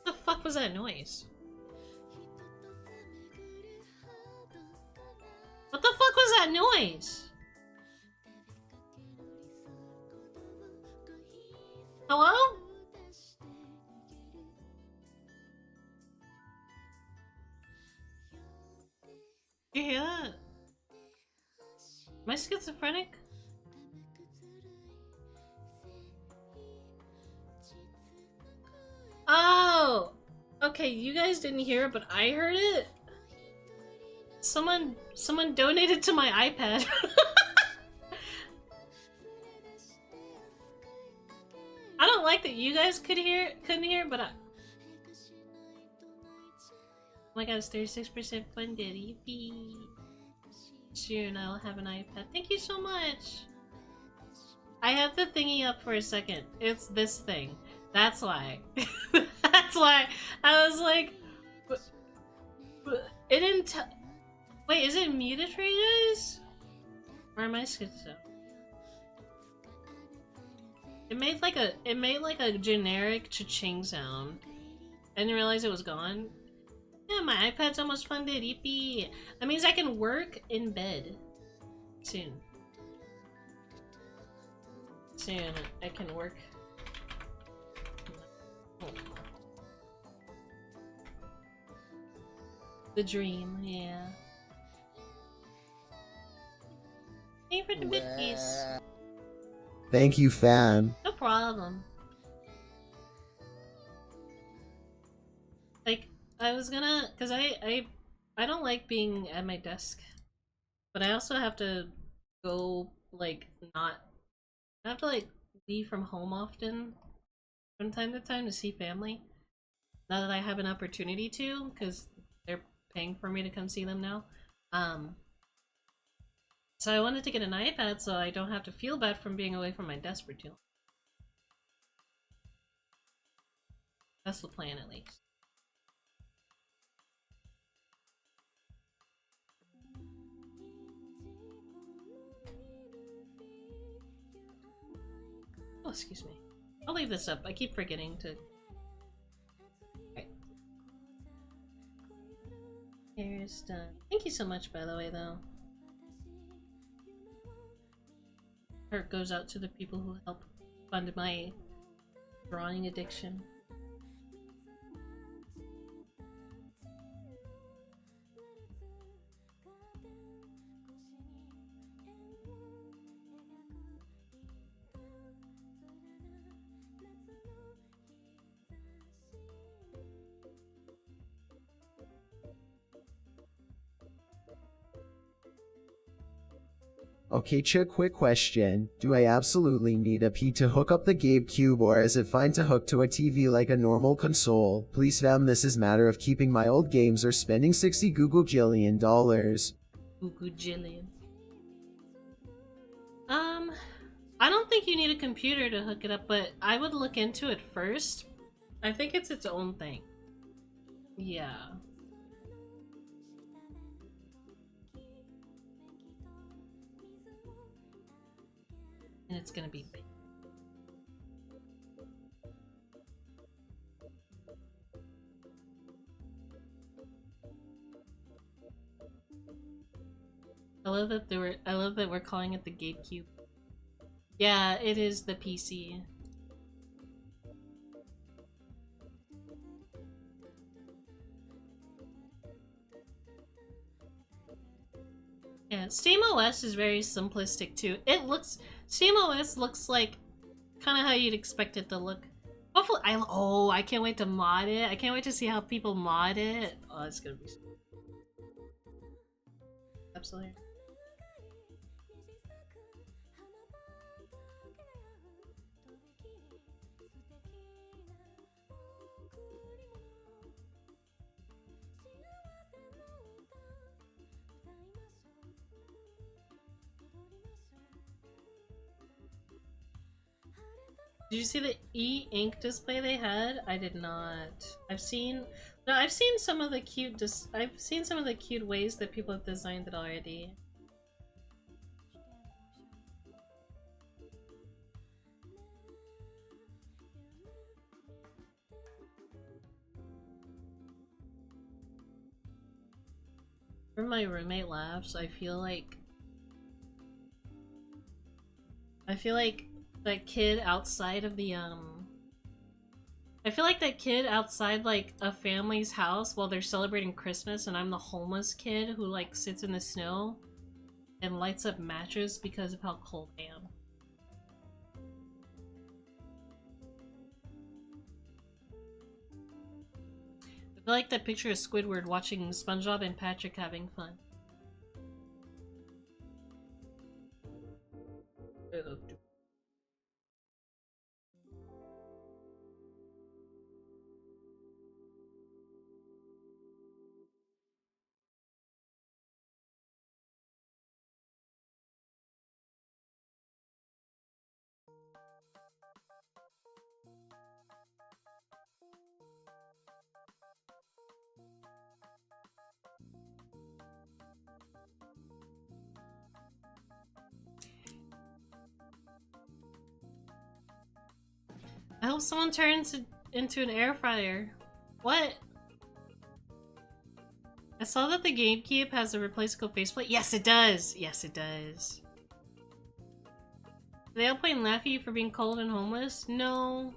What the fuck was that noise? What the fuck was that noise? Hello? You hear that? Am I schizophrenic? Oh! Okay, you guys didn't hear it, but I heard it. Someone donated to my iPad. I don't like that you guys couldn't hear, but oh my god, it's 36% funded. Yippee. Soon I'll have an iPad. Thank you so much. I had the thingy up for a second. It's this thing. That's why. That's why. I was like... It didn't wait, is it muted for you guys? Or am I schizo? It made like a generic cha-ching sound. I didn't realize it was gone. Yeah, my iPad's almost funded. Yippee! That means I can work in bed soon. Soon I can work. Oh. The dream, yeah. Thank you for the bitties. Thank you, fan. No problem. Like, I was gonna, cause I don't like being at my desk, but I also have to go, like, I have to, like, leave from home often, from time to time, to see family. Now that I have an opportunity to, cause they're paying for me to come see them now. So I wanted to get an iPad so I don't have to feel bad from being away from my desk for too long. That's the plan, at least. Oh, excuse me. I'll leave this up. I keep forgetting to... Right. Here's done. Thank you so much, by the way, though. Heart goes out to the people who help fund my drawing addiction. Okay, chick, quick question. Do I absolutely need a P to hook up the GameCube, or is it fine to hook to a TV like a normal console? Please fam, this is matter of keeping my old games or spending 60 Google jillion dollars. Google jillion. I don't think you need a computer to hook it up, but I would look into it first. I think it's its own thing. Yeah. And it's gonna be big. I love that we're calling it the GameCube. Yeah, it is the PC. Yeah, SteamOS is very simplistic too. SteamOS looks like kind of how you'd expect it to look. Hopefully, I can't wait to mod it. I can't wait to see how people mod it. Oh, it's gonna be absolutely. Did you see the e-ink display they had? I did not. I've seen some of the cute ways that people have designed it already. When my roommate laughs, I feel like that kid outside of the I feel like that kid outside like a family's house while they're celebrating Christmas, and I'm the homeless kid who like sits in the snow and lights up matches because of how cold I am. I feel like that picture of Squidward watching SpongeBob and Patrick having fun. I hope someone turns it into an air fryer. What? I saw that the GameCube has a replaceable faceplate. Yes, it does. Yes, it does. Do they all play and laugh at you for being cold and homeless? No.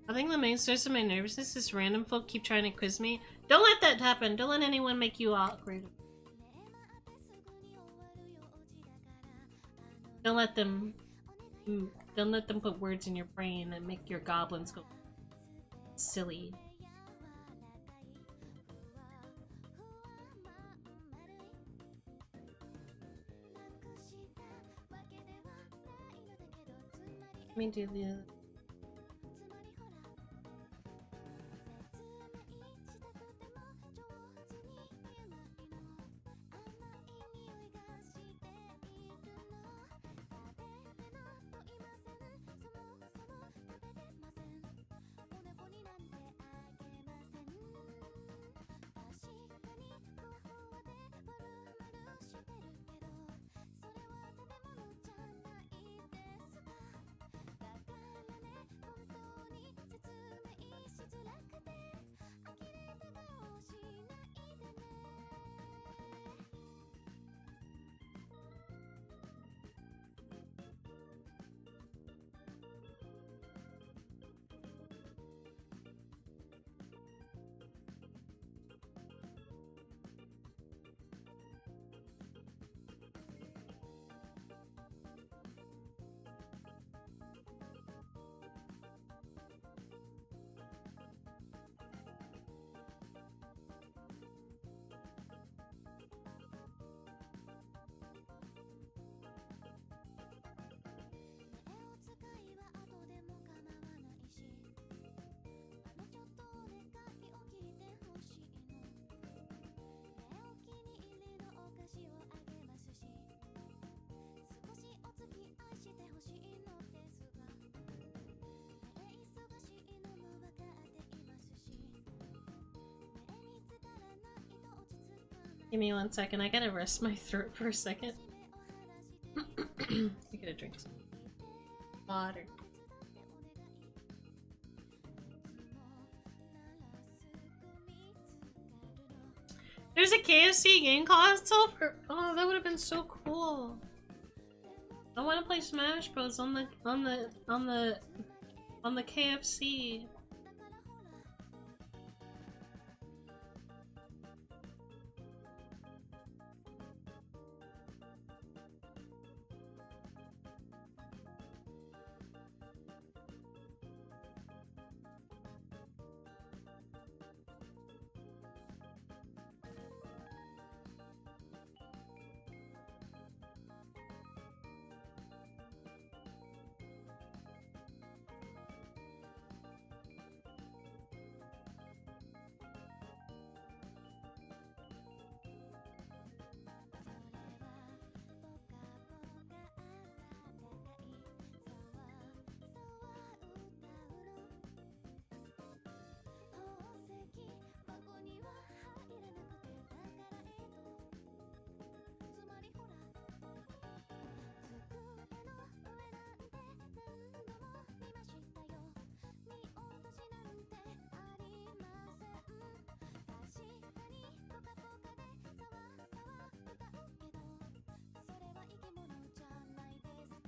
I think the main source of my nervousness is random folk keep trying to quiz me. Don't let that happen. Don't let anyone make you awkward. Don't let them put words in your brain and make your goblins go silly. Let me do the... Give me 1 second. I gotta rest my throat for a second. I gotta drink some water. There's a KFC game console for. Oh, that would have been so cool. I want to play Smash Bros on the KFC.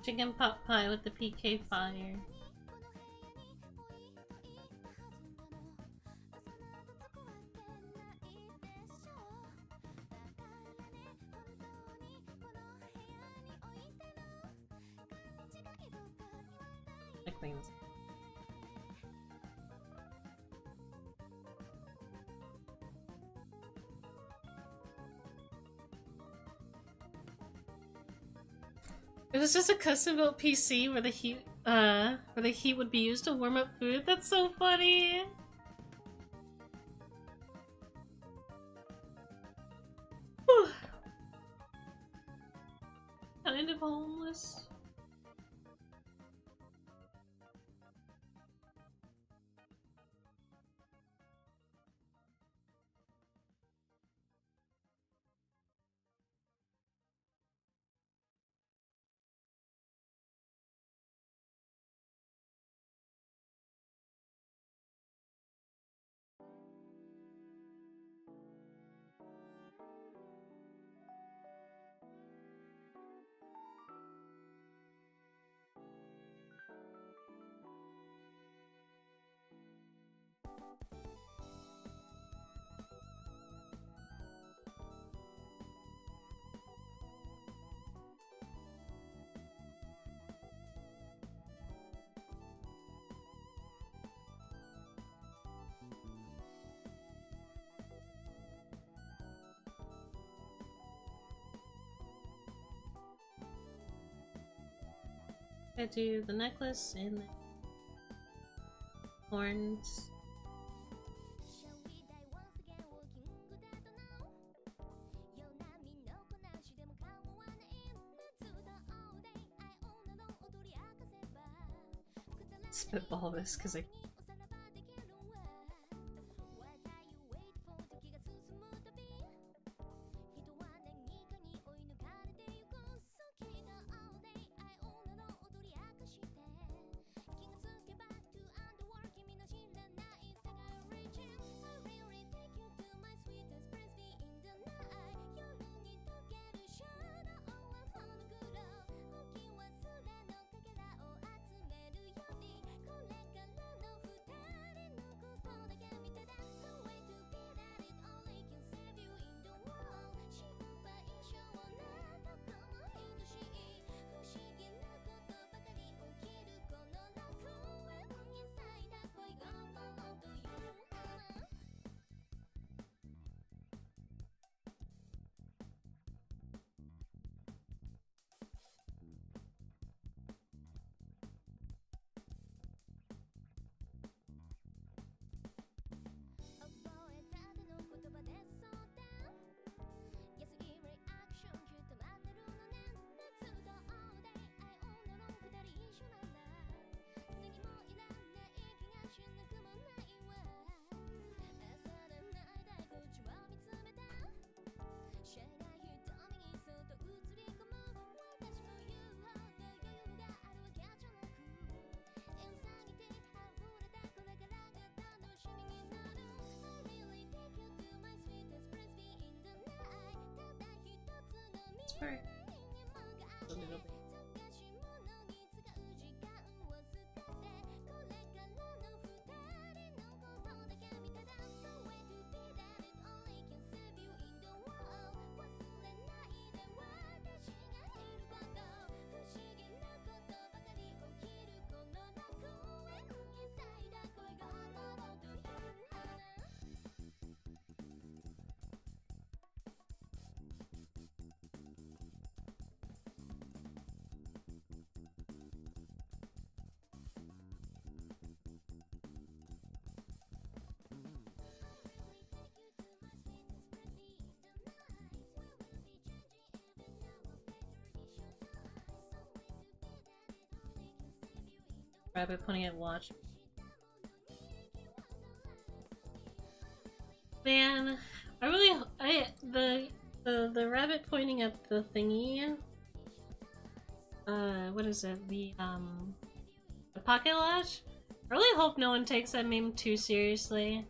Chicken pot pie with the PK fire. I clean this. It was just a custom-built PC where the heat would be used to warm up food. That's so funny. Whew. Kind of homeless. I do the necklace and the horns. Spitball this because I. for a little bit. Rabbit pointing at watch. Man, the rabbit pointing at the thingy. What is it? The pocket watch. I really hope no one takes that meme too seriously.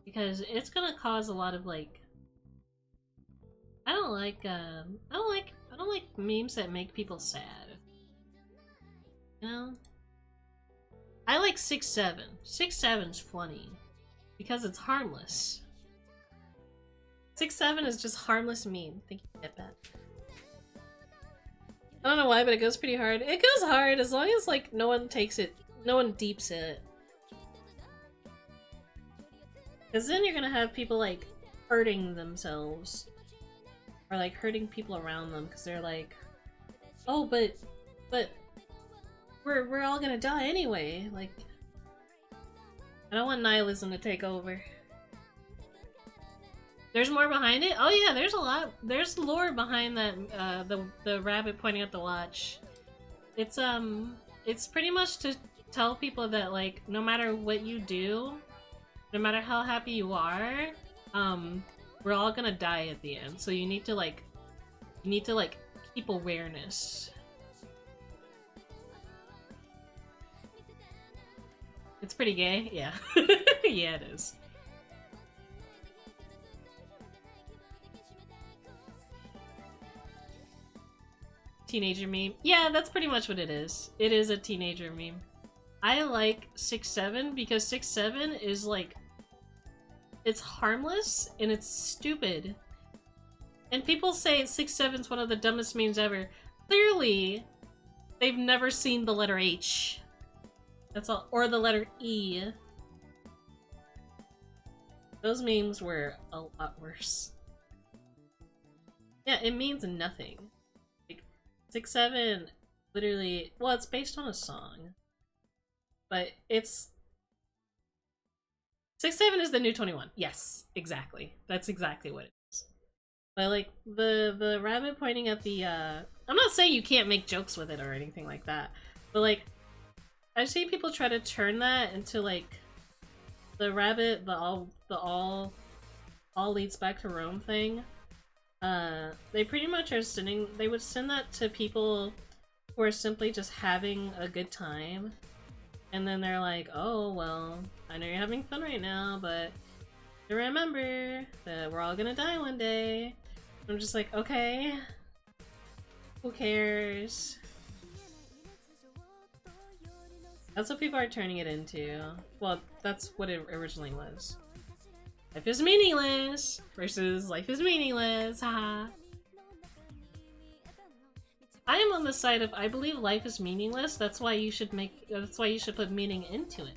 Because it's gonna cause a lot of like I don't like memes that make people sad. You know? I like 6-7. 6-7's funny. Because it's harmless. 6-7 is just harmless meme. Thank you, get that. I don't know why, but it goes pretty hard. It goes hard as long as like no one takes it, no one deeps it. Because then you're gonna have people like hurting themselves. Or like hurting people around them because they're like, oh, but we're all gonna die anyway. Like, I don't want nihilism to take over. There's more behind it? Oh yeah, there's a lot. There's lore behind that. The rabbit pointing at the watch. It's pretty much to tell people that like no matter what you do, no matter how happy you are, we're all gonna die at the end. So you need to like keep awareness. It's pretty gay, yeah. Yeah, it is. Teenager meme. Yeah, that's pretty much what it is. It is a teenager meme. I like 6-7 because 6-7 is like, it's harmless and it's stupid. And people say 6-7 is one of the dumbest memes ever. Clearly, they've never seen the letter H. That's all, or the letter E. Those memes were a lot worse. Yeah, it means nothing. Like, 6-7 literally, well, it's based on a song. But it's 6-7 is the new 21. Yes, exactly. That's exactly what it is. But like the rabbit pointing at the I'm not saying you can't make jokes with it or anything like that. But like I've seen people try to turn that into like the rabbit, the all leads back to Rome thing. They pretty much are they would send that to people who are simply just having a good time. And then they're like, oh, well, I know you're having fun right now, but remember that we're all gonna die one day. I'm just like, okay, who cares? That's what people are turning it into. Well, that's what it originally was. Life is meaningless versus life is meaningless, haha. I am on the side of I believe life is meaningless. That's why you should put meaning into it.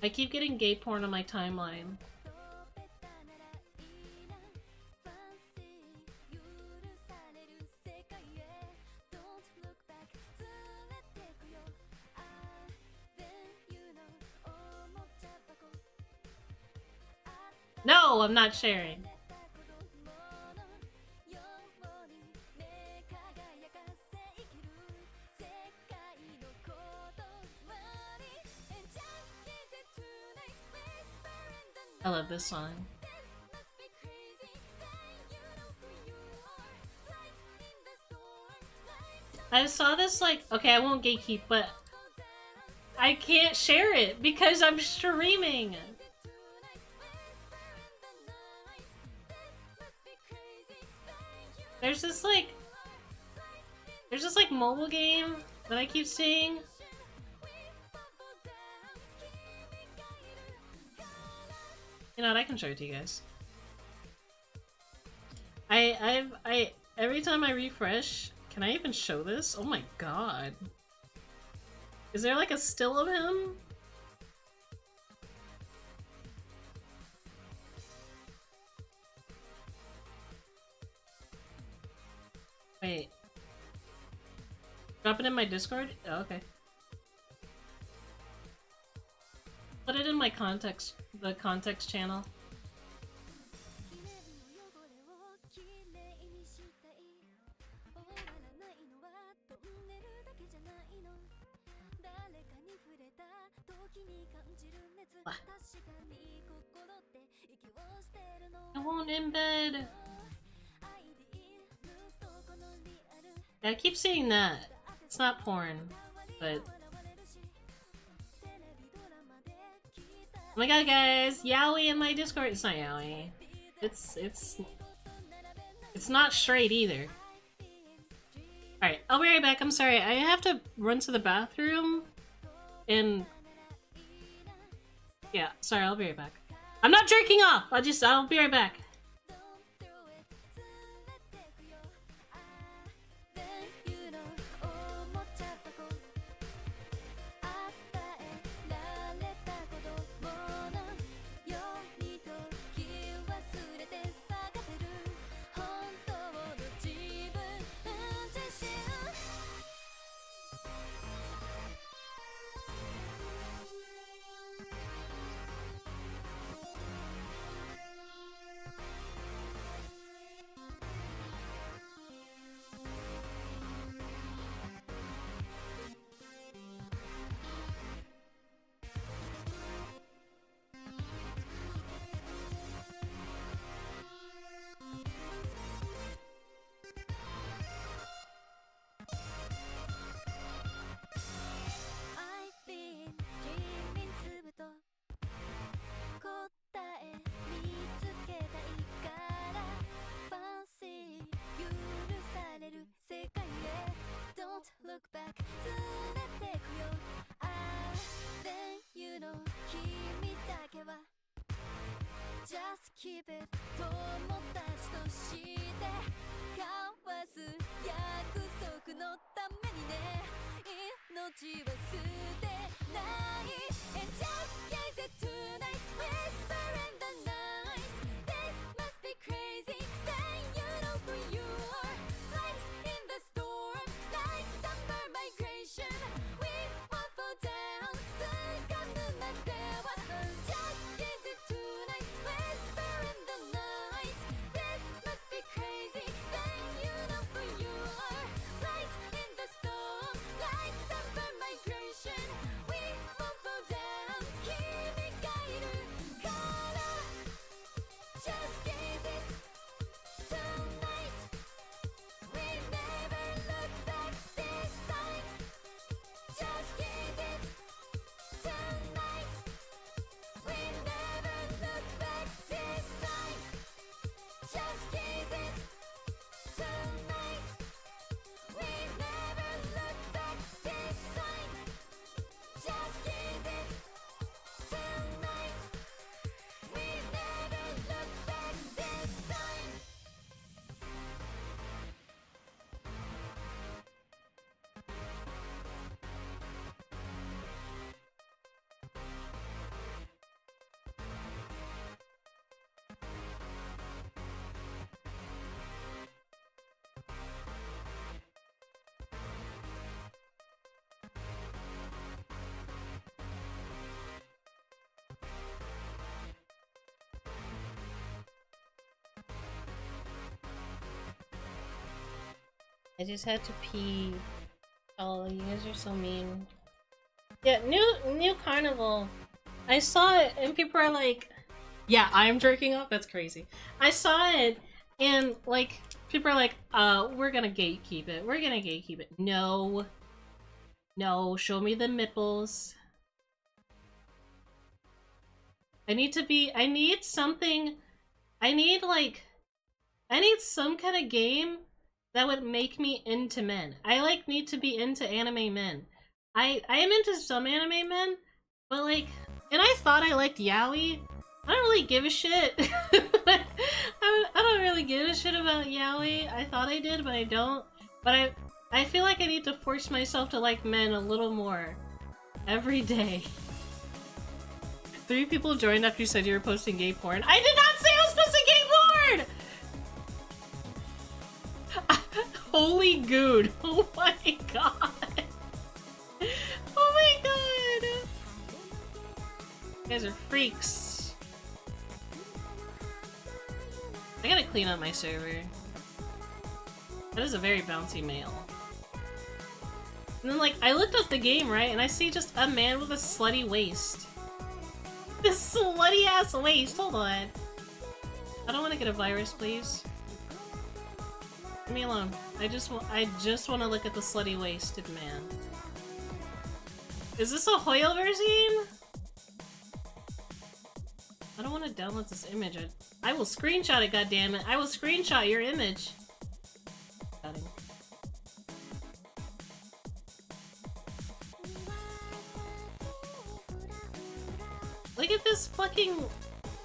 I keep getting gay porn on my timeline. No, I'm not sharing. I love this song. I saw this like, okay, I won't gatekeep, but I can't share it because I'm streaming. There's this like mobile game that I keep seeing. You know what, I can show it to you guys. Every time I refresh, can I even show this? Oh my god. Is there like a still of him? Wait. Drop it in my Discord? Oh, okay. Put it in my context, the context channel. I won't embed. Yeah, I keep seeing that. It's not porn, but... Oh my god, guys! Yaoi in my Discord. It's not yaoi. It's not straight either. Alright, I'll be right back. I'm sorry. I have to run to the bathroom. And... yeah, sorry, I'll be right back. I'm not jerking off! I'll be right back. Just keep it 友達として交わす約束のためにね命は捨てない And just gaze it tonight Whisper in the night This must be crazy Then you know who you are Lights in the storm Like summer migration We won't fall down 掴むまでは Just gaze it tonight Whisper in the night This must be crazy Then you know who you are Lights in the storm Like summer migration We won't fall down 君がいるから Just gaze it tonight We never look back this time Just gaze it tonight We never look back this time Just gaze it tonight We never look back this time Just gaze it tonight We never look back this time I just had to pee. Oh, you guys are so mean. Yeah, new carnival. I saw it and people are like, Yeah, I'm jerking off? That's crazy. I saw it, and, like, people are like, we're gonna gatekeep it. We're gonna gatekeep it. No. No, show me the nipples. I need something, I need some kind of game that would make me into men. I, like, need to be into anime men. I am into some anime men, but, like, and I thought I liked yaoi. I don't really give a shit. I don't really give a shit about yaoi. I thought I did, but I don't. But I feel like I need to force myself to like men a little more every day. 3 people joined after you said you were posting gay porn. I did not say I was posting gay porn! Holy good. Oh my god. Oh my god. You guys are freaks. I gotta clean up my server. That is a very bouncy male. And then, like, I looked up the game, right? And I see just a man with a slutty waist. This slutty ass waist. Hold on. I don't want to get a virus, please. Leave me alone. I just want to look at the slutty waisted man. Is this a Hoyoverse game? I don't want to download this image. I will screenshot it, goddammit. I will screenshot your image. Got him. Look at this fucking...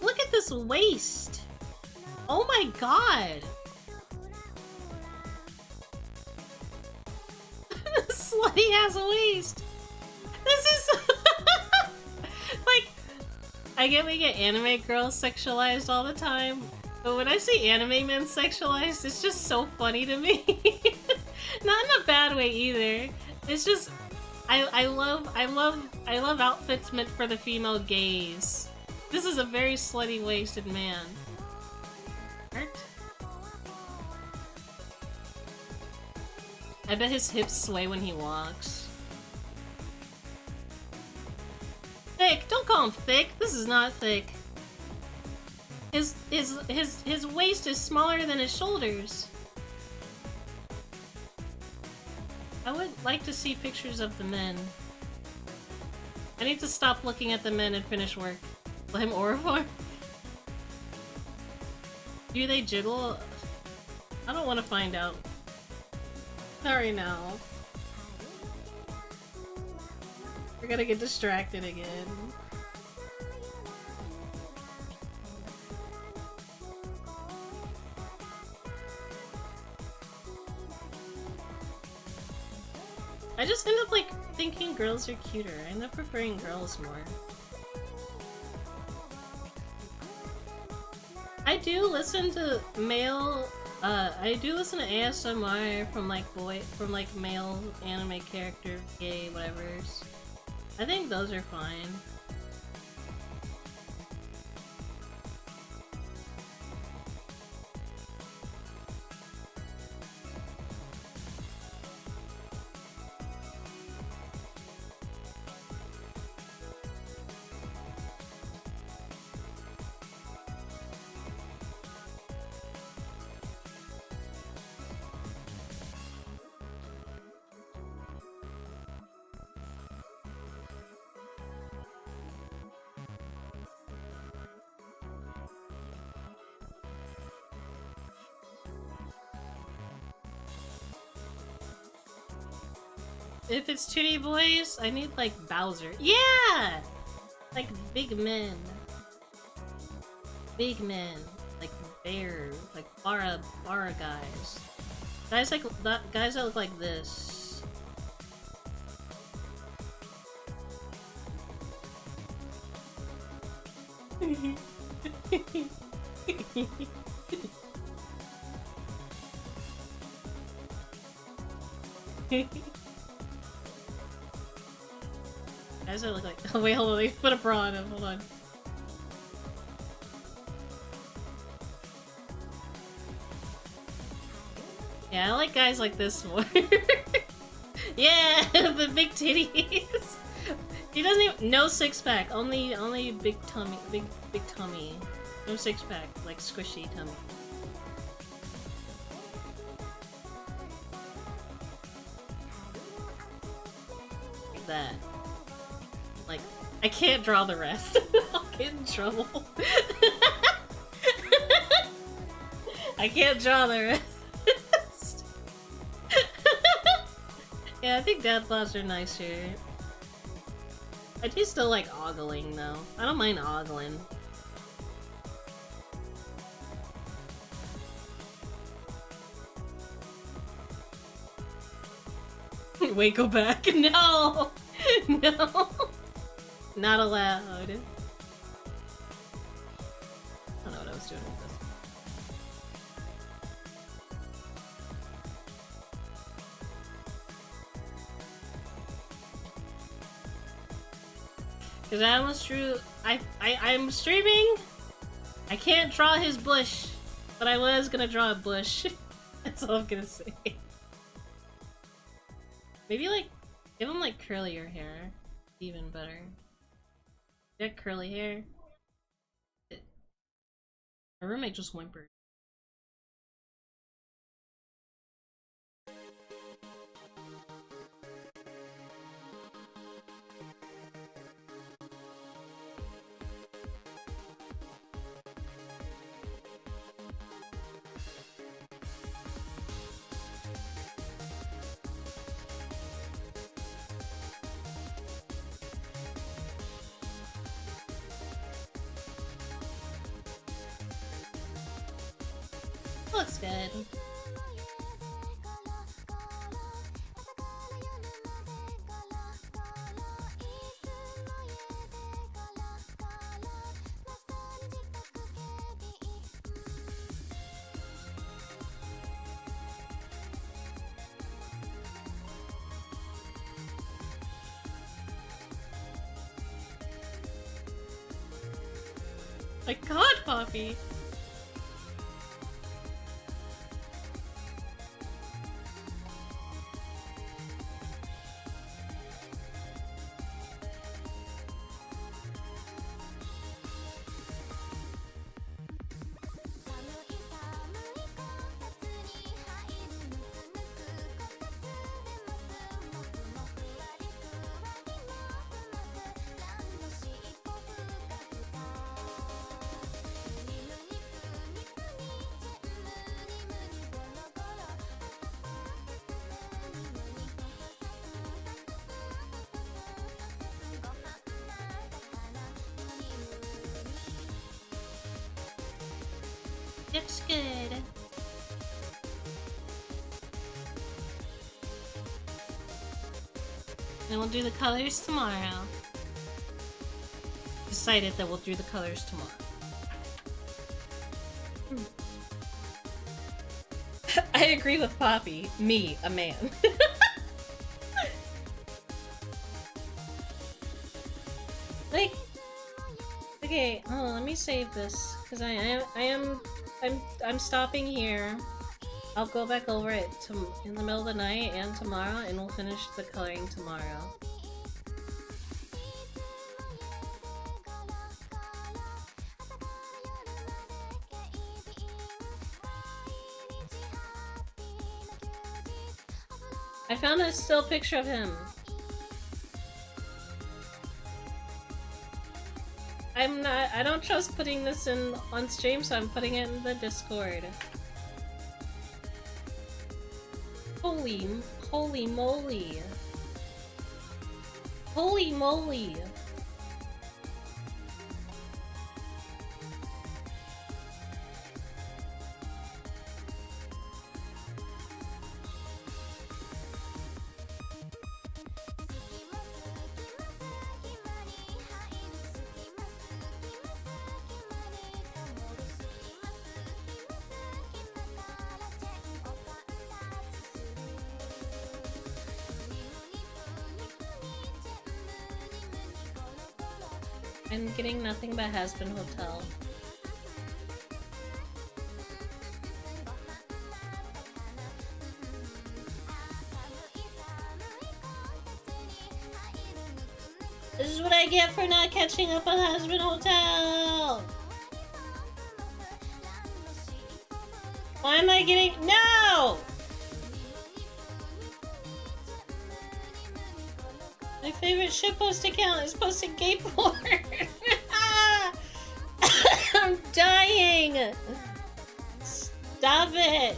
Look at this waist! Oh my god! Slutty ass waist! This is... like... I get we get anime girls sexualized all the time, but when I see anime men sexualized, it's just so funny to me. Not in a bad way either. It's just... I love outfits meant for the female gaze. This is a very slutty waisted man. Art? I bet his hips sway when he walks. Thick! Don't call him thick! This is not thick. His waist is smaller than his shoulders. I would like to see pictures of the men. I need to stop looking at the men and finish work. Let him Orifor? Do they jiggle? I don't want to find out. Sorry now. We're gonna get distracted again. I just end up, like, thinking girls are cuter. I end up preferring girls more. I do listen to male, I do listen to ASMR from, like, male anime character, gay, whatevers. I think those are fine. If it's 2D boys, I need, like, Bowser. Yeah! Like, big men. Big men. Like, bear. Like, Bara guys. Guys like that. Guys that look like this. Guys that look like. Oh, wait, hold on. Let me put a bra on him. Hold on. Yeah, I like guys like this more. Yeah, the big titties. He doesn't even, no six pack, only big tummy, big tummy. No six pack, like squishy tummy. Like that. Like, I can't draw the rest. I'll get in trouble. I can't draw the rest. Yeah, I think dad thoughts are nicer. I do still like ogling though. I don't mind ogling. Wait, go back. No! No! Not allowed. I don't know what I was doing with this. Cause I almost drew. I'm streaming. I can't draw his bush, but I was gonna draw a bush. That's all I'm gonna say. Maybe like give him like curlier hair, even better. Get curly hair. My roommate just whimpered. Looks good. My God, Poppy! Looks good. And we'll do the colors tomorrow. Decided that we'll do the colors tomorrow. I agree with Poppy. Me, a man. Like, okay, hold on, let me save this because I'm stopping here. I'll go back over it in the middle of the night and tomorrow, and we'll finish the coloring tomorrow. I found a still picture of him. I don't trust putting this in on stream, so I'm putting it in the Discord. Holy moly. Holy moly. I'm getting nothing but Has-Been Hotel. get for not catching up on Husband Hotel? Why am I getting... No! My favorite shitpost account is posting gay porn. I'm dying. Stop it.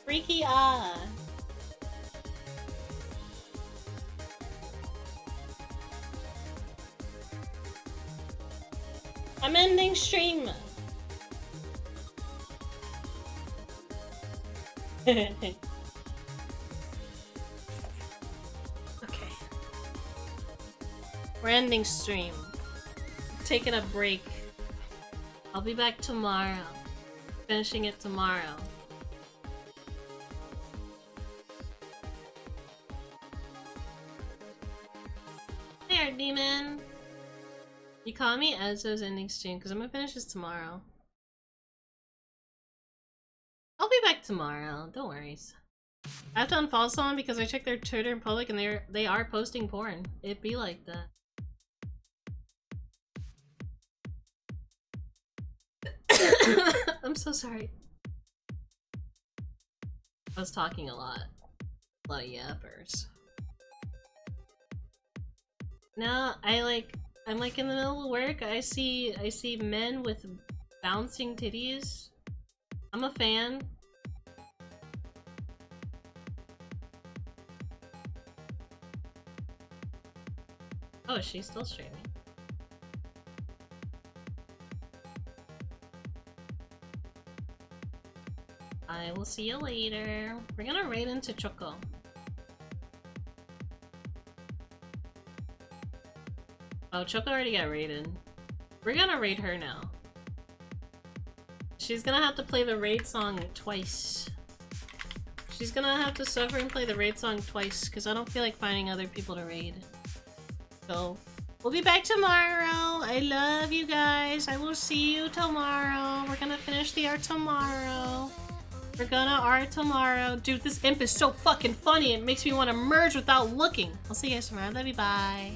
Freaky ah. I'm ending stream. Okay. We're ending stream. Taking a break. I'll be back tomorrow. Finishing it tomorrow. There, demon. You call me Ezzo's ending stream because I'm gonna finish this tomorrow. I'll be back tomorrow. Don't worry. I have to unfollow someone because I checked their Twitter in public and they are posting porn. It be like that. I'm so sorry. I was talking a lot. A lot of yappers. No, I'm like in the middle of work. I see men with bouncing titties. I'm a fan. Oh, she's still streaming. I will see you later. We're gonna raid into Choco. Oh, Choco already got raided. We're gonna raid her now. She's gonna have to play the raid song twice. She's gonna have to suffer and play the raid song twice because I don't feel like finding other people to raid. So, we'll be back tomorrow. I love you guys. I will see you tomorrow. We're gonna finish the art tomorrow. We're gonna art tomorrow. Dude, this imp is so fucking funny. It makes me want to merge without looking. I'll see you guys tomorrow. Love you. Bye.